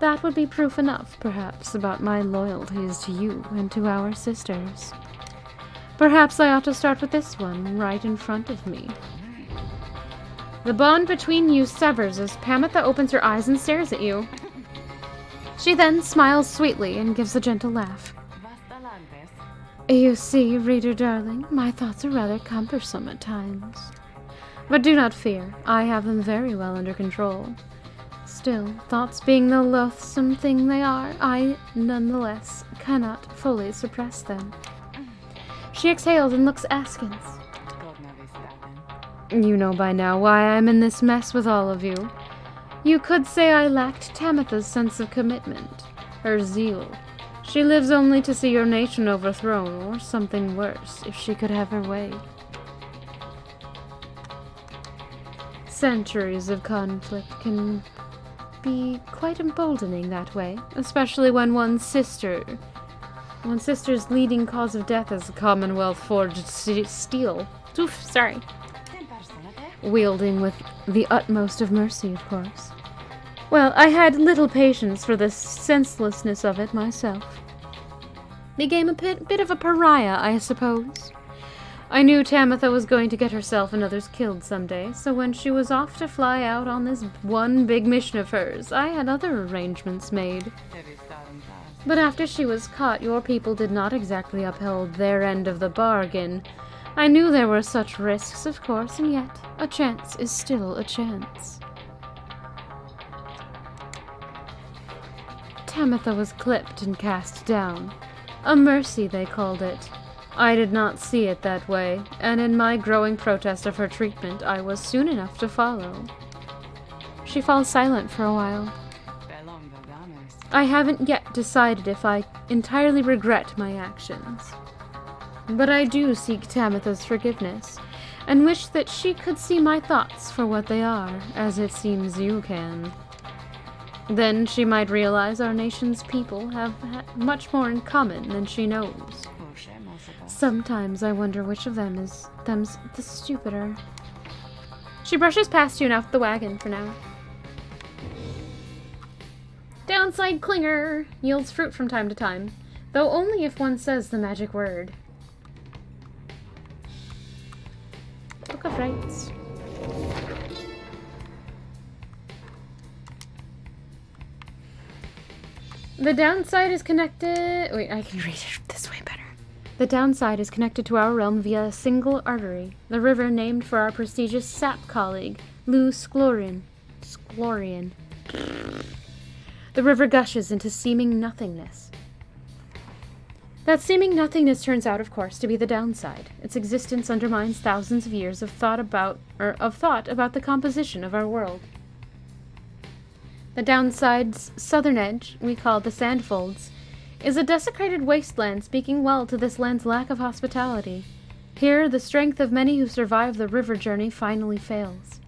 That would be proof enough, perhaps, about my loyalties to you and to our sisters. Perhaps I ought to start with this one, right in front of me. The bond between you severs as Pamitha opens her eyes and stares at you. She then smiles sweetly and gives a gentle laugh. You see, reader darling, my thoughts are rather cumbersome at times. But do not fear, I have them very well under control. Still, thoughts being the loathsome thing they are, I, nonetheless, cannot fully suppress them. She exhales and looks askance. You know by now why I'm in this mess with all of you. You could say I lacked Tamitha's sense of commitment, her zeal. She lives only to see your nation overthrown, or something worse, if she could have her way. Centuries of conflict can be quite emboldening that way, especially when one's sister's leading cause of death is Commonwealth forged steel. Oof, sorry. Wielding with the utmost of mercy, of course. Well, I had little patience for the senselessness of it myself. Became a bit of a pariah, I suppose. I knew Tamitha was going to get herself and others killed someday, so when she was off to fly out on this one big mission of hers, I had other arrangements made. But after she was caught, your people did not exactly uphold their end of the bargain. I knew there were such risks, of course, and yet a chance is still a chance. Tamitha was clipped and cast down. A mercy, they called it. I did not see it that way, and in my growing protest of her treatment, I was soon enough to follow. She falls silent for a while. I haven't yet decided if I entirely regret my actions. But I do seek Tamitha's forgiveness, and wish that she could see my thoughts for what they are, as it seems you can. Then she might realize our nation's people have much more in common than she knows. Sometimes I wonder which of them is the stupider. She brushes past you and out the wagon for now. Downside Clinger yields fruit from time to time, though only if one says the magic word. Book of Rights. The downside is connected... Wait, I can read it this way better. The downside is connected to our realm via a single artery, the river named for our prestigious sap colleague, Lou Sklorian. The river gushes into seeming nothingness. That seeming nothingness turns out, of course, to be the downside. Its existence undermines thousands of years of thought about the composition of our world. The downside's southern edge, we call the Sandfolds, is a desecrated wasteland speaking well to this land's lack of hospitality. Here, the strength of many who survive the river journey finally fails.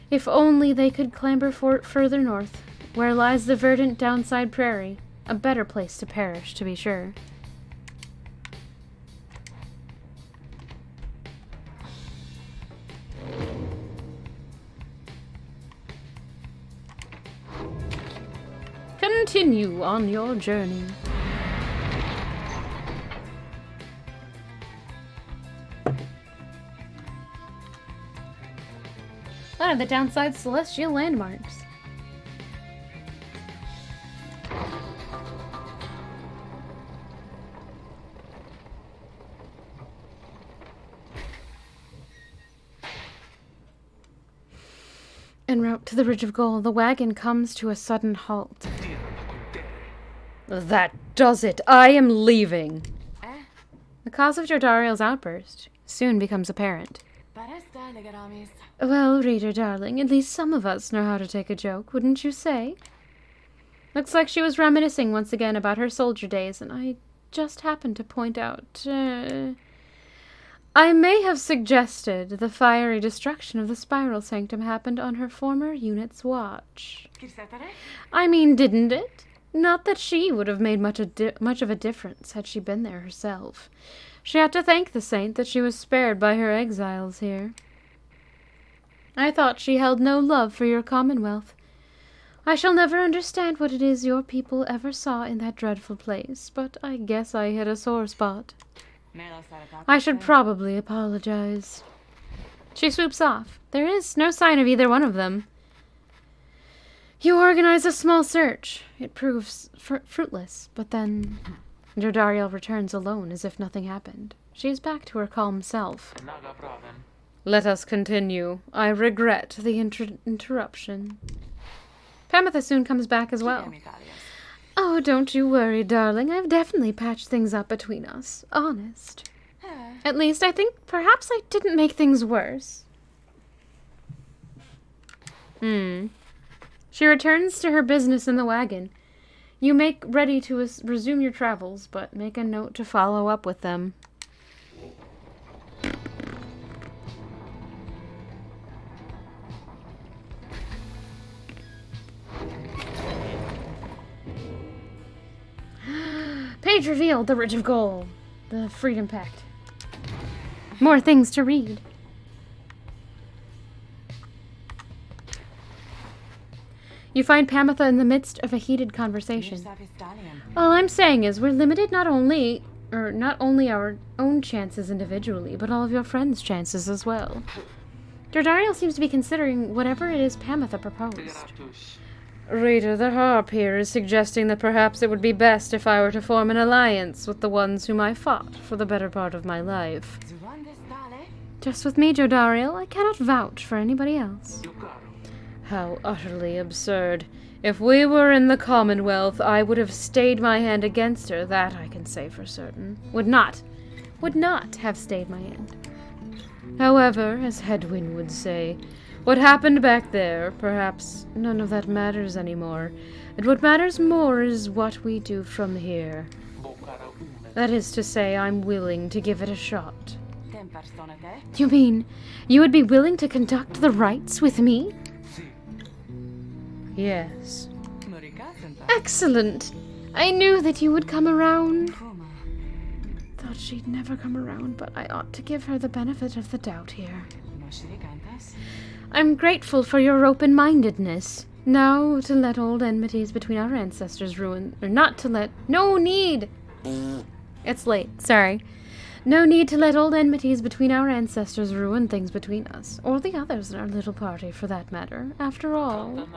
If only they could clamber further north, where lies the verdant downside prairie, a better place to perish, to be sure. Continue on your journey. One of the downside's celestial landmarks. En route to the Ridge of Gold, the wagon comes to a sudden halt. That does it. I am leaving. The cause of Jordariel's outburst soon becomes apparent. Well, reader darling, at least some of us know how to take a joke, wouldn't you say? Looks like she was reminiscing once again about her soldier days, and I just happened to point out, I may have suggested the fiery destruction of the Spiral Sanctum happened on her former unit's watch. I mean, didn't it? Not that she would have made much of a difference had she been there herself. She had to thank the saint that she was spared by her exiles here. I thought she held no love for your commonwealth. I shall never understand what it is your people ever saw in that dreadful place, but I guess I hit a sore spot. I should probably apologize. She swoops off. There is no sign of either one of them. You organize a small search. It proves fruitless, but then Jordariel returns alone as if nothing happened. She is back to her calm self. Let us continue. I regret the interruption. Pamitha soon comes back as well. Oh, don't you worry, darling. I've definitely patched things up between us. Honest. At least I think perhaps I didn't make things worse. She returns to her business in the wagon. You make ready to resume your travels, but make a note to follow up with them. Page revealed, the Ridge of Gold. The Freedom Pact. More things to read. You find Pamitha in the midst of a heated conversation. All I'm saying is we're limited not only our own chances individually, but all of your friends' chances as well. Jordariel seems to be considering whatever it is Pamitha proposed. Reader, the harp here is suggesting that perhaps it would be best if I were to form an alliance with the ones whom I fought for the better part of my life. Just with me, Jordariel. I cannot vouch for anybody else. How utterly absurd. If we were in the Commonwealth, I would have stayed my hand against her, that I can say for certain. Would not have stayed my hand. However, as Hedwyn would say, what happened back there, perhaps none of that matters anymore. And what matters more is what we do from here. That is to say, I'm willing to give it a shot. You mean you would be willing to conduct the rites with me? Yes. Excellent. I knew that you would come around. Though thought she'd never come around, but I ought to give her the benefit of the doubt here. I'm grateful for your open-mindedness. Now to let old enmities between our ancestors ruin... Or not to let... No need! It's late, sorry. No need to let old enmities between our ancestors ruin things between us, or the others in our little party, for that matter. After all...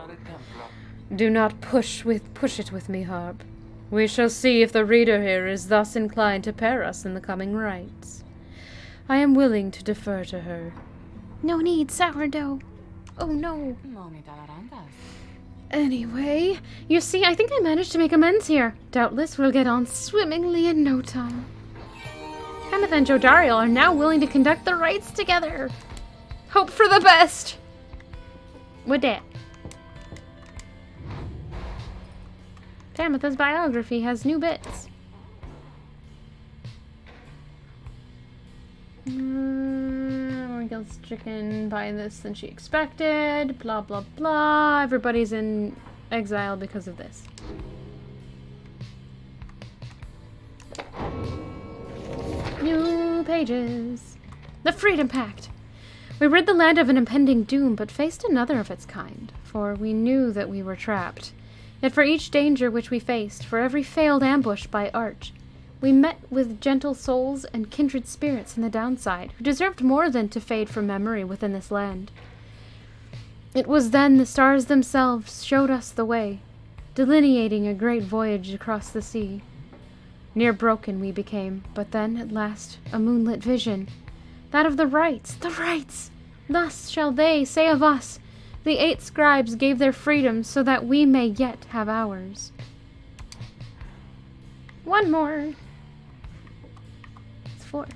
Do not push it with me, Harp. We shall see if the reader here is thus inclined to pair us in the coming rites. I am willing to defer to her. No need, sourdough. Oh no. Anyway, you see, I think I managed to make amends here. Doubtless we'll get on swimmingly in no time. Hemeth and Jodariel are now willing to conduct the rites together. Hope for the best. With that. Tamitha's biography has new bits. More guilt stricken by this than she expected. Blah, blah, blah. Everybody's in exile because of this. New pages. The Freedom Pact. We rid the land of an impending doom, but faced another of its kind, for we knew that we were trapped. Yet for each danger which we faced, for every failed ambush by Arch, we met with gentle souls and kindred spirits in the downside, who deserved more than to fade from memory within this land. It was then the stars themselves showed us the way, delineating a great voyage across the sea. Near broken we became, but then, at last, a moonlit vision. That of the rites! The rites! Thus shall they say of us, the 8 scribes gave their freedom so that we may yet have ours. One more. It's 4.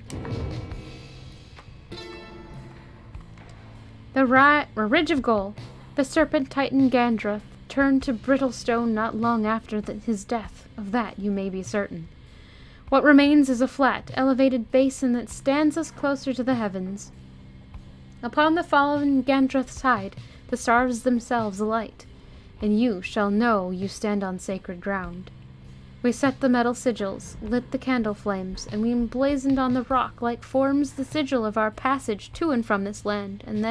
The Ridge of Gold. The serpent titan Gandroth turned to brittle stone not long after his death. Of that you may be certain. What remains is a flat, elevated basin that stands us closer to the heavens. Upon the fallen Gandroth's hide, the stars themselves alight, and you shall know you stand on sacred ground. We set the metal sigils, lit the candle flames, and we emblazoned on the rock like forms the sigil of our passage to and from this land, and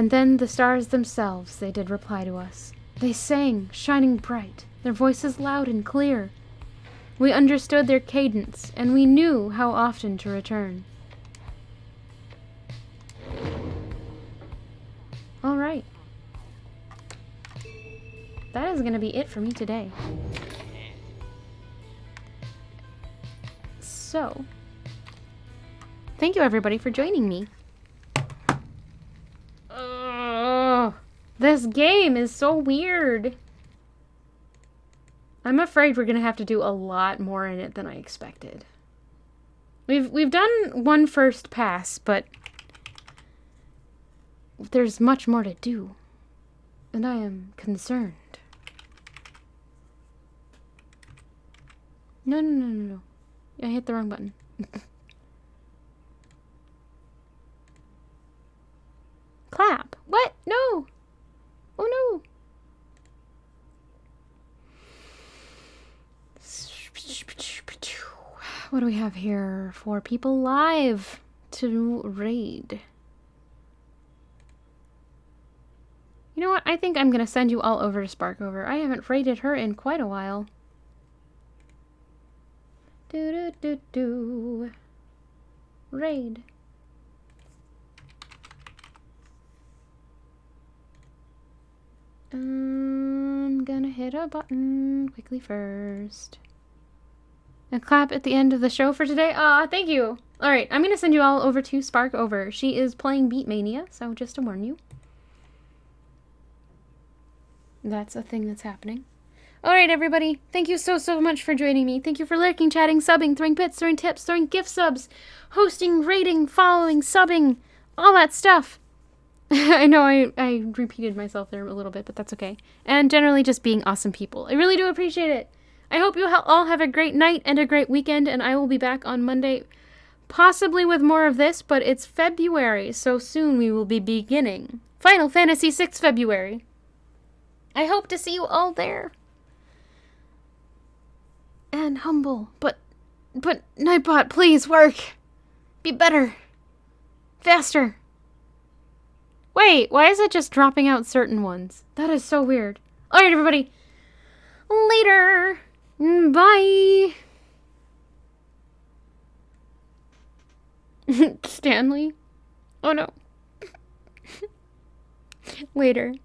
then the stars themselves, they did reply to us. They sang, shining bright, their voices loud and clear. We understood their cadence, and we knew how often to return. All right. That is going to be it for me today. So, thank you everybody for joining me. This game is so weird. I'm afraid we're going to have to do a lot more in it than I expected. We've done one first pass, but there's much more to do, and I am concerned. No. I hit the wrong button. Clap. What? No. Oh no. What do we have here? 4 people live to raid. You know what? I think I'm going to send you all over to Sparkover. I haven't raided her in quite a while. Raid. I'm gonna hit a button quickly first. And clap at the end of the show for today. Ah, thank you. Alright, I'm gonna send you all over to Sparkover. She is playing Beatmania, so just to warn you. That's a thing that's happening. Alright, everybody. Thank you so much for joining me. Thank you for lurking, chatting, subbing, throwing bits, throwing tips, throwing gift subs, hosting, rating, following, subbing, all that stuff. I know I repeated myself there a little bit, but that's okay. And generally just being awesome people. I really do appreciate it. I hope you all have a great night and a great weekend, and I will be back on Monday, possibly with more of this, but it's February, so soon we will be beginning Final Fantasy VI February. I hope to see you all there. And humble, but But Nightbot, please work. Be better. Faster. Wait, why is it just dropping out certain ones? That is so weird. Alright, everybody. Later. Bye. Stanley? Oh no. Later.